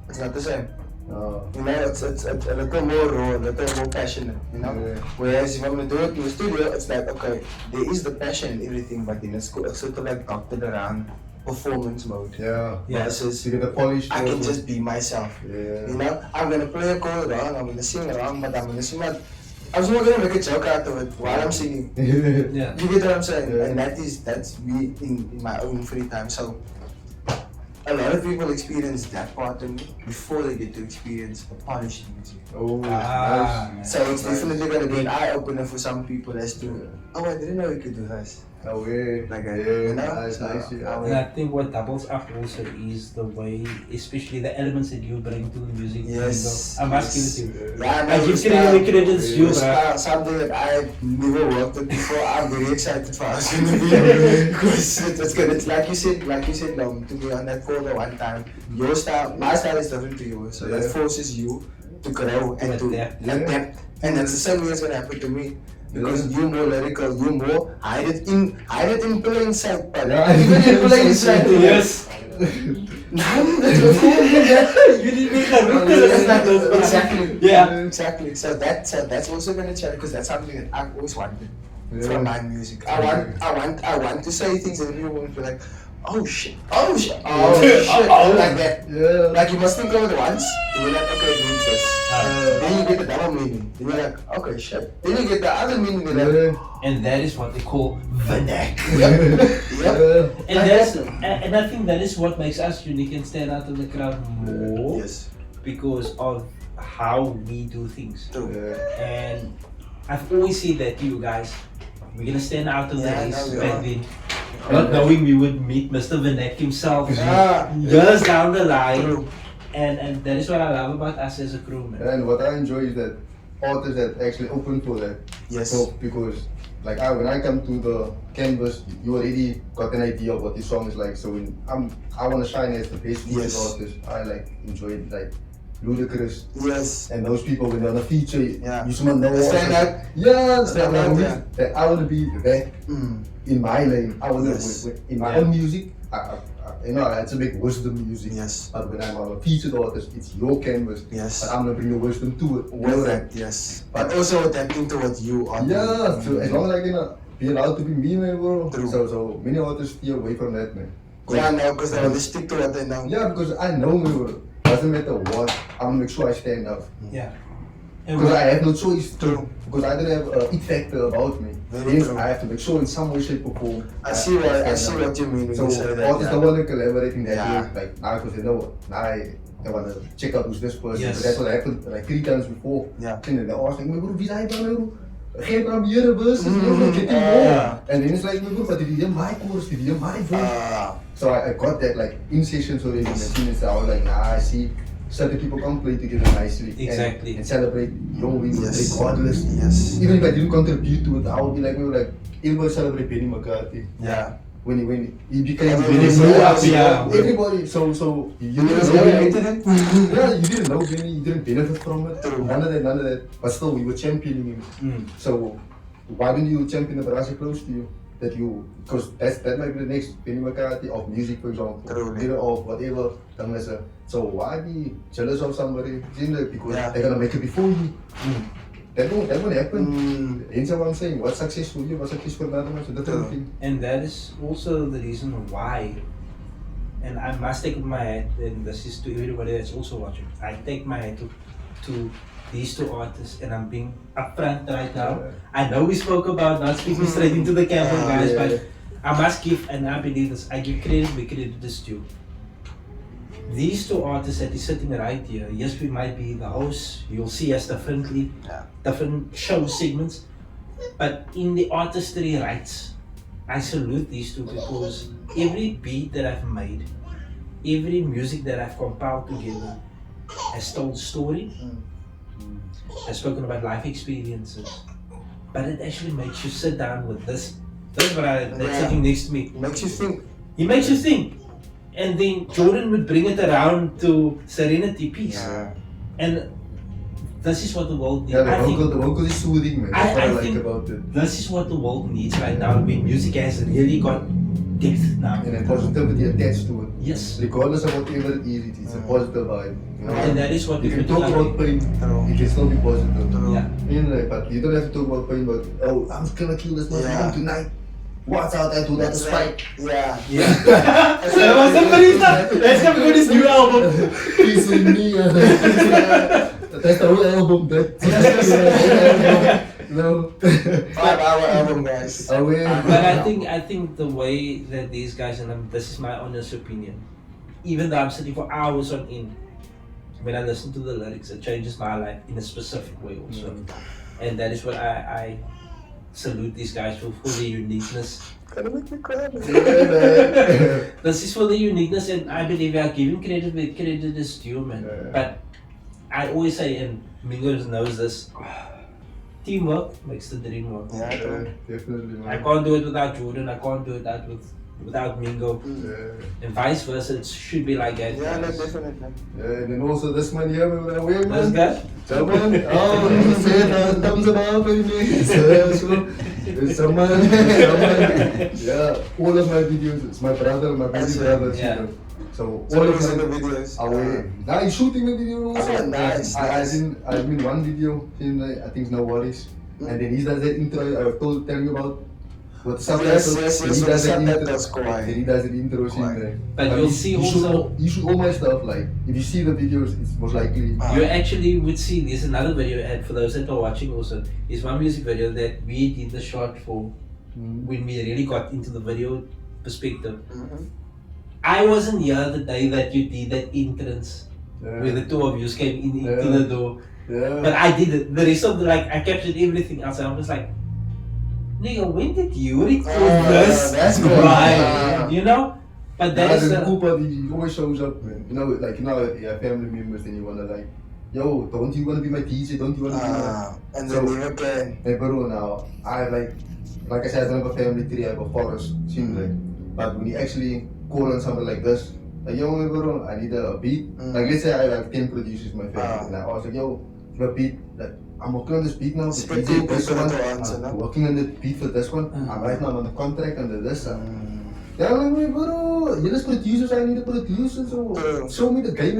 it's not the same. You know, it's a little more raw, a little more passionate, you know? Whereas if I'm gonna do it in the studio, it's like, okay, there is the passion and everything, but then it's sort of like doctored around performance mode. Versus you get the polish. I can just be myself. You know, I'm gonna play a chord wrong, I'm gonna sing wrong, but I'm gonna sing out. I'm just not gonna make a joke out of it while I'm singing. You get what I'm saying? And that's me in my own free time. So a lot of people experience that part of me before they get to experience the polished music. Nice. So it's definitely gonna be an eye opener for some people as to, I didn't know we could do this. Like you know? Nice. And I think what doubles up also is the way, especially the elements that you bring to the music. Yes. I must give it to you. Yeah, I give credit you, something that I never worked with before. I'm very excited for how it's gonna be because it's gonna, like you said, to be on that call the one time. Your style, my style is different to yours, so that forces you to grow and to adapt. And that's the same way it's gonna happen to me. Because you're more lyrical, you're more hide it in plain sight, but even in plain sight. Yes. You didn't make a exactly. Yeah, exactly. So that's also gonna change because that's something that I've always wanted from my music. I want to say things that people won't be like, oh shit, like that. Like you must think of it once, and you're like, okay, it means this. Then you get the double meaning. Then you're like, okay, shit. Then you get the other meaning. And that is what they call vernacular. Yep. And I think that is what makes us unique and stand out of the crowd more. Yes. Because of how we do things. And I've always said that to you guys. We're gonna stand out of the race back then. Not knowing we would meet Mr. Vernac himself years down the line. And that is what I love about us as a crew, man. And what I enjoy is that artists that actually open for that. Yes. So, because like when I come to the canvas, you already got an idea of what this song is like. So when I want to shine as the best music artist, I like enjoy it like Ludacris. Yes. And those people when they're on a feature, you should know. Stand out. That I want to be that in my lane. I want to in my own music. You know, it's a big wisdom music. Yes. But when I'm on a featured artist, it's your canvas. Yes. But I'm gonna bring the wisdom to it. With that, yes. But also adapting to what you are. Yeah. So as long as I can be allowed to be me, man, bro. So many artists stay away from that, man. Yeah, no, because they want to stick to what they know. Yeah, because I know me, bro. Doesn't matter what, I'm gonna make sure I stand up. Yeah. Because I have no choice to. Because I don't have an it factor about me. I have to make sure in some way, shape or form. I see what you mean when so you say that. Artists don't want to collaborate in that way. Like now because they know they want to check out who's this person. Yes. But that's what happened like 3 times before. Yeah. And then they ask like, bro, wie zijn bro? Geen proberen versus, getting more. And then it's like, bro, but did you hear my chorus? Did you hear my voice? So I got that like in sessions already. And I was like, I see. Certain people can play together nicely and celebrate your wins regardless. Yes. Even if I didn't contribute to it, I would be like, everybody celebrate Benny McCarthy. Yeah. When he became Benny. Everybody. So you didn't know Benny. Yeah, you didn't know Benny. You didn't benefit from it. None of that. But still, we were championing him. So why didn't you champion the Barassi close to you? that you, because that might be the next Benny McCarthy of music, for example, or whatever. So why be jealous of somebody? Because they're gonna make it before you. That won't happen. Hence what I'm saying. What's success for you? What's success for another one? So that's the thing. And that is also the reason why. And I must take my hat, and this is to everybody that's also watching. I take my hat to these two artists, and I'm being upfront right now. I know we spoke about not speaking straight into the camera, guys, but I must give, and I believe this, I give credit where credit is due. These two artists that is sitting right here, yes, we might be the hosts, you'll see us differently, different show segments, but in the artistry rights, I salute these two because every beat that I've made, every music that I've compiled together has told story, has spoken about life experiences, but it actually makes you sit down with this brother that's sitting next to me. Makes you think. He makes you think. And then Jordan would bring it around to Serenity Peace. And this is what the world needs. The vocal is soothing, man. That's what I like about it. This is what the world needs right now, when music has really got depth now. And a positivity attached to it. Yes. Regardless of whatever it is, it's a positive vibe. You know? And that is what you can talk about pain, it can still be positive. Yeah. But you don't have to talk about pain, but I'm just gonna kill this person tonight. What's out there to that spike? Yeah. So somebody's not. Let's come to this new album. Peace in me. That's the whole album, No. 5-hour album, guys. But I think the way that these guys, and this is my honest opinion, even though I'm sitting for hours on end, when I listen to the lyrics, it changes my life in a specific way also. And that is what I salute these guys for their uniqueness. Gonna make me cry. This is for the uniqueness, and I believe we are giving credit where credit is due, man. But I always say, and Mingo knows this, teamwork makes the dream work. Yeah, definitely, man. I can't do it without Jordan, I can't do it without Mingo. And vice versa, it should be like that. Yeah, no, definitely. And then also this man here, where This guy? Someone, he said thumbs up for me. Someone, yeah, all of my videos, it's my brother, my baby brother. Yeah. So all all of of the my videos. Now he's shooting the video also. Oh, nice. I've been one video, I think no worries. And then he does that intro I was telling you about. What the subtitles, he does the intro. He does the intro in there. But you'll see also. You shoot all my stuff, like, if you see the videos, it's most likely. You actually would see, there's another video, and for those that are watching also, is one music video that we did the short for when we really got into the video perspective. I wasn't here the day that you did that entrance, where the two of you came into the door. But I did it. The rest of I captured everything else, and I was like, nigga, when did you record this? That's cool. Right. You know? But that is the cool part, he always shows up, man. You know, you have family members, and you wanna yo, don't you wanna be my DJ? Don't you wanna be my... And then you can. Hey bro, now, I like I said, I don't have a family tree, I have a forest, seems like. But when you actually call on something like this, yo, bro, I need a beat. Like, let's say I have 10 producers in my family, and I was like, yo, a beat, I'm working on this beat now, the DJ, this one, I'm working on the beat for this one, I'm right now on the contract under this. Yeah, I'm like, bro, you're just producers, I need a producer, so show me the game.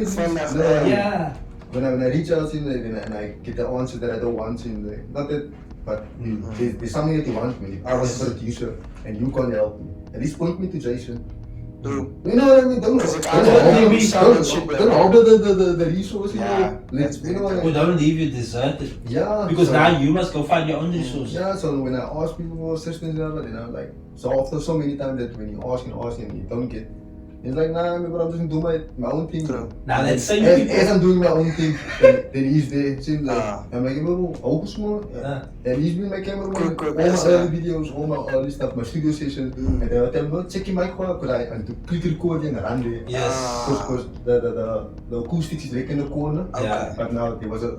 Yeah. When I reach out in there, and I get the answer that I don't want in there, not that, but there's something that you want me. I was a producer, and you can't help me. At least point me to Jason. You know what I mean? Don't hold the resources. You know what I mean? We don't leave you deserted. Yeah. Because now you must go find your own resources. Yeah, so when I ask people for assistance, like, so after so many times that when you ask and you don't get, it's like, nah, but I'm just doing my own thing. Now that same people. As I'm doing my own thing, then he's there, seems like, I'm like, oh, small. And he's been my cameraman, all my early videos, all my early stuff, my studio sessions. And then I tell him, check your mic, because I need to click recording and run there. Yes. Because the acoustics is like in the corner. Yeah. But now there was a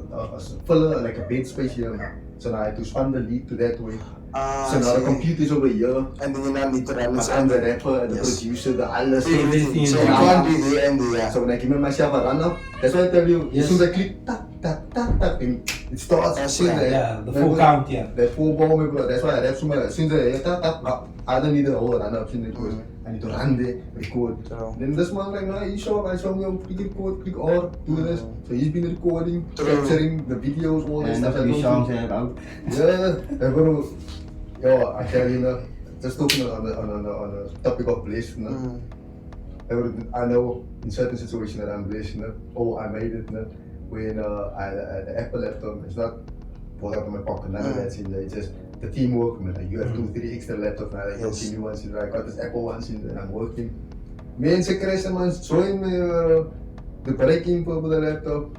filler, like a bed space here. So now I had to span the lead to that way. So now the computer's over here. And then you need to run it. I'm the rapper, the producer, the alles. Everything. So you can't be there and there. So when I give myself a run up, that's why I tell you, as soon as I click, tak, tak, tak, tak, then It starts as soon as the full count, that full ball, bro. That's why I rap so much. As soon as I don't need a whole run up because I need to run there, record. Then this man like, no, he's short. I saw me click record, click R, do this. So he's been recording, capturing the videos, all that stuff. And songs have out. Yeah, yo, I tell you now, just talking on the topic of bliss, you know. I know in certain situations that I'm blessed, you know. Oh, I made it, you know. When the Apple laptop, it's not pulled out of my pocket, none of that's in there. It's just the teamwork, man. Like you have 2-3 extra laptops now. Like you new ones, I got this Apple ones in there and I'm working. Mensen krijgen man, join me the breaking for the laptop.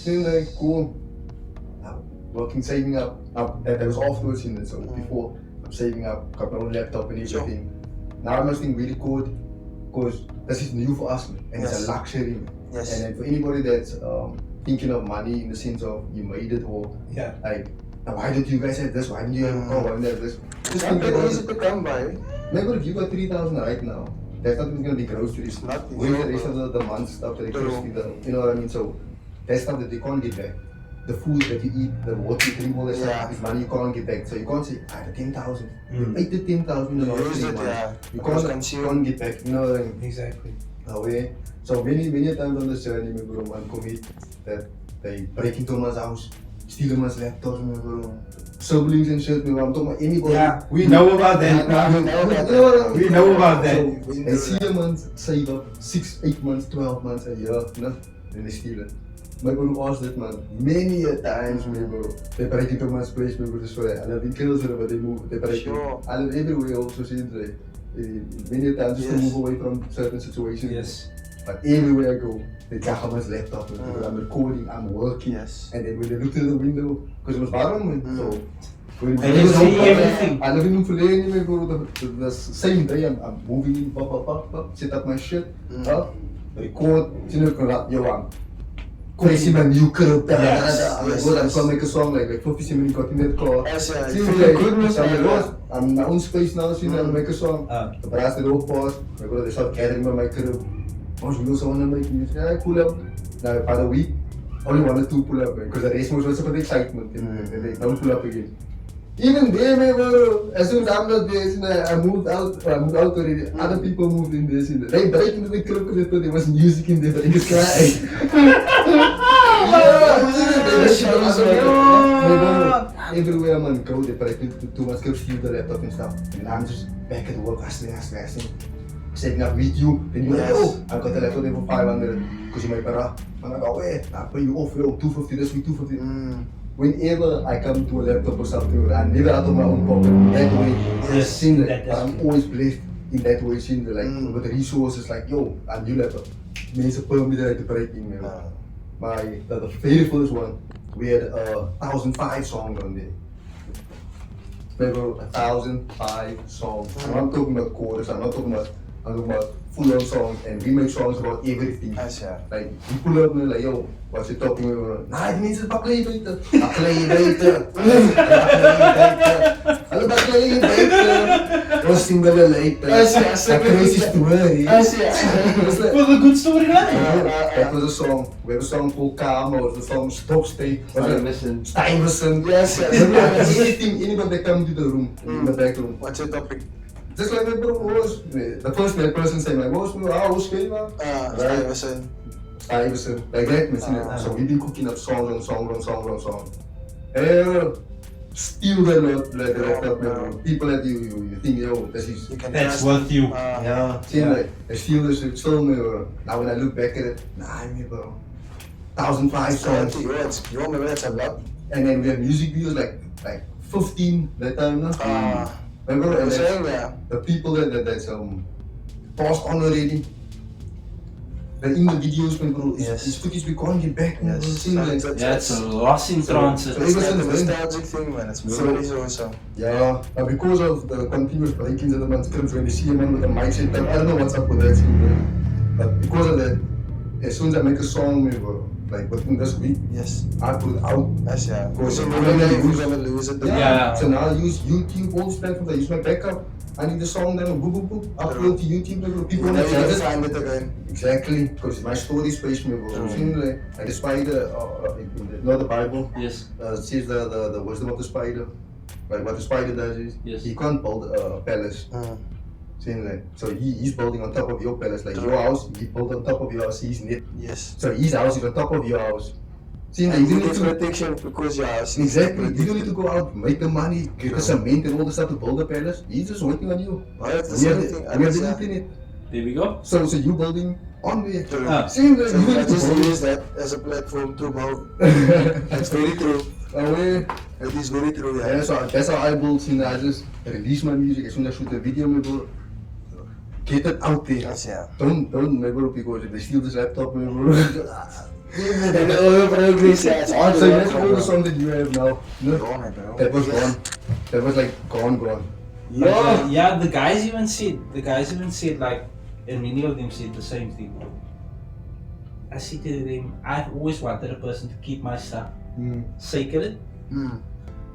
Like cool. Working, saving up. That was afterwards in it. So before I'm saving up, got my own laptop and everything. Now I must think really good because this is new for us, man. And it's a luxury, man. And then for anybody that's thinking of money in the sense of you made it or like, now why don't you guys have this? Why didn't you have a car? Why didn't you have this? Just think about easy to come by. Remember, if you got 3,000 right now, that's not even going to be groceries. Nothing. Where's the rest of the month stuff that they cost you know what I mean? So that's stuff that they can't get back. The food that you eat, the water you drink, all that stuff is money you can't get back. So you can't say, I had 10,000. You ate the 10,000 in the last 3 months. You can't get back. You know what I mean? Exactly. So many times on this journey, my bro, one commit that they break into my house, steal my laptops, my bro. Siblings and shit, I'm talking about anybody. Yeah, we know about that. We know about that. So they see a man save up 6, 8 months, 12 months, a year, you know, and they steal it. My bro asked that man many a times, my bro. They break into my space, my bro, this way. I live in Kilsera, but they move, they break in. I live everywhere also, see it. Many times just to move away from certain situations. Yes. But everywhere I go, they got my laptop. I'm recording, I'm working. And then when they look through the window, because it was bottom, so when they see everything. I live in Fulani, bro. The same day I'm moving in, pop, set up my shit, record, yo, crazy man, new curve, I'm trying to make a song like 50 minutes got in that car. I'm in my own space now, so I'm make a song. The brass did all pause, they start gathering my crib. Once we do someone make music, cool up. Now by the week, only 1 or 2 pull up because the rest was for the excitement and they don't pull up again. Even there, man, as soon as I'm not there, I moved out already. Other people moved in this. They break into the club because they thought there was music in there, but they just everywhere man go, they break into too much clubs, steal the laptop and stuff. And I'm just back at work, hustling. Setting up with you, then you're like, oh, I got the laptop there for 500 because you make better. I'm like, oh, wait, I'll pay you off, 250 this week, 250. Whenever I come to a laptop or something, I'm never out of my own pocket. That way, I'm always blessed in that way, like with the resources, like, yo, a new laptop. Means a permit that I had to break in, man. The very first one, we had 1,005 songs on there. Maybe 1,005 songs. I'm not talking about chorus, I'm talking about full-on songs, and we make songs about everything. Like, you pull up and like, yo, what's you talking about? Nah, die mense baklei buite. Baklei buite. Hulle baklei buite. Ons sien hulle later. That's a crazy story. It was a good story, right? That was a song. We have a song called Karma, or the song Stop Stay. Stuyvesant. Yes. Anything, anybody that comes to the room, in the back room. What's your topic? Just like my bro was, the first person saying like, what's going on? Stuyvesant. Like that, so we've been cooking up song on song. And still the laptop, people that you think, yo, that's worth you. They still this, now when I look back at it, bro. 1,005 songs. You remember that's a lot? And then we have music videos like 15 that time, remember, and the people that's passed on already, they're in the videos, bro, it's footage we can't get back. That's a loss in transit. It's a nostalgic thing, man. It's memories also. Yeah, because of the continuous break-ins and the scripts, when they see a man with a mic set up, I don't know what's up with that scene, bro. But because of that, as soon as I make a song, bro, like within this week, I put it out. Because you're gonna lose it. So now I use YouTube, all these platforms, I use my backup. I need the song, then boop boop boop, upload to YouTube, bro. People You want to never judge it. find it again. Exactly, because my story is based me, bro. Like the spider, not the Bible. Yes. It says the wisdom of the spider. Like what the spider does is, he can't build a palace. Like, so he's building on top of your palace, like your house, he built on top of your house, he's net. Yes. So his house is on top of your house. See, And you you don't need need to, protection because your house is exactly, you don't need to go out, make the money, get the cement and all the stuff to build a palace. He's just waiting on you. Oh, that's the We have same the, thing. we have the internet. There we go. So you building on there. True. See, like, So you don't I need to just build. use that as a platform to build. That's very true. It is very true, Yeah, that's how I build. See, I just release my music as soon as I shoot a video, maybe get it out there. Yes, yeah. Don't maybe because if they steal this laptop, maybe. And all progress, yeah. It's hard So to that's all the work song that you have now. No, on, bro. that was gone. That was like gone. Yeah, the guys even said like, and many of them said the same thing. I said to them, I've always wanted a person to keep my stuff sacred,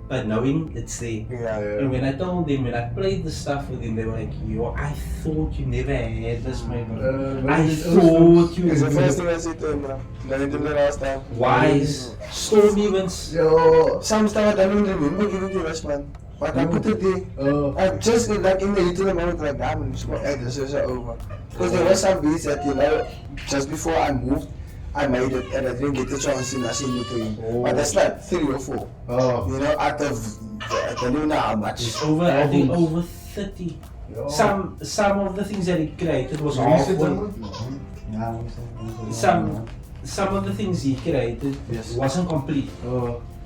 but knowing it's there. Yeah. And when I told them, when I played the stuff with them, they were like, yo, I thought you never had this, man. I thought you It's the first thing I said to him, bro. Then the last time. wise, storm events. Yo. Some stuff I don't even remember giving to us, man. But I put it there. I just like in the heat of the moment, like, damn, this is over. Because there were some beats that, you know, just before I moved, I made it and I didn't get the chance to sing it to him. But that's like 3 or 4. You know, out of, I don't even know how much. It's over, I think over 30. Yo. Some of the things that he created was Release it, half. Some of the things he created wasn't complete.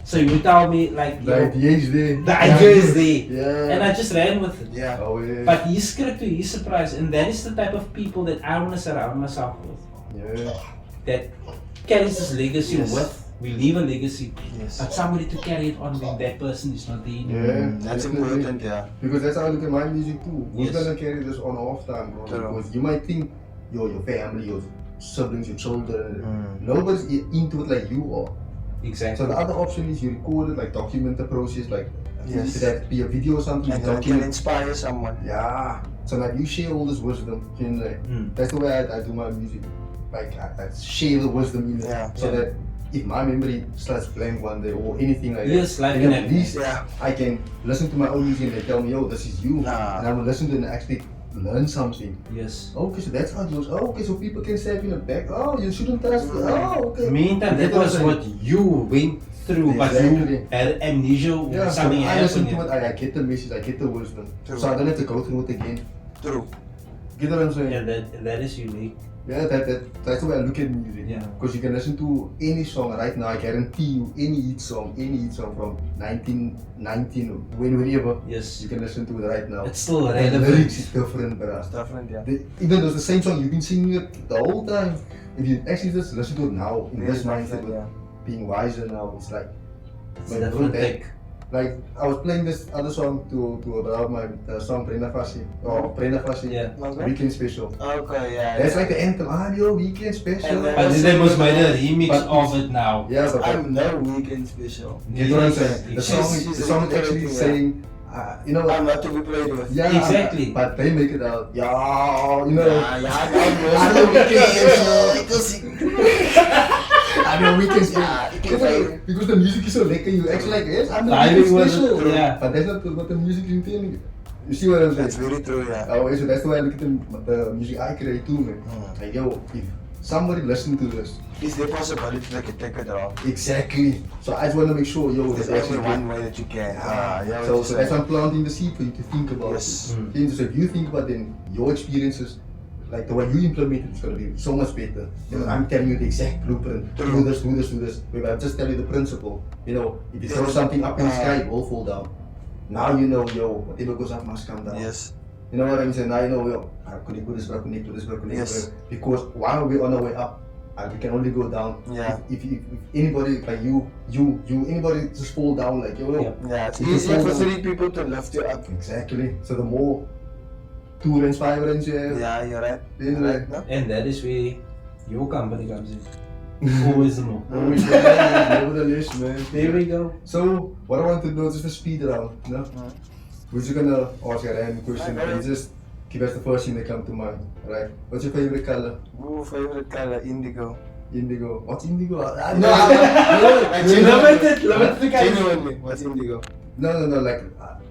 So he would tell me like, The idea is there. the idea is there. Yeah. And I just ran with it. Yeah. Yeah. But he's script to his surprise, and that is the type of people that I want to surround myself with. Yeah. That carries this legacy Yes. with. We leave a legacy, Yes. but somebody to carry it on when that person is not there. Yeah. That's definitely. important, yeah. Because that's how I look at my music too. Who's Yes. gonna carry this on off time, bro? True. Because you might think your family, your siblings, your children, nobody's into it like you are. Exactly. So the other option is you record it, like document the process, like Yes. that be a video or something. And you then it can document. inspire someone. Yeah. So like you share all this wisdom, you know, like, that's the way I do my music. Like I share the wisdom in it, Yeah. so that if my memory starts blank one day or anything like Yes, that, like then an at least Yeah. I can listen to my own music and they tell me, yo, this is you, Nah. and I will listen to it and actually learn something. Yes. Okay, so that's how it goes. Oh, okay, so people can stab you in the back. Oh, you shouldn't trust it. Oh, okay. Meantime, that was what you went through, but you Exactly. had amnesia when Yeah, so something I listen happened. to it, I get the message, I get the wisdom. True. So I don't have to go through it again. True. Get what I'm saying? Yeah, that is unique. Yeah, that's the way I look at music. Yeah. Because you can listen to any song right now, I guarantee you, any hit song from 1919 or whenever, Yes. you can listen to it right now. It's still The relevant. lyrics is different, bruh. It's different, yeah. Even though it's the same song, you've been singing it the whole time. If you actually just listen to it now, in this mindset, with yeah. being wiser now, it's like, It's my a bro, different that- take. like I was playing this other song to about my song Brenda Fassi, or Brenda Fassi, Yeah. Okay. Weekend Special. Okay, yeah. That's yeah. like the anthem, I'm your Weekend Special. And then- But then they must make a remix But of it now. Yeah, but I'm no weekend special. you know what I'm saying? The She's- song, she's the song is actually reiterating, saying, you know, I'm not to be played with. yeah, Exactly. but they make it out, yeah, you know, I'm I'm your Weekend Special. I'm your Weekend Special. Yeah, you can play. Because the music is so lekker, you actually like, yes, I'm the Timing Weekend was Special. yeah. But that's not what the music is intending. You see what I'm saying? That's very true, yeah. Oh, so that's the way I look at the music I create too, man. Like, yo, if somebody listen to this, Is there possibility that you take it wrong? exactly. So I just want to make sure, yo, There's there's only actually one way that you can. Yeah, so that's why I'm planting the seed for you to think about. Yes. it. So if you think about then your experiences, like the way you implement it, it's gonna be so much better. You know, I'm telling you the exact blueprint. True. Do this, do this, do this. Maybe I just tell you the principle. You know, if you throw something up in the sky, it will fall down. Now you know, yo, whatever goes up must come down. Yes. You know what I'm saying? Now you know, yo, I could do this, but I connect to this, but I connect to Yes. this. Because while we're on our way up, we can only go down. Yeah. If anybody like you, anybody just fall down, like yo, Yeah, it's You can easier for fall down. 3 people to lift you up. Exactly. So the more tolerance, vibrance you have, Yeah, you're right. then You're right, no? And that is where your company comes in. Always the more. always nevertheless, man. There we go. So what I want to do is just a speed round, you know? we're just gonna ask a random question. You just give us the first thing that comes to mind. Right? What's your favorite color? Ooh, favorite color, indigo. Indigo. What's indigo? Genuinely, what's indigo? No. Like,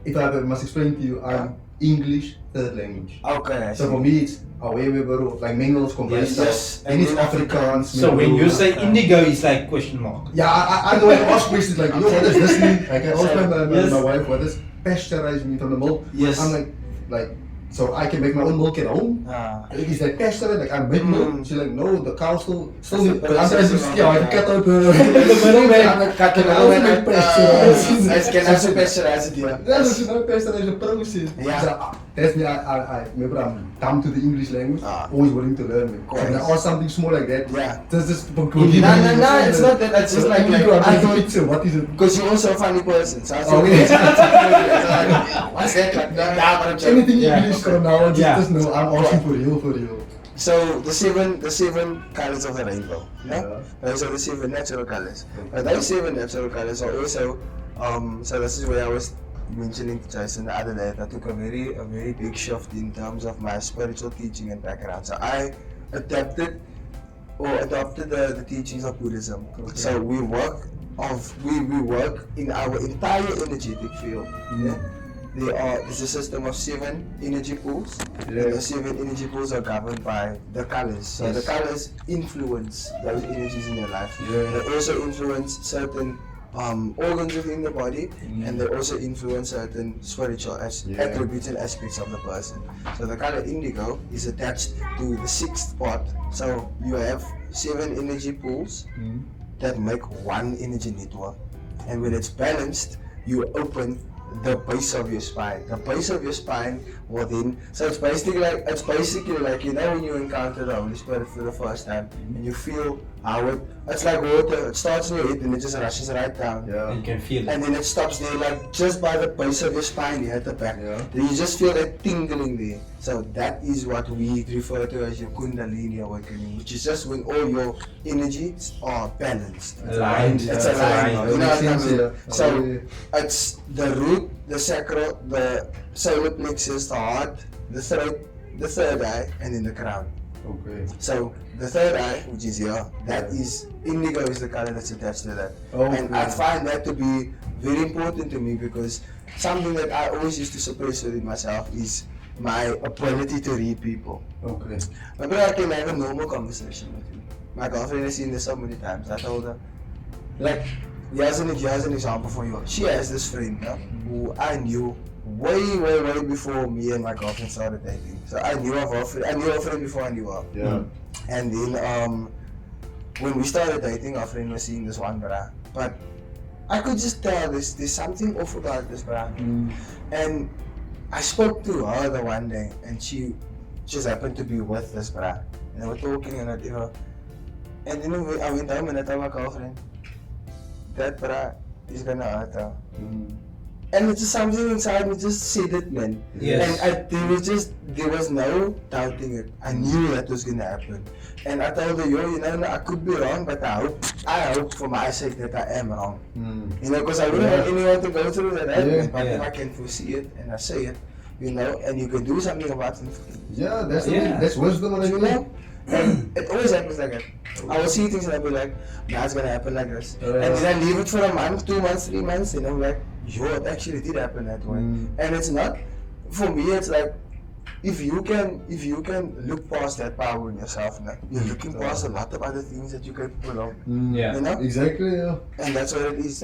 if I must explain to you, I'm English third language. Okay. So for me, it's away bro, like mingles, combined Yes. and it's Afrikaans. So when you say indigo, it's like question mark. Yeah, I know I ask questions like, yo, what does this mean? Like, I ask my wife, what does pasteurized mean from the milk? Yes. I'm like, so I can make my own milk at home? Is that pasteurized? Like, I make milk? She's like, no, the cow still I'm trying to scale, I cut out the middleman. I'm like, cut the middleman, pasteurized. I can also pasteurize it, yeah. That's not pasteurized, the process. Yeah. That's me, remember I'm dumb to the English language, always willing to learn it. And I ask something small like that, that's just No, it's not that, it's just like I thought, what is it? because you're also a funny person, so I thought, what's that? Anything English from now on, just know I'm asking for real. So the seven colors of the rainbow, no? Those are the 7 natural colors. But those 7 natural colors are also, so this is where I was mentioning to Jason the other day, that I took a very big shift in terms of my spiritual teaching and background. So I adopted the teachings of Buddhism. Okay. So we work in our entire energetic field. There's a system of 7 energy pools. And the 7 energy pools are governed by the colors. So the colors influence those energies in your life. They also influence certain organs within the body, and they also influence certain spiritual attributes and aspects of the person. So the color indigo is attached to the 6th part. So you have 7 energy pools that make one energy network, and when it's balanced, you open the base of your spine. The base of your spine will then, so it's basically like you know when you encounter the Holy Spirit for the first time and you feel how it's like water, it starts in your head and it just rushes right down. You can feel it. And then it stops there, like just by the base of your spine here at the back. Then you just feel that tingling there. So that is what we refer to as your Kundalini awakening, which is just when all your energies are balanced. Aligned. It's aligned. You know what I mean? So it's the root, the sacral, the solar plexus, the heart, the throat, the third eye, and then the crown. Okay. So the third eye, which is here, that is indigo, is the color that's attached to that. And I find that to be very important to me, because something that I always used to suppress within myself is my ability to read people. Okay. Remember, I can have a normal conversation with you. My girlfriend has seen this so many times. I told her, like, here's an example for you. She has this friend who I knew way before me and my girlfriend started dating. So I knew her friend before I knew her. Yeah. And then when we started dating, our friend was seeing this one brah. But I could just tell there's something off about this brah. And I spoke to her the one day, and she just happened to be with this brah. And we were talking and whatever. And then I went home and I told my girlfriend, that brah is gonna hurt her. And it's just something inside me just said it, man. Yes. And there was no doubting it. I knew that was gonna happen. And I told her, you know, I could be wrong, but I hope for my sake that I am wrong. You know, because I wouldn't want anyone to go through that. But if I can foresee it and I say it, you know, and you can do something about it. Yeah, that's wisdom, you know. And it always happens like that. I will see things and I'll be like, nah, it's gonna happen like this. And then I leave it for a month, 2 months, 3 months, and I'm like, yo, it actually did happen that way. And it's not, for me, it's like, if you can look past that power in yourself, now, you're looking past a lot of other things that you can pull on. You know? Exactly, yeah. And that's what it is.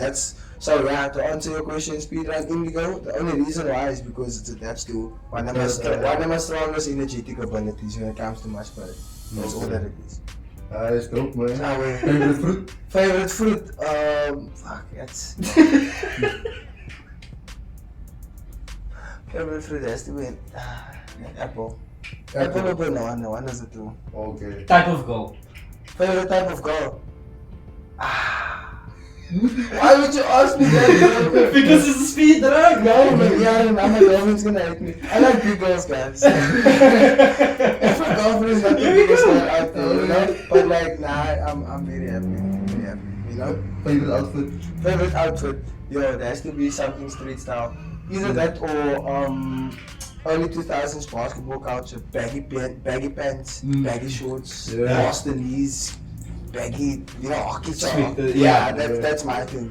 So yeah, to answer your question, speedrun indigo, the only reason why is because it's attached to one of my strongest energetic abilities when it comes to my spirit. That's all that it is. That's dope, man. Favorite fruit? Favorite fruit? That's... Favorite fruit has to be an apple. Apple or banana, one of the two. Okay. Type of girl. Favorite type of girl? Why would you ask me that? Because it's a speed drug. No, man, yeah, my girlfriend's gonna hate me. I like big girls, guys. If my girlfriend is not the biggest girl out there, you know? But like, nah, I'm very happy, you know? Favorite outfit? Favorite outfit? Yo, there has to be something street style. Either that or early 2000s basketball culture, baggy pants, baggy shorts, past the knees, baggy, hockey socks. That's my thing,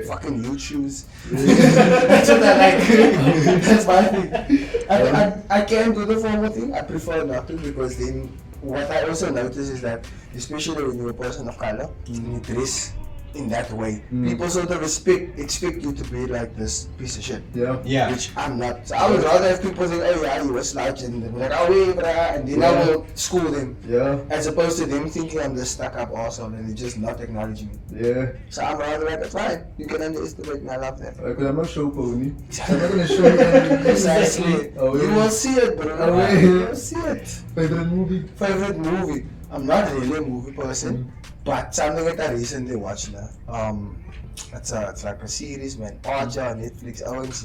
fucking huge shoes. That's what I like. That's my thing. I can do the formal thing, I prefer not to, because then what I also notice is that, especially when you're a person of color, when you dress in that way, people sort of expect you to be like this piece of shit. Yeah. Which I'm not. So I would rather have people say, "Oh yeah, you were slouching," and they're like, "Oh yeah, brah," and then I will school them. As opposed to them thinking I'm the stuck-up arsehole and they're just not acknowledging me. So I'm rather like, that's fine. You can underestimate me. I love that. Because I'm not show pony. I'm not gonna show you anything. Precisely. You will see it, bro. You will see it. Favorite movie? Favorite movie? I'm not really a movie person. But something that I recently watched now, it's like a series, man. Outta on Netflix.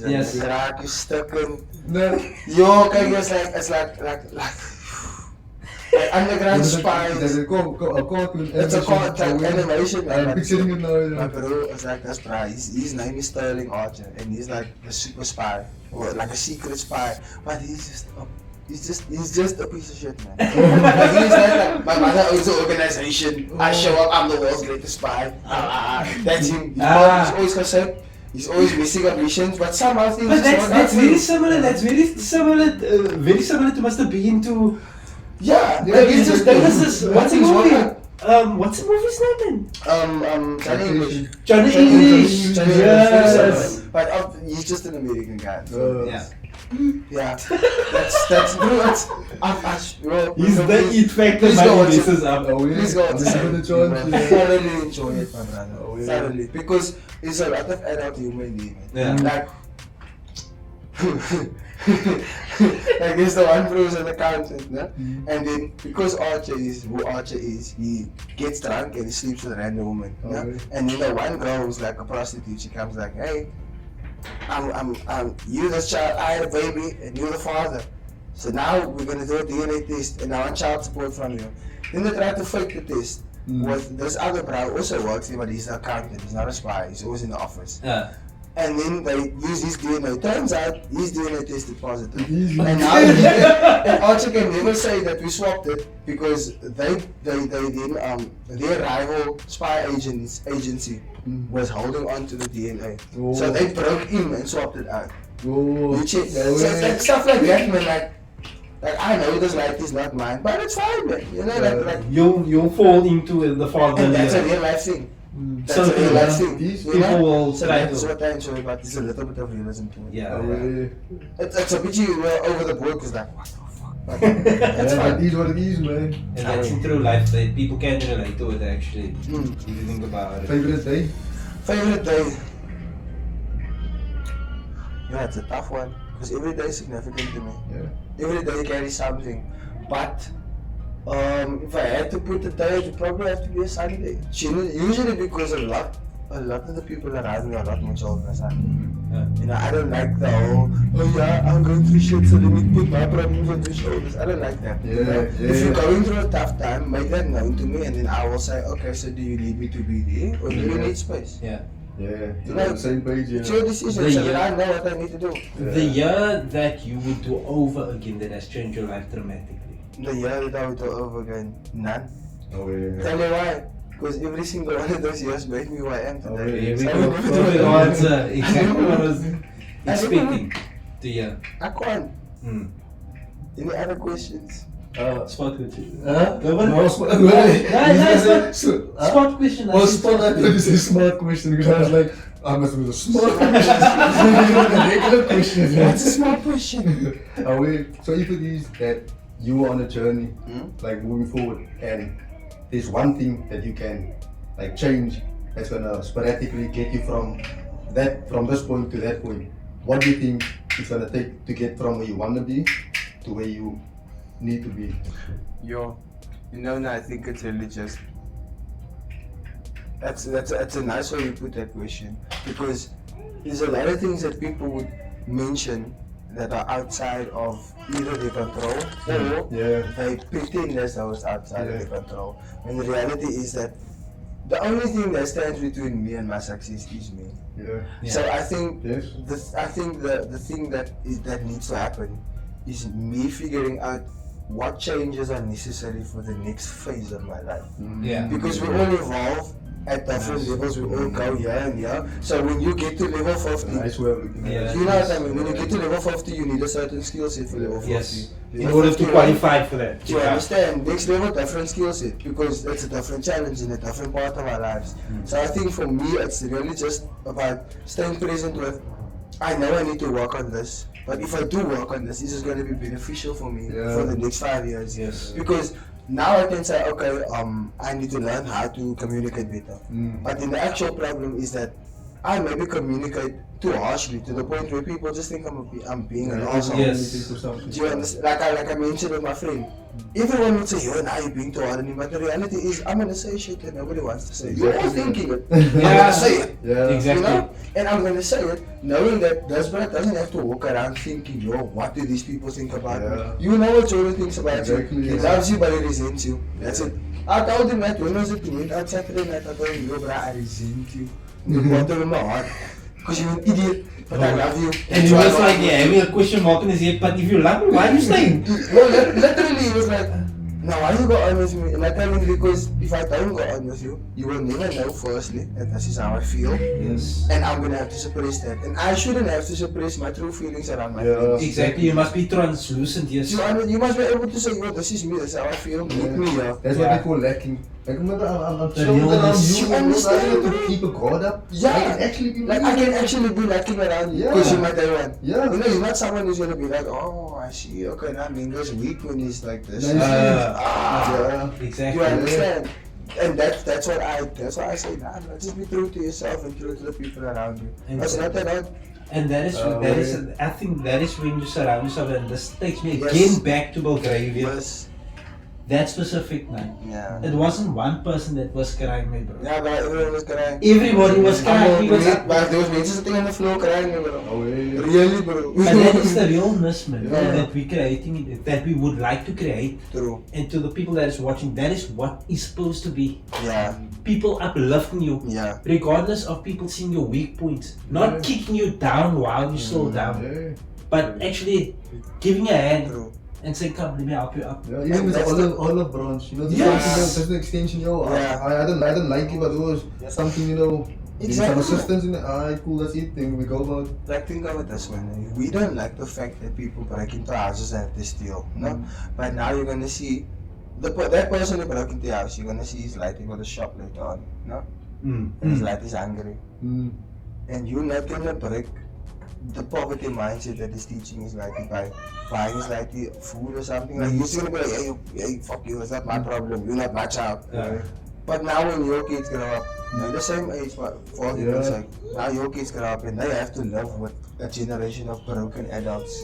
Yes. Raak je stukken. Yo, kijk, it's like underground spies. It's a cartoon. It's a cartoon animation. I'm picturing it now. My bro, it's like that's right. His name is Sterling Archer, and he's like a super spy, or like a secret spy. But he's just a piece of shit, man. Like, he's like my mother owns an organization. I show up, I'm the world's greatest spy. That's him. He's always concept. He's always missing up missions, but somehow things. But that's very similar. That's very similar to Mr. Bean to. Yeah. Like it's just what's the movie? What's the movie's name then? Johnny English. Johnny English. Yes. But he's just an American guy. Yeah, that's bro. Bro. He's the it factor. Please go watch it. Please go watch it. Thoroughly enjoy it, my brother. Thoroughly, because it's a lot of adult humor in there. Like, like there's the one bro who's an accountant, no? And then because Archer is who Archer is, he gets drunk and he sleeps with a random woman. No? And then the one girl who's like a prostitute, she comes like, hey. I'm you the child, I had a baby, and you're the father. So now we're gonna do a DNA test, and I want child support from you. Then they try to fake the test. With this other bro also works here, but he's an accountant, he's not a spy, he's always in the office. And then they use his DNA. Turns out his DNA tested positive. And now and Archer can never say that we swapped it because they then their rival spy agency was holding on to the DNA. So they broke in and swapped it out. You check. So it's like stuff like that, man. Like I know this life is not mine, but it's fine, man. You know, like you'll fall into the father. And that's a real life thing. That's a real life thing. These people will try that's what I enjoy about this. A little bit of realism to it. It's a bit over the board because like what the fuck. But that's fine. It is what it is, man. And that's in true life that people can relate to it actually. If you think about it. Favorite day? Favorite day? Yeah, it's a tough one because every day is significant to me. Every day carries something, but if I had to put a day, it would probably have to be a Sunday. Usually because a lot of the people around me are a lot more chill than a Sunday. You know, I don't like the whole, oh yeah, I'm going through shit, so let me put my problems on your shoulders. I don't like that. If you're going through a tough time, make that known to me, and then I will say, okay, so do you need me to be there, or do you need space? You know, on the same page. It's your decision, so I know what I need to do. The year that you would do over again that has changed your life dramatically. The year that I would do over again, none. Oh, yeah. Tell me why. Because every single one of those years made me who I am today. Here we go. Perfect answer. Exactly what I was expecting to hear. I can't. Any other questions? Spot question. No, Spot question. Well, spot, I thought you said smart question because I was like, I must be a smart question. A regular question. That's a smart question. So if it is that you are on a journey, like moving forward, and there's one thing that you can like change that's gonna sporadically get you from this point to that point, what do you think it's gonna take to get from where you wanna be to where you need to be? Yo, you know, I think it's really just that's a nice way you put that question, because there's a lot of things that people would mention that are outside of either their control or they pretend as though it's outside of their control. And the reality is that the only thing that stands between me and my success is me. Yeah. So I think Yes. the thing that needs to happen is me figuring out what changes are necessary for the next phase of my life. Yeah. Because we all evolve at different levels, we all go here and here. So when you get to level 50, Nice way of looking at Yeah. it. you know what I mean? When you get to level 50, you need a certain skill set for level 50. Yes. In Level order to 51, qualify for that. do you understand? Next level, different skill set, because it's a different challenge in a different part of our lives. So I think for me, it's really just about staying present with, I know I need to work on this, but if I do work on this is going to be beneficial for me for the next 5 years. Yes. Because now I can say, okay, I need to learn how to communicate better. But then the actual problem is that I maybe communicate too harshly to the point where people just think I'm being an asshole. Yes. Do you understand? Like I mentioned with my friend, everyone would say, yo, now you're being too hard on him, but the reality is I'm gonna say shit that nobody wants to say. You're all thinking it. I'm gonna say it. Yeah. Exactly. You know? And I'm gonna say it knowing that this brother doesn't have to walk around thinking, yo, what do these people think about me? You know what Jordan thinks about Exactly, you. He yeah. loves you, but he resents you. That's it. I told him that when was it? He went out Saturday night. I told him, yo, bro, I resent you. The bottom of my heart. Because you're an idiot, but I love you. And he was like, yeah, having a question mark in his head, but if you love me, why are you staying? Well, literally, he was like, now why you go on with me? And I tell him, because if I don't go on with you, you will never know firstly, and this is how I feel. Yes. And I'm gonna have to suppress that. And I shouldn't have to suppress my true feelings around my Yeah. friends. Exactly, you must be translucent, yes. You must be able to say, well, this is me, this is how I feel, meet me, yeah. That's what people lacking. Like, remember, I'm The chilling around realness. you. You understand, I have bro? to keep a guard up. Yeah. I can actually be Like, I can actually be lacking around you, Yeah. because you're my day one. Yeah. You know, you're not someone who's gonna be like, oh, I see, okay, now Mingo's weak when he's like this. Nice. Ah. Yeah. Exactly. You understand? And that's why I say, nah, just be true to yourself and true to the people around you. It's not that hard. And that is, I think that is when you surround yourself, and this takes me Yes. again back to Belgravia. Yes. That specific night. Yeah. It wasn't one person that was crying, my bro. Yeah, but everyone was crying. Everybody was crying. He was But there was men sitting on the floor crying, bro. Oh, yeah. Really, bro. But that is the realness, man, Yeah. that we're creating, that we would like to create. True. And to the people that is watching, that is what is supposed to be. Yeah. People uplifting you, Yeah. regardless of people seeing your weak points. Not kicking you down while you're still down, Yeah. but actually giving a hand True. and saying, come, let me help you up. Yeah, even with that's the olive branch, you know, Yes. that's an extension, yo. Yeah. I don't like it, but it was something, you know, Exactly. some assistance in it. Alright, cool, that's it. Then we go about. Like, think of it this way, man. We don't like the fact that people break into houses and they steal, no? But now you're gonna see that person who broke into your house, you're gonna see his light, he got a shop later on, no? And his light is hungry. And you're not gonna break the poverty mindset that is teaching his lighty by buying his lighty food or something. Like, you're still gonna be like, hey, fuck you, it's not my problem, you're not my child. Yeah. But now when your kids grow up, they're the same age, but for argument's sake, now your kids grow up and they have to live with a generation of broken adults.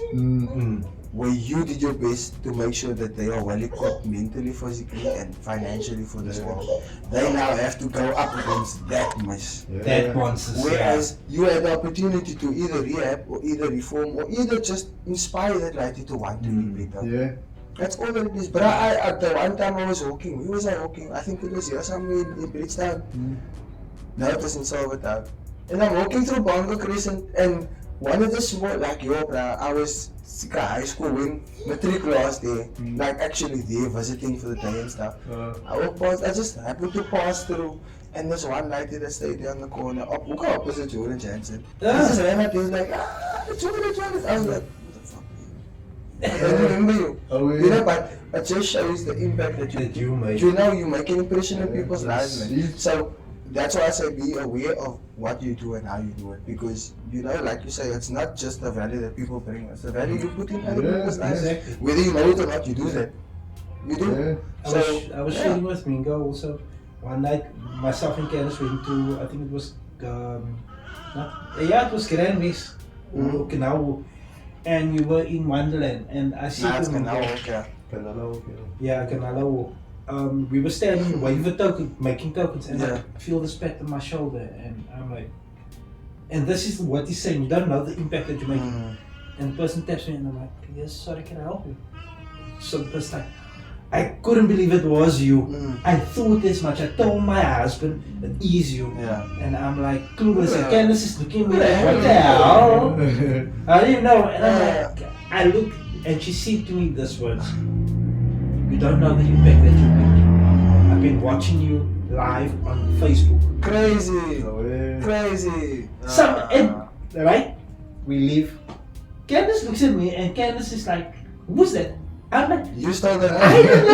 Where you did your best to make sure that they are well equipped mentally, physically, and financially for this world. They now have to go up against that mess. That monsters. Whereas you had the opportunity to either rehab or either reform or either just inspire that lady to want to be better. Yeah. That's all that it is. But at the one time I was walking, where was I walking? I think it was here somewhere in Bridgetown. No, it was in Silvertown. And I'm walking through Bongo Crescent and one of the small, like, yo, bruh, I was sick of high school when matric last day, like actually there visiting for the day and stuff. I walked past, I just happened to pass through, and there's one lady that stayed there on the corner, opposite Jordan Jansen. I just ran up, he was like, Jordan. I was like, what the fuck? I don't remember you. Oh, yeah. You know, but it just shows the impact that you made. you know, you make an impression on people's lives, man. Yes. So that's why I say be aware of what you do and how you do it, because you know, like you say, it's not just the value that people bring, it's the value you put in other people's lives. exactly. Whether you know it or not, you do that. You do. Yeah. I was sharing with Mingo also. One night, myself and Candice went to, I think it was, it was Grand West, or Canal, and we were in Wonderland, and I said Nah, to Mingo, okay. yeah, Canalo. We were standing with token, making tokens, and Yeah. I feel this pat on my shoulder, and I'm like, and this is what he's saying. You don't know the impact that you're making. And the person taps me, and I'm like, yes, sorry, can I help you? So the person like, I couldn't believe it was you. I thought this much. I told my husband, it is you. And I'm like, clueless. And Candace is looking at me like, what the hell? I didn't know. And I'm like, I look, and she said to me this words, you don't know the impact that you're making. I've been watching you live on Facebook. Crazy. Crazy. Right? We leave. Candace looks at me, and Candace is like, who's that? I'm like, you started. I don't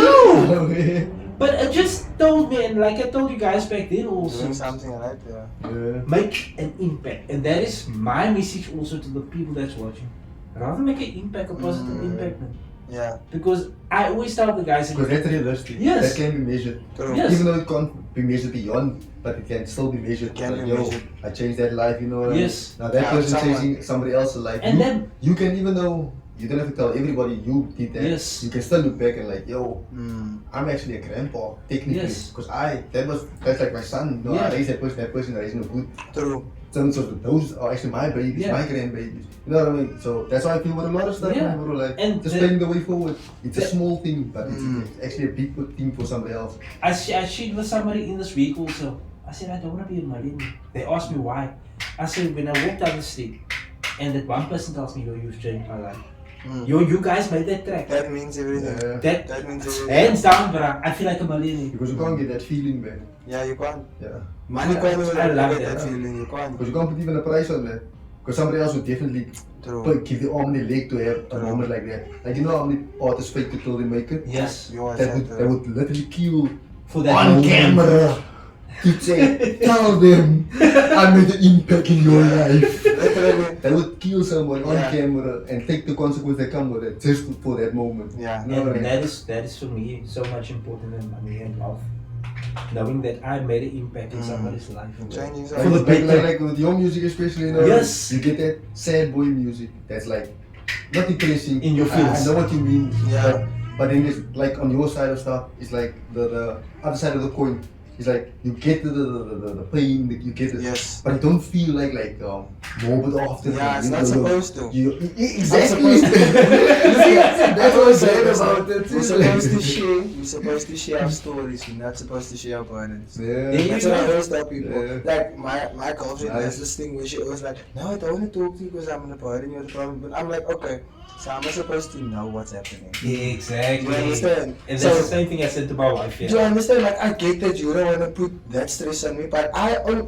know. But it just told me, and like I told you guys back then also, doing something right there. make an impact. And that is my message also to the people that's watching. Rather make an impact, a positive impact, man. Yeah. Because I always tell the guys, because that's realistic. Yes. That can be measured. Yes. Even though it can't be measured beyond, but it can still be measured. Can like, be measured. I changed that life, you know what I mean? Yes. Now that Yeah, person someone. changing somebody else's life. And you, then- you can, even though you don't have to tell everybody you did that. Yes. You can still look back and like, yo, I'm actually a grandpa technically. Yes. Because that's like my son. You know, Yeah. I raised that person raised me good. True. So those are actually my babies, Yeah. my grandbabies. You know what I mean? So that's why I feel with a lot of stuff, Yeah. man, bro. Like, And just the- paving the way forward. It's a small thing, but it's actually a big thing for somebody else. I shared with somebody in this week also. I said, I don't want to be a millionaire. They asked me why. I said, when I walked down the street, and that one person tells me, yo, you've changed my life. Yo, you guys made that track. That means everything. Yeah. That means everything. hands down, bro. I feel like a millionaire. Because you can't get that feeling, man. Yeah, you can't. Yeah. Money can't even I love get that. that feeling. You can't. Because you can't put even a price on that. Because somebody else would definitely True. give the arm and the leg to have a moment like that. Like, you know how many artists fake it till they make it? Yes. You are That would literally kill For that on moment. camera. To say, tell them I made an impact in your life. That would kill someone on Yeah. camera and take the consequence that come with it just for that moment. Yeah. You know what I And mean? that is for me so much important than money and love. Knowing that I made an impact in somebody's life. Changing Like, something. the better. like with your music especially, you know, Yes. you get that sad boy music that's like not depressing. In your I feels. know what you mean. Yeah. But then there's like on your side of stuff, it's like the other side of the coin. It's like you get the pain, you get it, Yes. but you don't feel like morbid after. Yeah, it's you not know, supposed to. Exactly. That's what I'm saying about it. We're supposed to share. We're supposed to share our stories. We're not supposed to share our burdens. Yeah. That's what I always tell people. Yeah. Like my girlfriend Nice. has this thing where she always like, no, I don't want to talk to you because I'm in a burden. You're the problem. But I'm like, okay, so I'm not supposed to know what's happening. Exactly. You understand? And that's So- the same thing I said to my wife. Do you understand? Like, I get that you don't want to put that stress on me, but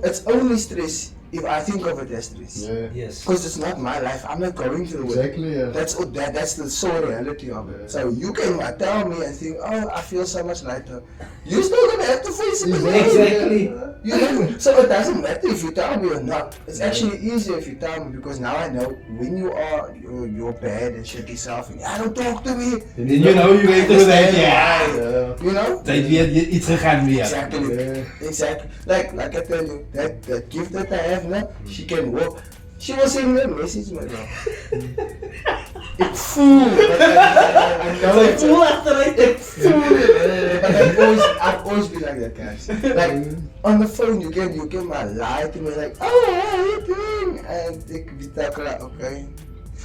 it's only stress if I think of it as stress. Yeah. Yes. Because it's not my life. I'm not going through it. Exactly. Yeah. That's the sole reality of it. So you can tell me and think, oh, I feel so much lighter. You're still gonna have to face it. Exactly. You know? So it doesn't matter if you tell me or not. It's actually easier if you tell me because now I know when you're bad and shit yourself and don't talk to me. Then you know you went through that. Yeah. Yeah. You know? Tijd weer iets gegaan weer. Exactly. Yeah. Exactly. Like I tell you, that gift that I have now, she can walk. She was sending me a message, man. Ik voel. I know Sy it's voel achteruit. ik voel it. But I've always been like that, guys. Like on the phone, you can lie to me like, oh, how you doing? And we talk like, okay.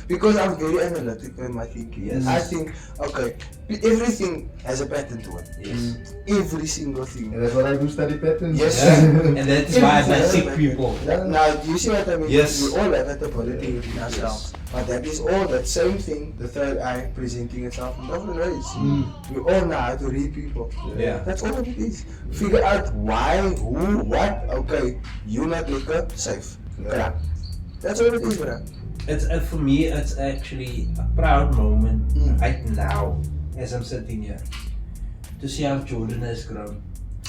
Because I'm very analytical in my thinking. Yes. I think, okay, everything has a pattern to it. Yes. Every single thing. And that's what I do, study patterns. Yes. And that's why I sick people. Now, do you see what I mean? Yes. We all have that ability within ourselves. But that is all that same thing, the third eye presenting itself in different ways. We all know how to read people. Yeah. That's all it is. Figure out why, who, what. Okay, you not liquor, safe. Yeah. That's all it is, bro. It's for me. It's actually a proud moment right now, as I'm sitting here, to see how Jordan has grown.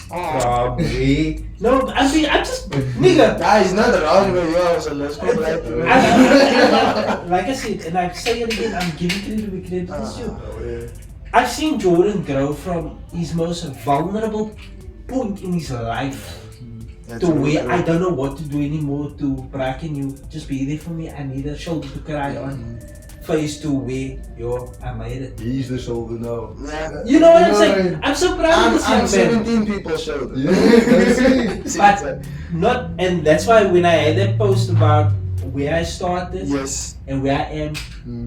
Probably. No, I'm just nigga. Nah, he's not around me. You also let's go back to Like I said, and I say it again, I'm giving credit where credit is due. Oh, yeah. I've seen Jordan grow from his most vulnerable point in his life That's to really where true. I don't know what to do anymore. To Bra, can you just be there for me? I need a shoulder to cry on. Phase 2 where I made it. He's the shoulder now. Yeah. You know what I'm You know saying? what I mean? I'm so proud of I'm this young man. 17 people's shoulder. Yeah, that's it. See, But not, and that's why when I had that post about where I started Yes. and where I am,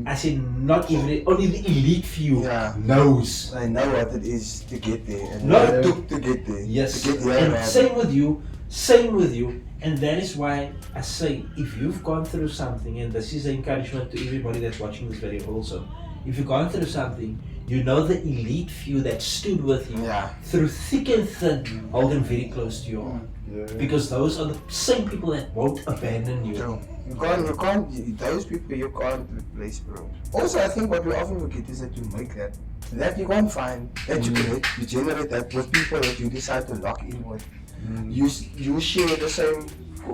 I said not only the elite few knows. I know what it is to get there and No. what it took to get there. Yes, To get there. and same with you, and that is why I say, if you've gone through something, and this is an encouragement to everybody that's watching this video also, if you've gone through something, you know the elite few that stood with you through thick and thin, hold them very close to your heart. Because those are the same people that won't abandon you. You can't, those people you can't replace, bro. Also, I think what we often forget is that you make that you can't find, that you create, you generate that with people that you decide to lock in with. You share the same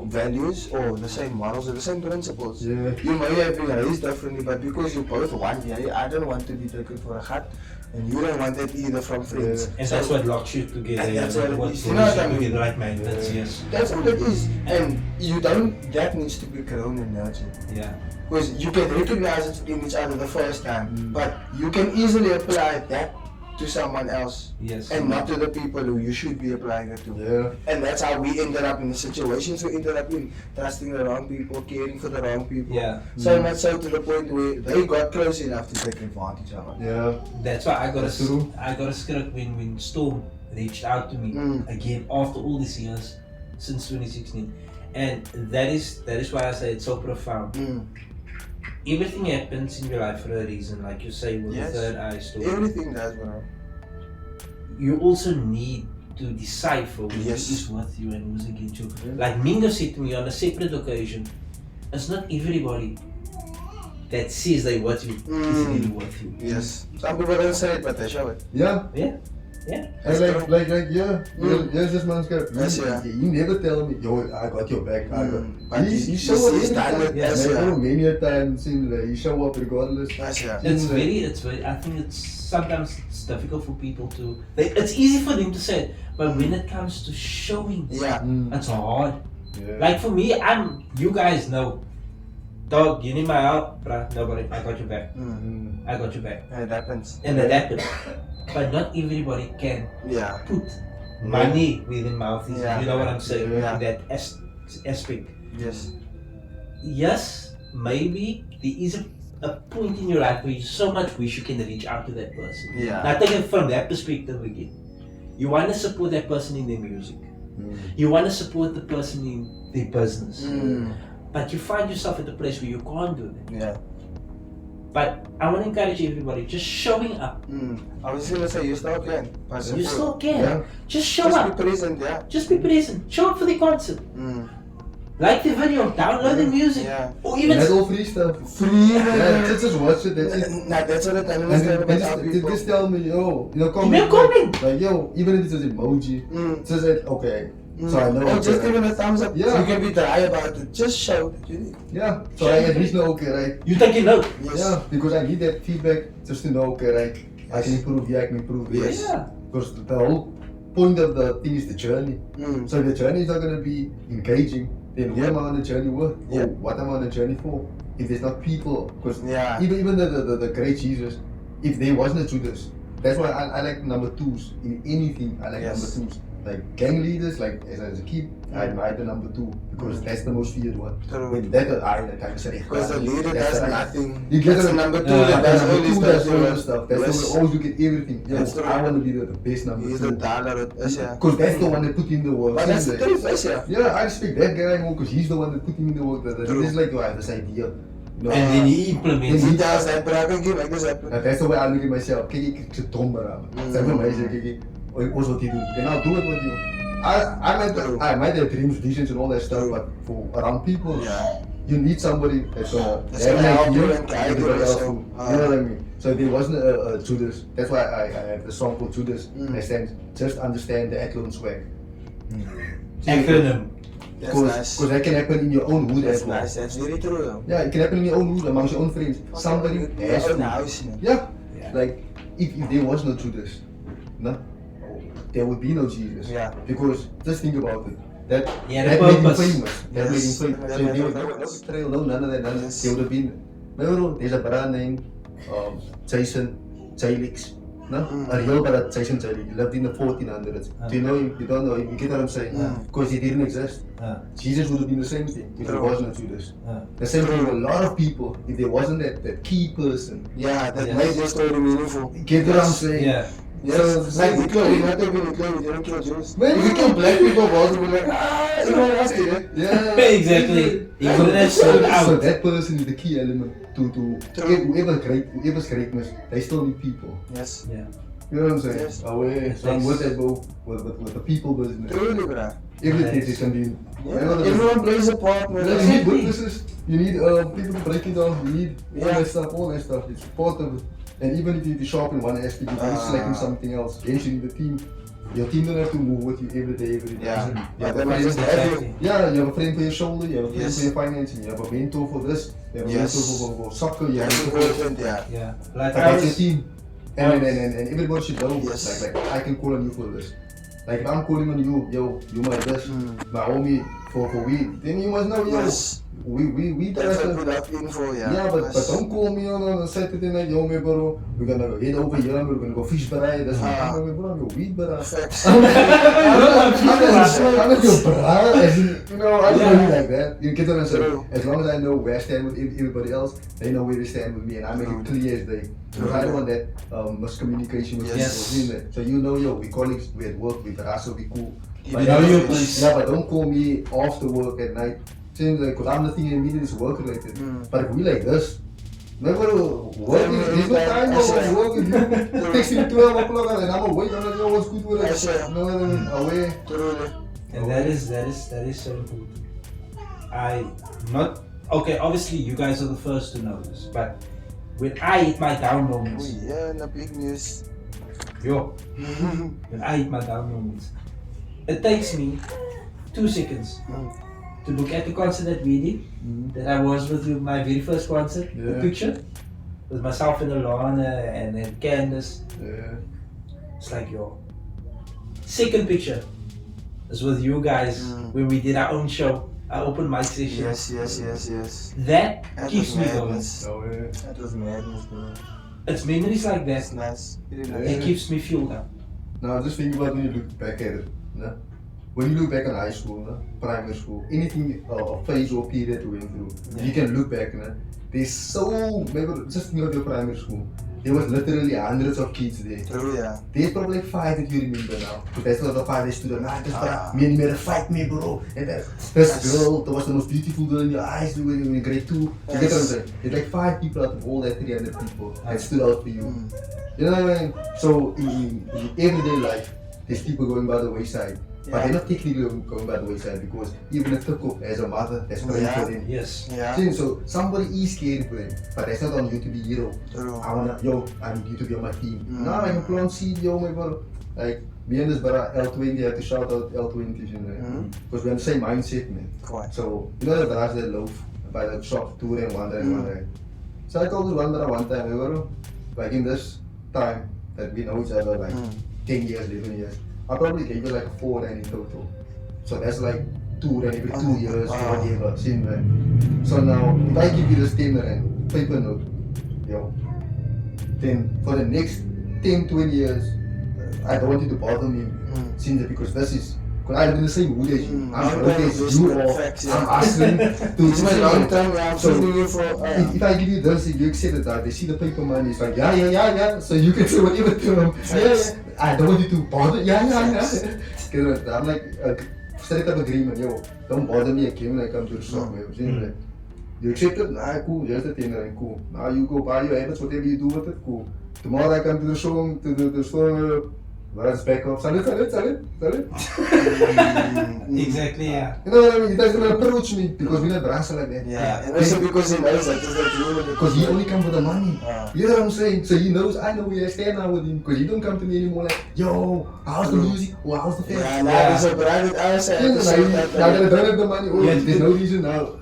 values or the same morals or the same principles. You may have been raised differently, but because you both want, I don't want to be taken for a hat, and you don't want that either from friends. And that's what locks you together. And that's what it is. You You know what I mean? together like magnets, yes. That's what it is. And you don't, that needs to be grown and nurtured. Yeah. Because you can recognize it in each other the first time, but you can easily apply that to someone else, Yes. and not to the people who you should be applying it to. And that's how we ended up in the situations we ended up in, trusting the wrong people, caring for the wrong people. Yeah. So much so to the point where they got close enough to take advantage of it. That's why I got true. a script when Storm reached out to me again after all these years since 2016, and that is why I say it's so profound. Everything happens in your life for a reason, like you say with the third eye story. Everything does, bro. You also need to decipher who is with you and who's against you. Like Mingo said to me on a separate occasion, it's not everybody that says they with you is really with you. Yes. Some people don't say it, but they show it. Yeah. Yeah. And here's this man's got. He never tell me, yo, I got your back. But He show up he's done it. many a time. He show up regardless. It's very. I think it's sometimes it's difficult for people to. It's easy for them to say it, but when it comes to showing, it's hard. Like for me, you guys know, dog, you need my help, bruh. Nobody, I got your back. I got your back. And it happens. And it happens. But not everybody can put money within mouth. You know what I'm saying? In that aspect. Yes, maybe there is a point in your life where you so much wish you can reach out to that person. Now take it from that perspective again. You want to support that person in their music. You want to support the person in their business. But you find yourself at a place where you can't do that. But I want to encourage everybody, just showing up. I was going to say, you still can. You still can. Just show up. Just be present, Just be present. Show up for the concert. Like the video, download the music. Or even... That's all free stuff. Just watch it, that's it. That's what I understand about our people. Just tell me, yo, comment. Like, yo, even if it's an emoji, just say, okay. So I know. Or just even a thumbs up. Yeah. You can be dry about it. Just show that you need. Yeah. So I at least know, okay, right? You take it out. Yeah, because I need that feedback just to know, okay, right? I can improve here, I can improve this. Because the whole point of the thing is the journey. So if the journey is not going to be engaging, then who am I on the journey with? Or what am I on the journey for? If there's not people, because even the great Jesus, if there wasn't a Judas, that's why I like number twos. In anything, I like number twos. Like gang leaders, like as a kid, I the number 2 because that's the most feared one. When that I kind of say because the leader does nothing. You get the number 2 that does all this stuff. That's the always you get everything. I want to be the best number 2. He's the dollar, because that's the one that put in the work. But that's the truth, yeah, I respect that guy more because he's the one that put in the work. It's like, I have this idea. No. And then he implements it. He does that, but I can give like this happen. That's the way I look at myself. Kijk, ik zit dom beramen. Zeg maar mij, kijk, what's what he do? Then I'll do it with you. I might have dreams, visions, and all that stuff, but for around people, you need somebody that's gonna help you and guide you. You know what I mean? So there wasn't a Judas. That's why I have the song called Judas. That stands just understand the Athlon swag. Acronym. Because that can happen in your own hood as well. Nice. That's very true. Yeah, it can happen in your own hood amongst your own friends. Somebody has to. House, like if there was no Judas, no, there would be no Jesus. Yeah. Because just think about it. That made him famous. That made him famous. So if there was no betrayal, none of that, there would have been. Remember, there's a brother named Jason, Jalix. no? A real Bharat he lived in the 1400s. Do you know him? You don't know him. You get what I'm saying? Because he didn't exist. Jesus would have been the same thing if there was no Judas. The same thing with a lot of people, if there wasn't that key person. Yeah, that made their story meaningful. Get what I'm saying? Yeah. Yes, like Hitler, he might have been Hitler, he didn't kill Jews. Man, If he killed black people, was be like, everyone else did it. Yeah. Exactly. He wouldn't have stood So out. that person is the key element to whoever's greatness, they still need people. Yes. Yeah. You know what I'm saying? Yes. So I'm with that, bro, with the people business. Truly, bruh. Everything is can be. Everyone plays a part, man. You need witnesses, you need people to break it down, you need all that stuff. It's part of it. And even if you're sharp in one aspect, if you're slacking something else, hence you need the team. Your team don't have to move with you every day. Yeah. You have They a might just friend, have you. yeah, you have a friend for your shoulder, you have a friend Yes. for your financing, you have a mentor for this, you have a Yes. mentor for soccer, you have a That's mentor for important, yeah. Yeah. Like that's your I team. And everybody should know, Yes. like I can call on you for this. Like if I'm calling on you, yo, you my this, my homie for weed, then you must know, yo, Yes. we That's better. what we love info, yeah. Yeah, but Yes. don't call me on a Saturday night, yo, me bro. We're gonna head over here, we're gonna go fish bereiden. That's not me, bro. I'm your weed bereiden. Facts. I'm not your bra. As in, you know, I don't really like that. You get what I'm saying? As long as I know where I stand with everybody else, they know where they stand with me, and I make it clear as day. Because I don't want that miscommunication with people. So you know, yo, we colleagues, we at work, we hustle, we cool. But know your place. yeah, but don't call me after work at night. Because I'm the thing in media is work related. But if we like this, never work, there's no time for work with you. Texting me 12 o'clock and I'm awake, I'm like, yo, what's good with it? No, away. And that is so important. Obviously you guys are the first to know this, but when I hit my down moments, Yeah, in the big news. when I hit my down moments, it takes me 2 seconds to look at the concert that we did, that I was with you, my very first concert, the picture, with myself and Alana and Candace. Yeah. It's like, second picture is with you guys when we did our own show, our open mic session. Yes. That That keeps was me going. madness. Away. That was madness, bro. It's memories like That's that nice. that keeps me fueled up. Now just think about when you look back at it. No? When you look back on high school, no? Primary school, anything a phase or period you went through, you can look back. No? There's so, maybe just think of your primary school. There was literally hundreds of kids there. True, yeah. There's probably 5 that you remember now. But that's not the 5 that stood up. Me and you fight me, bro. And this girl, that was the most beautiful girl in your eyes when you were in grade 2. You get what I'm saying? There's like 5 people out of all that 300 people that stood out for you. You know what I mean? So in everyday life, there's people going by the wayside. But they're not technically going by the wayside because even a Tukko as a mother, that's praying for them. Yes. See, so somebody is caring for them, but that's not on you to be hero. True. I need you to be on my team. No, I'm a plant seed, yo, my bro. Like, me and this brother L20, I have to shout out L20, you know. Because we're in the same mindset, man. Quite. So, you know the brothers that loaf by the shop, 2 and 1 and 1. So I told this one brother one time, bro, like in this time that we know each other, like 10 years, 11 years. I probably gave you like 4 rand in total. So that's like 2 rand every 2 years or whatever. See, man. So now, if I give you this 10 rand paper note, yo, then for the next 10, 20 years, I don't want you to bother me. See, because this is, because I live in the same wood as you. I'm broke as you are. I'm hustling to It's my long time, I'm so feeling you for. if I give you this, if you accept it, they see the paper money, it's like, yeah. So you can say whatever to them. Yeah. I don't want you to bother. Yeah. I'm like, straight up agreement, yo, don't bother me again when I come to the shop. You accept it? Nah, cool. Here's the thing, cool. Now you go buy your habits, whatever you do with it, cool. Tomorrow I come to the show, to the store. Let's back up. Salut. Exactly, yeah. You know what I mean? He doesn't approach me because we're not brass like that. Yeah, and also because he knows that it's like you. Because he only comes with the money. You know what I'm saying? So he knows I know where I stand now with him. Because he don't come to me anymore like, yo, how's the music? Or how's the fest? Yeah, now there's a private answer. Now that I don't have the money, there's no reason now.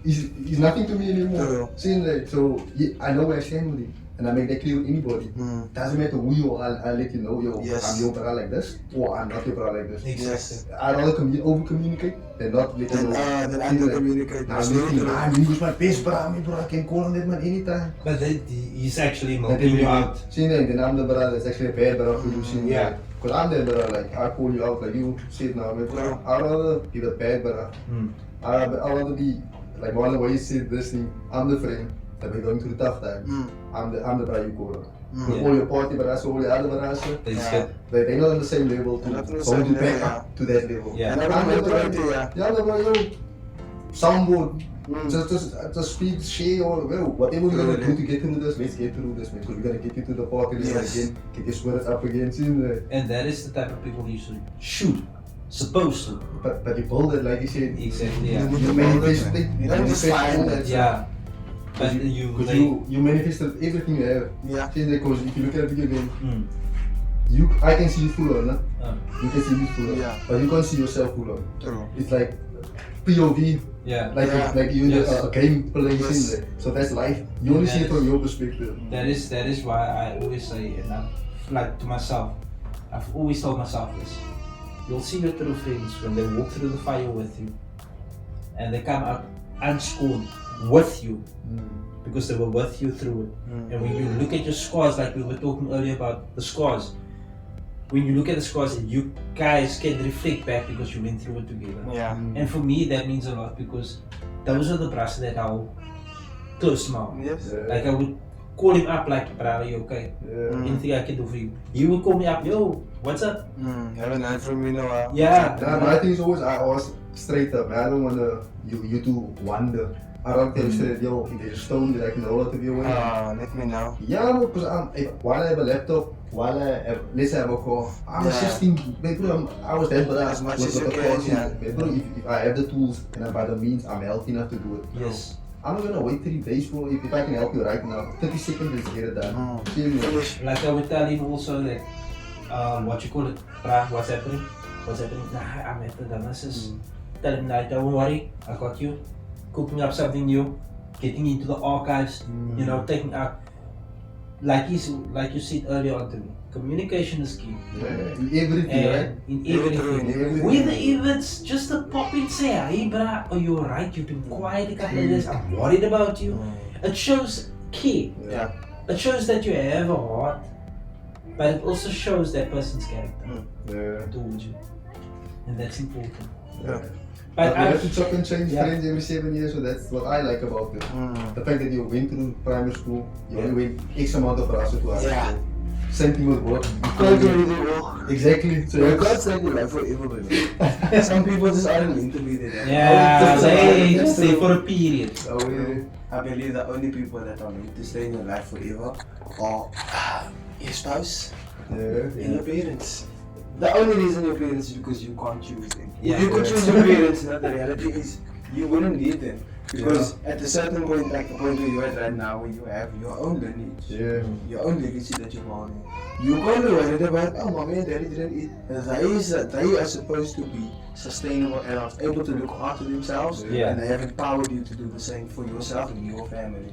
He's nothing to me anymore. True. See, like, so I know where I stand with him. and I make that clear with anybody. Doesn't matter who you are, I'll let you know, I'm your brother like this, or I'm not your brother like this. Exactly. I'd rather over communicate than not let you know. Then under communicate. He was my best brother, I can call on that man anytime. But then he's actually milking you out. See, then I'm the brother that's actually a bad brother for you, see? Yeah. Because I'm the brother, like, I call you out, like, you said now, man, bro, I'd rather be the bad brother. I'd rather be, like, one of the ways you said this thing, I'm the friend that we're going through the tough time. I'm the brother you call on. With all your party brothers, all the other brothers, they're not on the same level to hold you back up to that level. Yeah. And I'm the brother, soundboard. Just speak, share, or whatever we're gonna do to get through this, let's get through this, man. Because we're gonna get you to the party again, get your spirits up again, see that. And that is the type of people you should supposed to. But you build it, like you said. Exactly. Yeah. You manifest it. You don't just find it. Yeah. But you manifested everything you have. Yeah. See, because if you look at a video game, I can see you full on, you can see me full on, but you can't see yourself full on. True. It's like POV. Yeah. Like you in a game playing scene there. So that's life. You only see it from your perspective. That is why I always say, and I'm like to myself, I've always told myself this. You'll see your true friends when they walk through the fire with you, and they come out unscorned with you, because they were with you through it. And when you look at your scars, like we were talking earlier about the scars, when you look at the scars, you guys can reflect back because you went through it together. Yeah. And for me, that means a lot because those are the brothers that I hold close to my heart. Yes. Like I would call him up like, brother, you okay? Anything I can do for you. He would call me up, yo, what's up? Haven't heard from you in a while. Yeah. My thing is always, I ask straight up, man. I don't want you to wonder. I don't tell you straight, yo, if there's a stone that I can hold out of your way. Let me know. Yeah, because while I have a laptop, while I have, let's say I have a car, I'm a 16, bro, I was that, but As much as you can, bro, if I have the tools and by the means I'm healthy enough to do it. Yes. I'm not gonna wait 3 days for if I can help you right now. 30 seconds, let's get it done. Finish. Like I would tell him also that, what you call it, bruh, what's happening? Nah, I'm at the diagnosis. Tell him that, don't worry, I got you. Cooking up something new, getting into the archives, you know, taking out, like you said earlier on to me, communication is key. In everything, and right? in everything. Whether if it's just a pop in say, hey bruh, oh you're right, you've been quiet a couple of days, I'm worried about you. It shows care. Yeah. It shows that you have a heart, but it also shows that person's character towards you. And that's important. Yeah. But you have to chop and change friends every 7 years, so that's what I like about it. The fact that you went through primary school, you only went X amount of hours to high school. Same thing with work. You can't do anything wrong. Exactly. So you can't stay in your life forever, baby. Some people just aren't meant to be there. Yeah, they just stay for a period. I believe the only people that are meant to stay in your life forever are your spouse and your parents. The only reason your parents is because you can't choose them. If you could choose your parents, the reality is you wouldn't need them. Because at a certain point, like the point where you're at right now, where you have your own lineage, your own legacy that you're building, you can't be worried about, oh, mommy and daddy didn't eat. They are supposed to be sustainable adults, able to look after themselves, and they have empowered you to do the same for yourself and your family.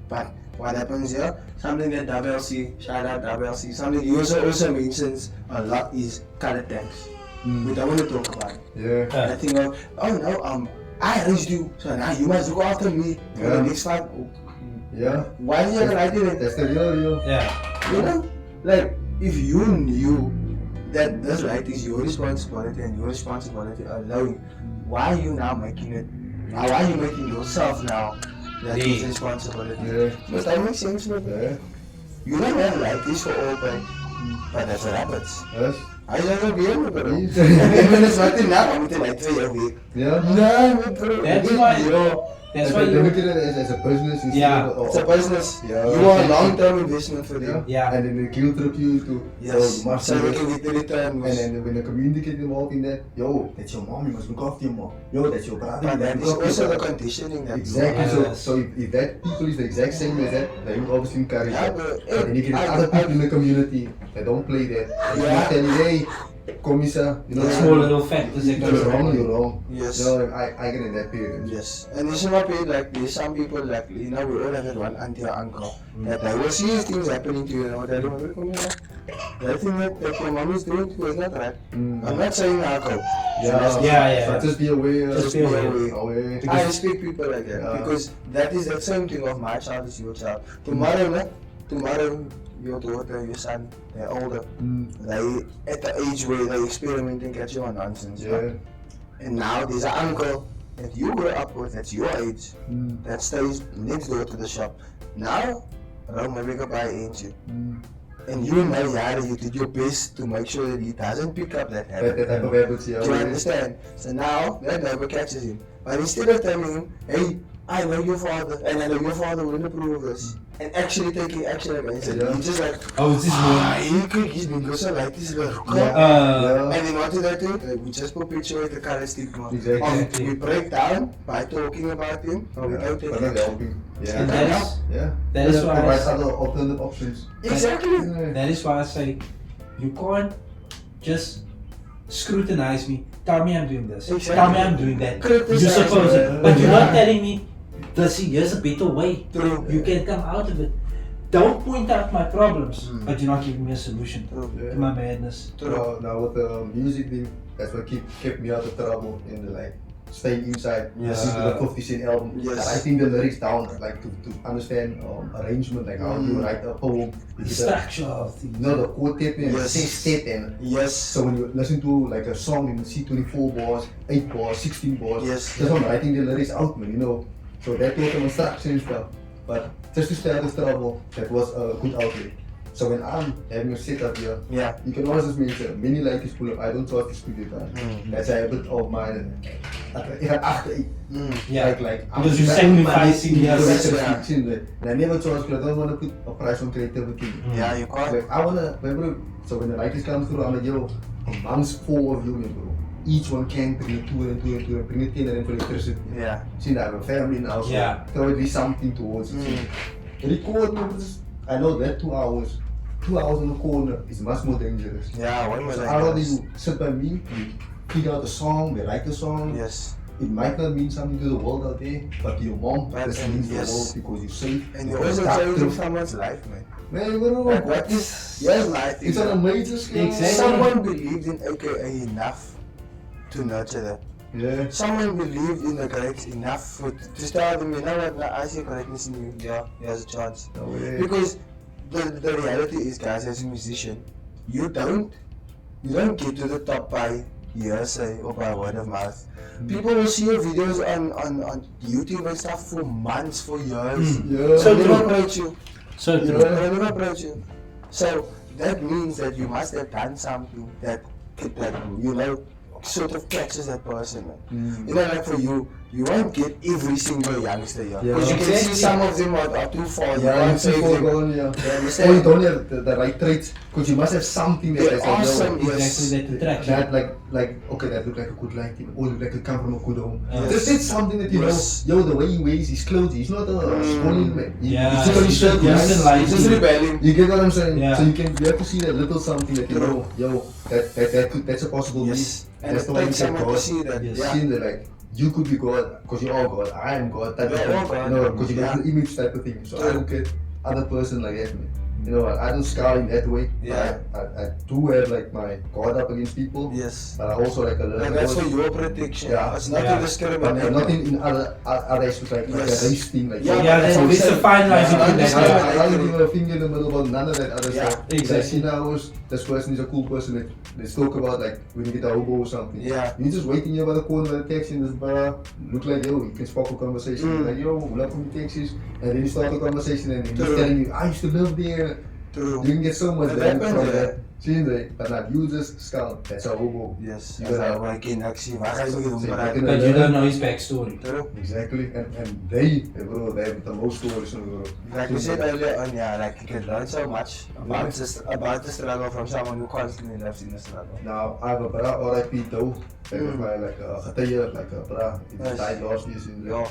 But what happens here, something that WLC, shout out WLC, something he also mentions a lot is color tax. We don't want to talk about it. I think of, oh no, I raised you, so now you must look after me for the next 5. Why is that right there? That's the real. You know, like if you knew that this right is your responsibility and your responsibility alone, why are you now making it? Why are you making yourself now that is responsibility? Does that make sense, man? You don't have like this for all, but that's what happens. I don't know bien, pero even it's not enough, I'm going to like 2 a week. That's why you look at it as a business instead of it's a business. You want a long-term investment for them. And then they guilt trip you to so you can get the return. And then when the community get involved in that, yo, that's your mom, you must look after your mom. Yo, that's your brother. But that is also the conditioning that exactly. So if that people is the exact same as that, they will obviously encourage that. But then you get other people in the community that don't play that. And you tell you, hey, Komisa, you know, Small little factors that you're wrong, you're wrong. Yes. You know, I get in that period. Yes, and you should not be like there's some people like we all have that one auntie or uncle that they will see things happening to you and they don't come here. That thing that your mom is doing to you is not right. I'm not saying uncle. But just be aware. Just be aware. aware. I respect people like that because that is the same thing of my child is your child. Tomorrow your daughter, your son, they're older. They at the age where they experiment and catch on nonsense. Yeah. And now there's an uncle that you grew up with, that's your age, that stays next door to the shop. Now, Rome maybe go buy into. And you know, Yara, you did your best to make sure that he doesn't pick up that habit. That type of habits, yeah. Do you understand? So now, that never catches him. But instead of telling him, hey, I know your father, and I know your father wouldn't approve of this, and actually taking action against it, he's just like, he's been so like this, and then what did I do? We just perpetuate the current stigma. Exactly. We break down by talking about him, but we don't take But not action. helping. Yeah. And that is why I provide say, other alternative options. Exactly. that is why I say, you can't just scrutinize me, tell me I'm doing this, Exactly. tell me I'm doing that, Criticize you suppose me. it, but you're not telling me, here's a better way, True. you can come out of it. Don't point out my problems, but you're not giving me a solution to my madness. Now with the music thing, that's what kept me out of trouble in the like staying inside. Yes. Listen to the 50 Cent album. Yes. I think the lyrics down, like to understand arrangement, like how you write a poem. The structure of things. No, the quartet and Yes. sextet and Yes. so when you listen to like a song and you see 24 bars, 8 bars, 16 bars, Yes. that's what I'm writing the lyrics out, man, you know. So that was a structure and stuff. But just to stay out of trouble, that was a good outlet. So when I'm having a setup here, you can always just make many ladies pull up. I don't charge the studio time. That's a bit of mine. Ik ga achter like because you're sacrificing yes. And I never charge because I don't want to put a price on creativity. Yeah, you can't. Like, I wanna, bro. So when the writers come through, I'm like, yo, a month's full of you, bro. Each one can bring it to bring it in and for electricity. Yeah. See, I have a family now, so there will be something towards it. Record, I know that 2 hours. 2 hours in the corner is much more dangerous. Yeah, one more So how do you sit by me, we figure out the song, we write the song. Yes. It might not mean something to the world out there, but to your mom, But it means yes. the world because you're safe. And you're also changing someone's life, man. Man, you know Like, what is your life? It's on a major scale. Exactly. Someone believed in AKA enough to nurture that. Yeah. Someone believed in the great enough to tell them, you know what, now I see greatness in you. Yeah, there's a chance. No way. Because the reality is, guys, as a musician, you don't get to the top by hearsay or by word of mouth. People will see your videos on YouTube and stuff for months, for years. Yeah. So they don't approach you. So They true. don't approach you. So that means that you must have done something that you know, sort of catches that person. You know, like for you won't get every single youngster here. Because you can see some of them are too far. Yeah, you save see them. going, yeah. You Or understand? you don't have the right traits, because you must have something that They're is like, awesome, yo, yes. Exactly, that attraction. that okay, that look like a good life, or look like it come from a good home. Yes. That's something that you Yes. know, yo, the way he wears his clothes, he's not a schooling man. Yeah, He's just he's just He's just rebelling. You get what I'm saying? Yeah. So you have to see that little something that you know, yo, that's a possible Yes. need. And That's it the way you takes get someone to God. see that. Yes. Yeah. Seeing that like you could be God, because you're all God, I am God, type of We're all thing. God. You know, because you Yeah. get the image type of thing. So True. I look at other person like that, man. You know, I don't scowl in that way. Yeah. I do have like my guard up against people. Yes. But I also like a little And that's for your protection. Yeah. It's not Yeah. to discriminate. but not in other aspects like a Yes. race thing. Like, Yeah, Yeah, that's what there's we a say. fine line Yeah, between that's that. what I don't give a finger in the middle about none of that other Yeah, stuff. exactly. I see now this person is a cool person. Let's talk about like when you get a hobo or something. Yeah. You just waiting here by the corner by the taxi and this bar look like yo, you can spark a conversation. Like yo, love from the taxis, and then you start a conversation and he's True. telling you, I used to live there. True. You can get so much That value happens, from yeah. that. See that? But not you just scout. That's a hobo. Yes. You As gotta- I work in action. Waar ga je zo doen? Say, Maar- back in But you don't know his backstory. True. Exactly, and they have the most stories in the world. Like we said earlier on, yeah, like you can learn so much about the struggle from someone who constantly lives in the struggle. Now, I have a bra, R.I.P. Doe. That was my like getuige, like a bra. He Yes. died last year. Yeah.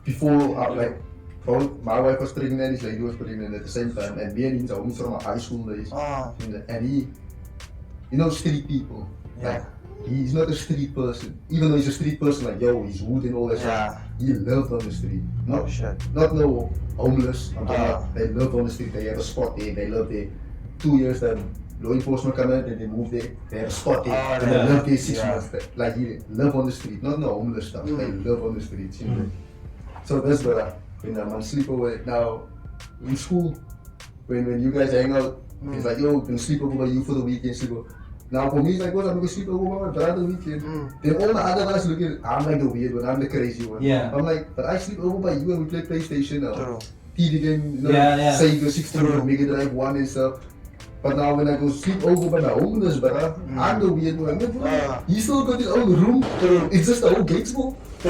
Before, like, my wife was pregnant, his lady was pregnant at the same time, and me and him are from my high school days. Ah. And he you know, street people. Like, he's not a street person. Even though he's a street person, like, yo, he's wood and all that stuff. He lived on the street. Not no homeless. I'm talking about, they lived on the street. They have a spot there. They lived there. 2 years, then law enforcement come in and they moved there. They have a spot there. And they lived there 6 months. Like, he live on the street. Not no homeless stuff. They live on the street. So that's what when I'm on sleepover now in school. When you guys hang out, it's like, yo, can sleep over by you for the weekend, sleep over. Now for me, it's like, what, I'm gonna sleep over by my brother weekend. Then all the other guys looking, I'm like the weird one, I'm the crazy one. I'm like, but I sleep over by you and we play PlayStation now. TV game, you know, Sega 16, Mega Drive 1 and stuff. But now when I go sleep over by my homeless brother, I'm the weird one. He still got his own room, it's just the whole gates full. He's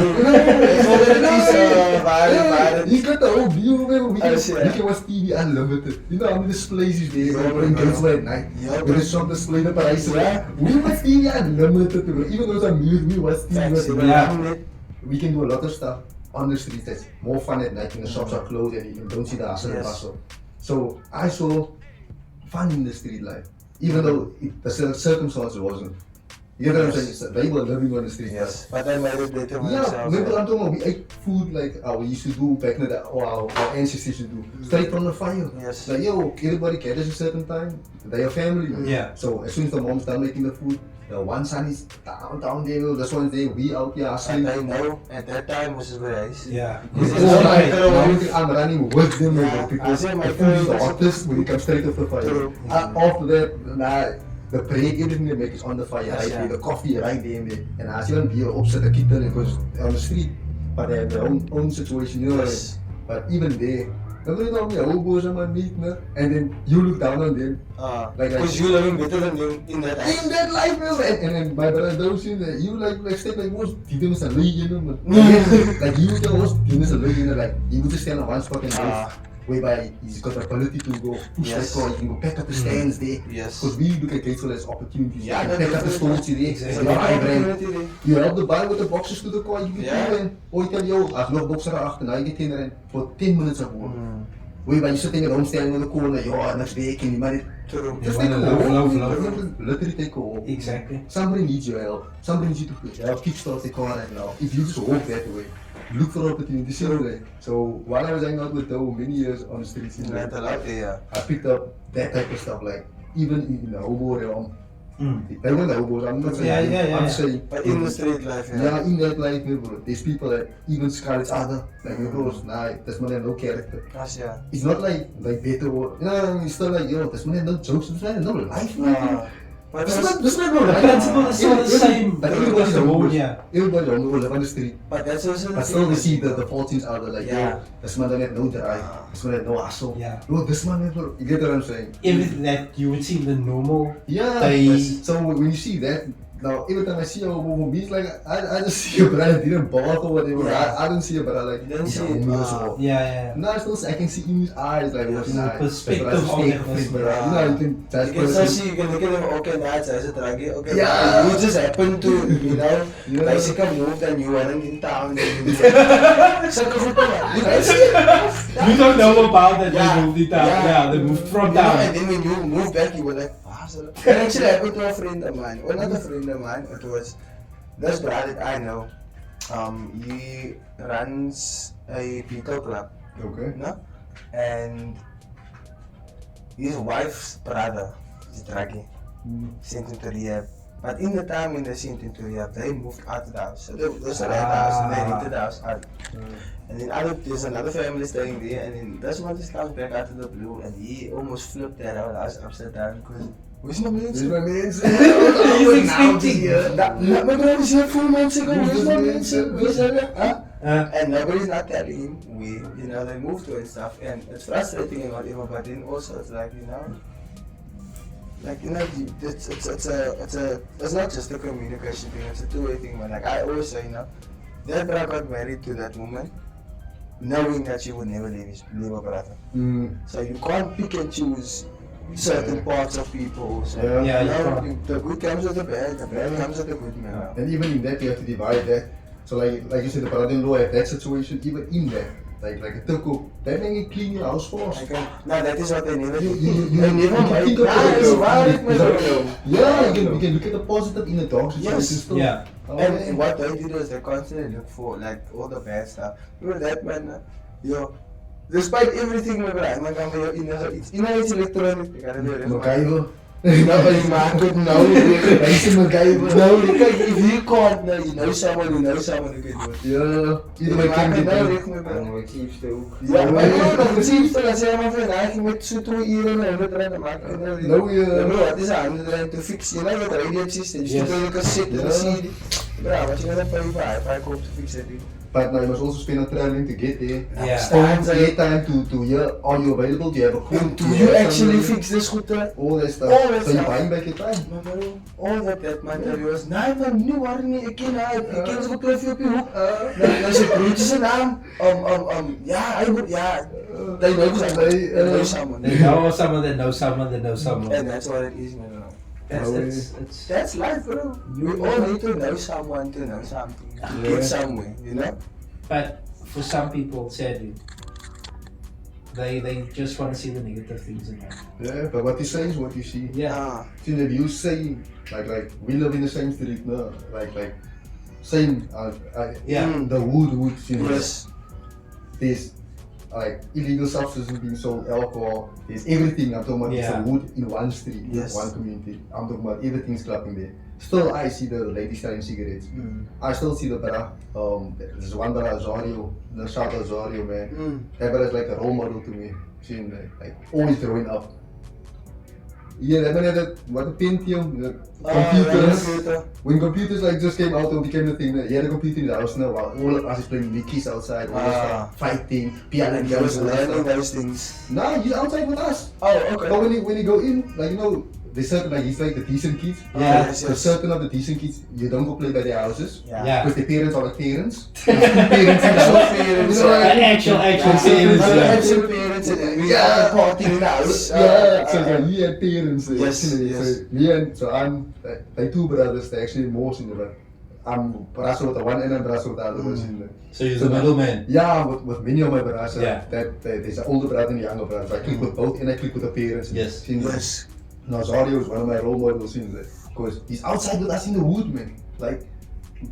got the whole view, man. We can watch TV unlimited. You know how many displays is there when gates at night? There is some display that I say, we watch TV unlimited. Even though it's a mute, we watch TV. We can do a lot of stuff on the streets that's more fun at night when the shops are closed and you don't see the hustle and bustle. So I saw fun in the street life, even though the circumstances wasn't. You know what I'm saying? They were living on the street. But they made it better for themselves. Remember I'm talking about, we ate food like we used to do back in the day, or our ancestors used to do, straight from the fire. Like, yo, everybody gathers a certain time, they are family. So as soon as the mom's done making the food, the one son is down there, this one's there, we out here hustling. And I know, at that time was very nice. I'm running with them because the food is the hottest when it comes straight off the fire. After that, the break, everything they make is on the fire right there, the coffee right there. And as you don't be upset the kitchen because on the street, but they have their own situation, you know. But even there, remember you told me, hobos and my meat, and then you look down on them. Because you're living better than them in that life. In that life, and then my brother don't see that you like step like most, you don't say, you know, like you just, you know, like you just stand on one spot and move. Whereby he's got the ability to go push that car, he can go pack up the stands there. Because we look at Gatesville as opportunities. You can pack up the stores there. You help the buy with the boxes to the car, you can do it. Or you tell yo, I've no boxer achter, now you get in there for 10 minutes of work. Whereby you're sitting at home standing on the corner, yo, next week and you might just take a walk. Literally take a walk. Exactly. Somebody needs your help. Somebody needs you to help kickstart the car right now. If you just walk that way, look for opportunities. So while I was hanging out with Doe many years on the streets, I picked up that type of stuff, like even in the hobo realm. They weren't the hobos, I'm not saying, I'm saying. But in the street life, in that life, there's people that even scar each other, like bros, nah, this man has no character. It's not like better or, it's still like, yo, this man has no jokes, this man has no life, But this man no life. Principle is still the same. Like everybody's a hobo, everybody's a hobo, live on the street. But that's also But still they see the faults in other, like, yo, this man don't have no drive, this man has no hustle. Yo, this man never, you get what I'm saying? Everything that you would see in the normal so when you see that, now every time I see a hobo, it's like, I just see a brother didn't bath or whatever, I don't see a brother like, don't see No, I can see in his eyes, like, what's the perspective of it. You can still see, you can look at him, okay, that's a druggie, okay, you just happen to, you know, basically moved and you weren't in town. You don't know about that they moved in town, they moved from town. And then when you moved back, you were like, it actually happened to a friend of mine, or not a friend of mine, it was this brother that I know. He runs a Beetle club. Okay. No? And his wife's brother is druggie. Sent him to rehab. But in the time when they sent him to rehab, they moved out of the house. So there was a rent house and they rented the house out. And then there's another family staying there, and then this one just comes back out of the blue and he almost flipped that whole house upside down because where's my man? Where's my man? He's expecting. My brother was here 4 months ago. Where's my man? Where's that? And nobody's not telling him they moved to and stuff, and it's frustrating and whatever. But then also it's like it's not just a communication thing. It's a two-way thing, man. Like I always say, that brother got married to that woman, knowing that she would never leave her brother. So you can't pick and choose certain parts of people. So the good comes with the bad comes with the good, man. And even in that, you have to divide that. So like you said, the brother-in-law had that situation. Even in that, like a turco. That make you clean your house first. No, that is what they never do. You They never can make think of nice, it. why did we don't know? Yeah, you can look at the positive in the dog situation Yes. still. Yeah. Oh, And what they do is they constantly look for like all the bad stuff. Remember that man, despite everything, it's electronic. You gotta do it. MacGyver. Nobody market now. He's a MacGyver. No, because if you can't, you know someone who knows someone who can do it. Yeah, either My way can kind get of it. recht met mij. Mooi chiefste ook. Ja, maar ik nog het chiefste dat zij maar van eigenlijk met zo'n 2 uur en 100 rand maken. No, Ja, bro, het is aan 100 rand to fix, you know, met radio systems. Je doet een cassette en een CD. Bro, wat je gaat pay for if I hope to fix that thing. But now you must also spend on traveling to get there. Yeah. Stand time to hear, are you available? Do you have a quote? Do you actually fix this scooter? All that stuff. All that So you're stuff. buying back your time. Maar bro, all that man was, nee man, nu waren niet, ik ken zo'n kleufje op je hoek. Dan zijn broertjes zijn naam, ja, hij moet, ja, they know someone, they know someone. They know someone that knows someone that knows someone. And that's what it is, man. It's That's life, bro. We all need to know someone to know something, to get somewhere, you know? But for some people, sadly, they just want to see the negative things in life. Yeah, but what you say is what you see. Yeah. See, if you say, like we live in the same street, no? Like same, Yeah. the wood, you know. Yes. There's like illegal substances being sold, alcohol, there's everything. I'm talking about it's a Yeah. wood in one street, Yes. one community. I'm talking about everything's clapping there. Still, I see the ladies selling cigarettes. I still see the bra. There's one bra, Zario, the shout out Zario, man. That bra is like a role model to me. Seeing like always growing up. Yeah, that man had that, what a Pentium, the computers. When computers like just came out and became the thing, he had a computer in the house now. While all of us is playing Mickey's outside, all this stuff, fighting, piano And he games, was all that learning stuff. those things. Nah, he's outside with us. Oh, okay. But when you go in, like you know, they certain like he's like the decent kids. Yeah. Yes, So yes. certain of the decent kids, you don't go play by their houses. Yeah. Because the parents are like parents. Parents in the house. Parents, You know what I mean? Actual Yeah. parents. I Yeah. had some parents and we Yeah. had a party in the house. Yeah, so he had parents. Yes, actually. yes. So me and so I'm like two brothers. They actually more in the I'm brasso with the one and I'm brasso with the other person. So you're the middleman. Yeah, with many of my brothers. Yeah. That there's an older brother and a younger brother. So I click with both and I click with the parents. Yes. Yes. Nazario is one of my role models in that because he's outside with us in the wood, man. Like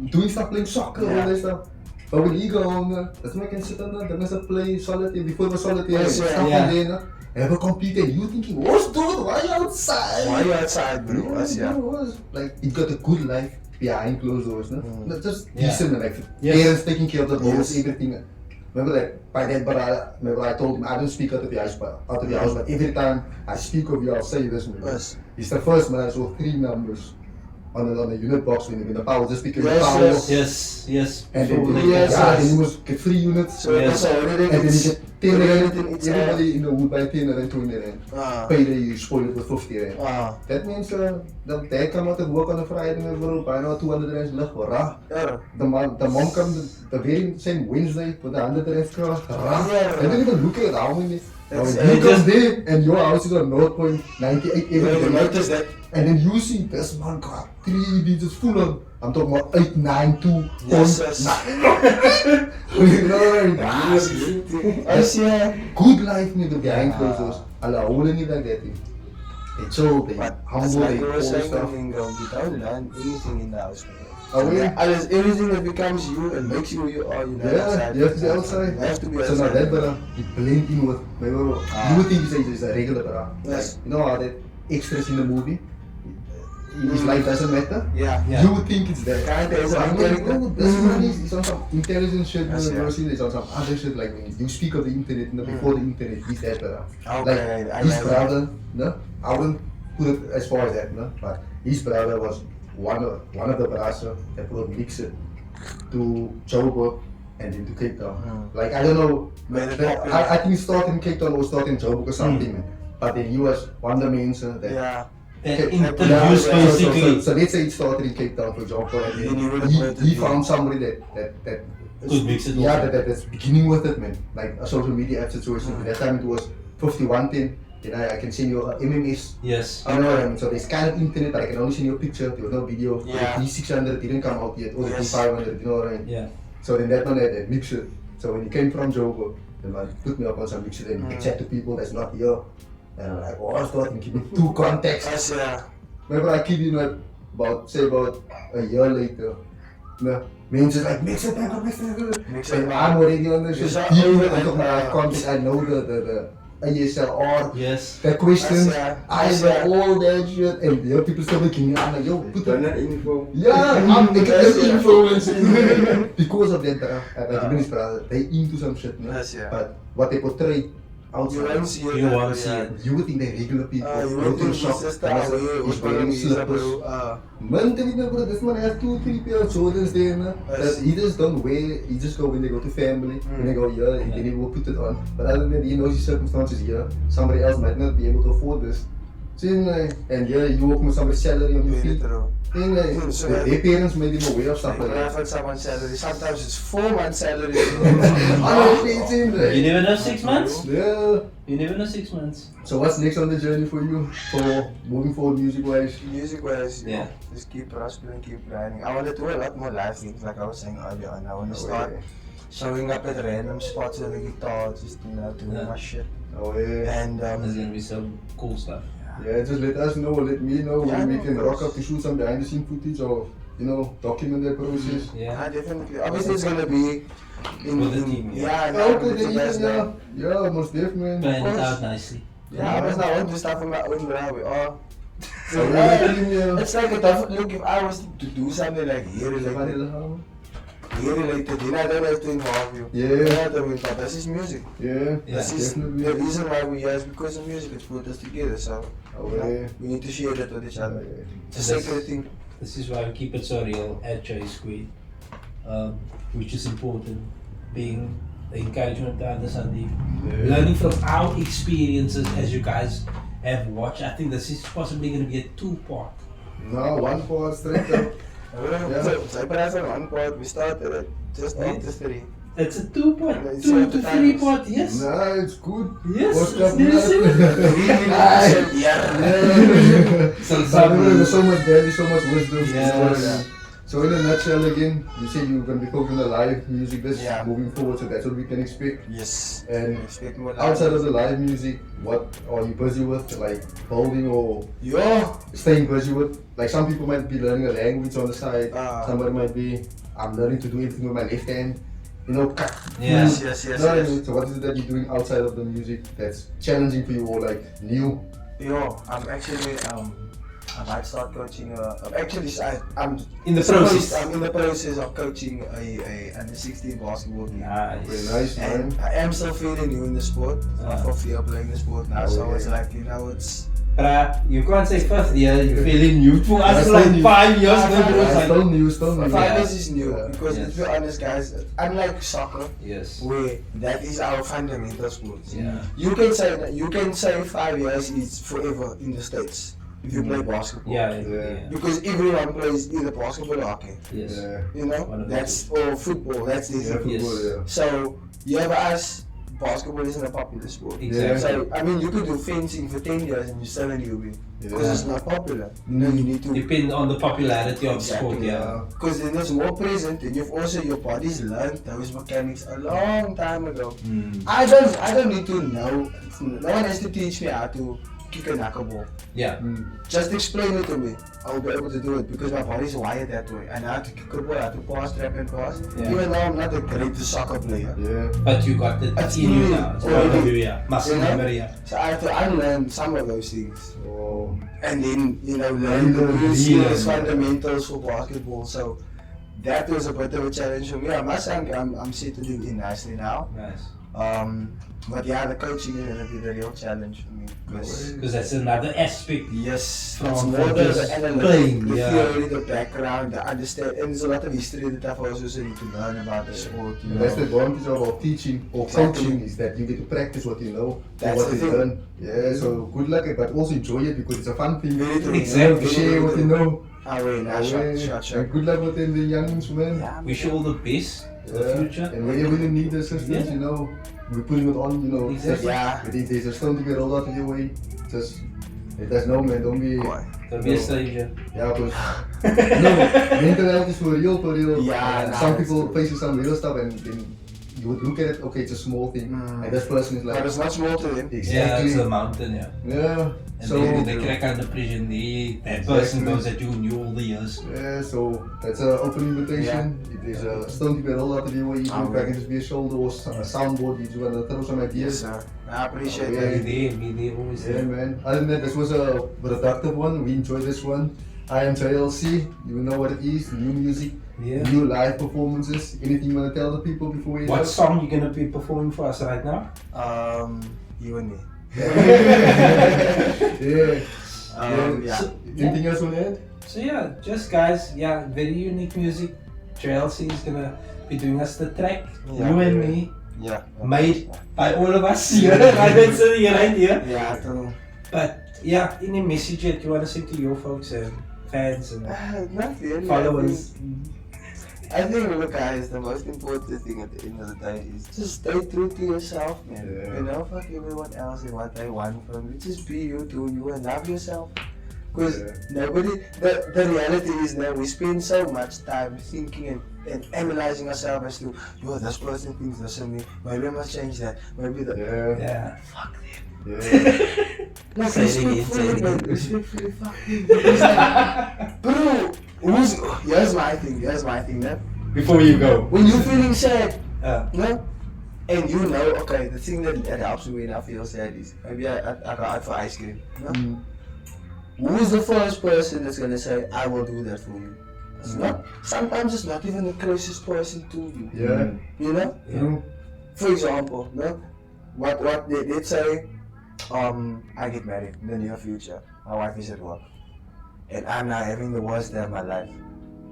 doing stuff, playing soccer, all that stuff. But when he go home, that's when I can sit on there, then I play solitaire before the solitaire, Yes, stuff yeah. like that. I have a computer and you thinking, what's dude? Why you outside? Why you outside, bro? Yeah, Yes, yeah. like he got a good life behind closed doors, no? Not just Yeah. decent, like Yes. parents taking care of the bills, Yes. everything. Remember that by that, but remember I told him I don't speak out of the house, but every time I speak of you, I'll say this, man. Yes. It's the first man I saw 3 numbers on the unit box when the power just became Yes, power. yes. Yes. And then, Yes, yeah, yes. then you must get 3 units. So Yes. that's already And then you get 10 Everything rand. it's, Everybody in the wood by 10 and 20 rand. Payday, you spoil it with 50 rand. That means that dad come out to work on a Friday and bro, buy now 200 rand left, rah. Yeah. The mom comes the very same Wednesday with the 100 rand car, rah. Yeah. They don't even look at how many. Now That's- you come there and your house is on 0.98 You every never day. noticed that. And then you see this man got 3 digits full of, I'm talking about 892. Yes, yes. You know what I mean? Yes, yeah. Good life nigga behind closed doors. Allah holy nigga like that thing. It's so they But that's humble, like they you all were saying, stuff. you don't learn anything in the house, man. Oh, yeah. Unless everything that becomes you and makes you who you are, you know, Yeah, outside. you have to be outside. You have to be So outside. now that brother, he blend in with, maybe, you would think he's a regular brother. Yes. Like, you know how that extras in the movie, his life doesn't matter? Yeah. Yeah. You would think it's that. Kinda is But like I'm character. no, this man is on some intelligent shit, Yes, yeah. he's on some other shit, like when you speak of the internet, you know, before the internet, he's that brother. Okay, Like, I his like brother, no, I wouldn't put it as far as that, no, but his brother was one of the brothers that brought Mixer to Joburg and then to Cape Town. Like, I don't know, Made it that- popular. I think he started in Cape Town or started in Joburg or something, man. But then he was one of the main that Yeah. That Okay, introduced yeah, basically. so let's say it started in Cape Town, for example, and Then you would then have he to found somebody that Could mix it yeah, also. that's beginning with it, man. Like a social media app situation. At that time it was 5110. Then I can send you a MMS. Yes. You know what I mean? So there's kind of internet, but I can only send you a picture. There was no video. Yeah. The D600 didn't come out yet, or the Yes. D500. You know what I mean? Yeah. So then that one that mixer So when he came from Joburg, the man put me up on some big shit and chat to people that's not here. And I'm like, oh, I started keeping two contacts. Remember I kid you not, about a year later, mensen like, mix it back up. And I'm already on this shit. I took my contacts, I know the ASLR, the questions, I know all that shit. And the people still looking at me, I'm like, yo, put that info. Yeah, I'm thinking influence. Because of that, they into some shit, but what they portray outside, You won't see it. you would think they're regular people. You would think shop, he's wearing slippers. Man, tell me, bro, this man has 2-3 pair of Jordans there, man. He just don't wear, he just go when they go to family, when they go here, and then he will put it on. But other than that, he knows his circumstances here. Somebody else might not be able to afford this. And yeah, you work with somebody's salary on your feet. Their parents made him aware of stuff like that. Someone's salary. Sometimes it's 4 months' salary. You never know 6 months? Yeah. You never know 6 months. So what's next on the journey for you? For moving forward music-wise? Music-wise, just keep prospering, keep grinding. I want to do a lot more live things, like I was saying earlier on. I want to start showing up at random spots with a guitar, just doing my shit. Oh yeah. And There's gonna be some cool stuff. Yeah, just let us know, let me know when we can rock up to shoot some behind the scene footage or, document that process. Yeah, definitely. Obviously it's gonna be with the team. Yeah, most definitely. Plan it out nicely. Yeah, I was not want to do stuff on my own, but we are. So It's like a tough look if I was to do something like here related, then I don't have to involve you. Yeah. But this is music. Yeah, This is definitely. the reason why we are is because of music. It's put us together, so we need to share that with each other. It's a sacred thing. This is why we keep it so real at J Squid, which is important. Being the encouragement to understand learning from our experiences as you guys have watched. I think this is possibly going to be a 2-part. No, 1 part straight up. So I have one part, we started it, just 8 to 3. It's a 2-part, 2 to 3 part, yes. Nah, it's good. Yes, What's it's up, nearly There's so much value, so much wisdom. Yes. So in a nutshell again, you say you're going to be focusing on the live music moving forward, so that's what we can expect. Yes. And outside of the live music, what are you busy with? Like building or staying busy with? Like some people might be learning a language on the side, somebody might be, I'm learning to do everything with my left hand. Yes. So what is it that you're doing outside of the music that's challenging for you or like new? I'm actually, I might start coaching. I'm in the process. I'm in the process of coaching a under 16 basketball team. Very nice, and man. I am still fairly new in the sport. I'm for fear of playing the sport now, so it's like it's. But you can't say first year, you're feeling new. For us, That's like new. 5 years, Still new. 5 years is new because to be honest, guys, unlike soccer, where that is our fundamental sport. You can say 5 years is forever in the States. If you play basketball, because everyone plays either basketball or hockey. That's or football. That's the So you have us. Basketball isn't a popular sport. Exactly. So I mean, you could do fencing for 10 years and you still only win because it's not popular. You need to depend on the popularity of the sport. Because then there's more present, and you've also your body's learned those mechanics a long time ago. I don't need to know. No one has to teach me how to kick a knuckleball. Just explain it to me. I'll be able to do it because my body's wired that way. And I have to kick a ball, I have to pass, trap and pass. Even though I'm not a great soccer player. But you got it in you now. It's part of you, muscle memory. So I have to unlearn some of those things. And then, learn the rules, fundamentals for basketball. So that was a bit of a challenge for me. I must say I'm settling in nicely now. But the coaching is going to be the real challenge for me. Because that's another aspect. Yes, from it's more just the analytic, playing, the theory, the background, the understand, and there's a lot of history that I've also need to learn about the sport. That's the advantage of teaching or coaching is that you get to practice what you know and what you learn. Yeah, so good luck, but also enjoy it because it's a fun thing. Exactly. Share what you know. Shot. And good luck with them, the youngins, man. Wish you all the best for the future. And whenever you need assistance, we're putting it on, Exactly. But if there's a stone to get rolled out of your way, just let us know, man. Don't be a stranger. Yeah, because mental health is for real. Yeah, some people facing some real stuff and then you would look at it, okay, it's a small thing, and this person is like, but it's not small to him. exactly. Yeah, it's a mountain, yeah. Yeah. And So they crack under pressure, that person knows that you knew all the years. yeah, so that's an open invitation. If there's a stone to roll out of you, where you can just be a shoulder or a soundboard, you just want to throw some ideas. Yes, I appreciate Yeah. that. Be there, always Yeah, there. man. Other than that, this was a productive one. We enjoyed this one. IAMJLC, you know what it is, new music, Yeah. new live performances. Anything you want to tell the people before we What song you gonna be performing for us right now? You and me. Yeah. Yeah. So, Anything else on that? So yeah, just guys, yeah, very unique music. JLC is gonna be doing us the track, Yeah. you and me, Yeah. made by all of us here, right here. Yeah, true. But yeah, any message that you wanna say to your folks and fans and Not really. followers? I think, look, guys, the most important thing at the end of the day is just stay true to yourself, man. Yeah. You know, fuck everyone else and what they want from you. Just be you, do you, and love yourself. Because nobody, the reality is that we spend so much time thinking and analyzing ourselves as to, yo, this person thinks this of me, maybe I must change that, maybe that. Yeah. Yeah. Fuck them. Yeah. Like, Say it again, say it again. respectfully, fuck them. Because like, bro, here's my thing, man. Before you go. When you're feeling sad, Yeah. and you know, okay, the thing that helps me when I feel sad is maybe I go out for ice cream. No? Who's the first person that's gonna say, I will do that for you? It's not. Sometimes it's not even the closest person to you. Yeah. You know? True. For example, no? Let's say, I get married in the near future. My wife is at work, and I'm now having the worst day of my life.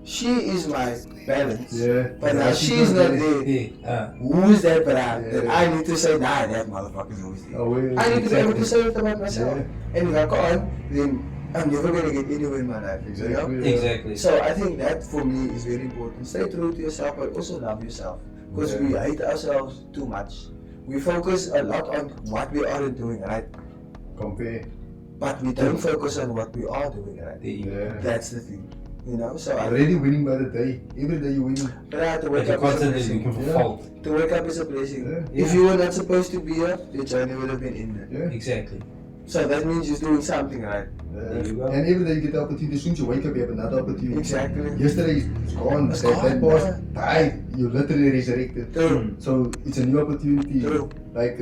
She is my balance, Yeah. but now she's not there. Yeah. Who's that brand Yeah. that I need to say, nah, that motherfucker's always there. Oh, yeah. I need to be able to Exactly. say it about myself. Yeah. And if I can't, then I'm never gonna get anywhere in my life. You know? Exactly. Exactly. So I think that for me is very important. Stay true to yourself, but also love yourself. Because we hate ourselves too much. We focus a lot on what we aren't doing right, Compare. but we don't focus on what we are doing right. Yeah. That's the thing. You know, so I Already winning by the day. Every day you winning. but I have to But wake you're up is a constantly blessing. looking for Yeah. fault. To wake up is a blessing. Yeah. If you were not supposed to be here, your journey would have been ended. Yeah. Exactly. So that means you're doing something right. There you go. And every day you get the opportunity. As soon as you wake up, you have another opportunity. Exactly. Yesterday is gone. It's That gone, past yeah. died. You literally resurrected. True. So it's a new opportunity. True. Like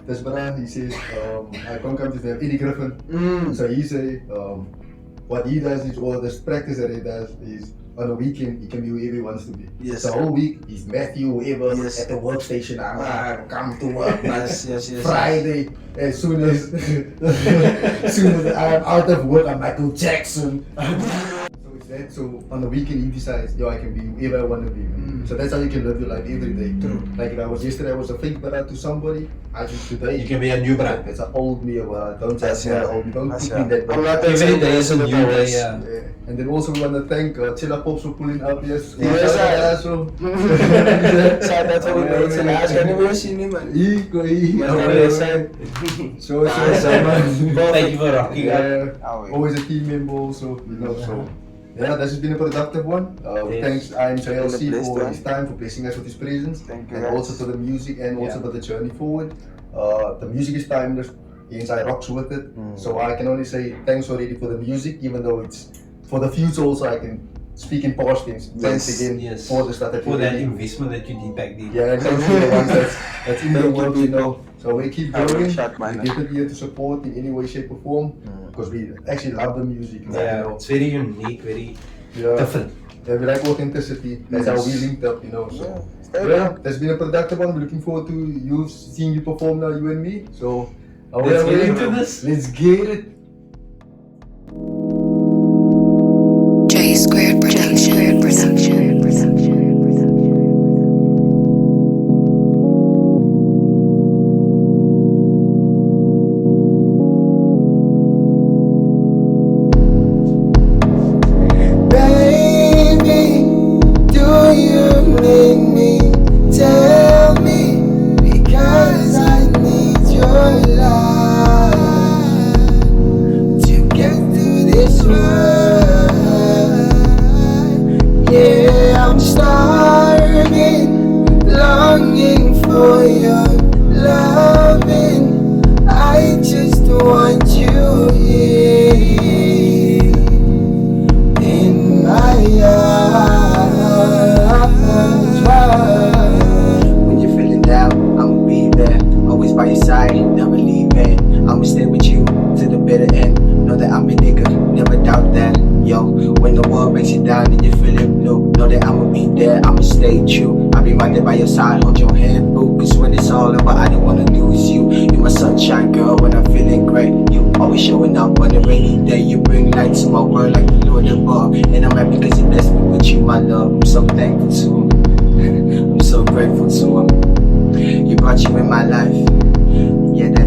this brother, he says, I can't come to the Eddie Griffin. So he say, what he does is, or this practice that he does is, on a weekend he can be whoever he wants to be. Yes. The whole week he's Matthew, whoever, Yes. at the workstation. I'm come to work. Yes, yes, yes. Friday, as soon as I'm out of work, I'm Michael Jackson. So it's that. So on the weekend he decides, yo, I can be whoever I want to be. Man. So that's how you can live your life every day. True. Like if I was yesterday, I was a fake brother to somebody. I just today. You can be a new brand. That's an old me, but don't That's say yeah. old me. Don't That's put me yeah. that way. I'm not that Every same day is a person new that I day, was. yeah. Yeah. And then also we want to thank Chilla Pops for pulling up. Yes. Yes, I- so. Shout out to the mates and I can never see me, man. So Thank you for rocking up. yeah, always a team member also, you know, so yeah, this has been a productive one. Yes. Thanks IAMJLC Been a blessed for one. his time, for blessing us with his presence, Thank you, and guys. also for the music and also Yeah. for the journey forward. The music is timeless, I rocks with it, so I can only say thanks already for the music, even though it's for the future also I can speak in past tense. Thanks Yes, again yes. for the start that For you that did. investment that you did back then. Yeah, and thanks for the ones that's in the Thank you, world, you people. know. So we keep I will going. shut We're mine up. definitely here to support in any way, shape or form, because we actually love the music. you Yeah, know. it's very unique, very Yeah. different. Yeah, we like authenticity. That's how we linked up, you know. So yeah, that's been a productive one. We're looking forward to you seeing you perform now, you and me. So Let's get into this. Let's get it. J Squared Production. Baby, do you need me? Tell me, because I need your love to get through this ride. Yeah, I'm starving, longing for your loving. I just want you here in my arms. When you're feeling down, I'ma be there, always by your side, never leaving. I'ma stay with you to the bitter end. Know that I'm a nigga, never doubt that. Yo, when the world breaks you down and you feeling blue, know that I'ma be there, I'ma stay true. I'll be right there by your side, hold your hand, boo. Cause when it's all over, I don't wanna lose you. You my sunshine, girl, when I'm feeling great. You always showing up on a rainy day. You bring light to my world like the Lord above. And I'm happy cause you blessed me with you, my love. I'm so thankful to him. I'm so grateful to him. You brought you in my life. Yeah, that's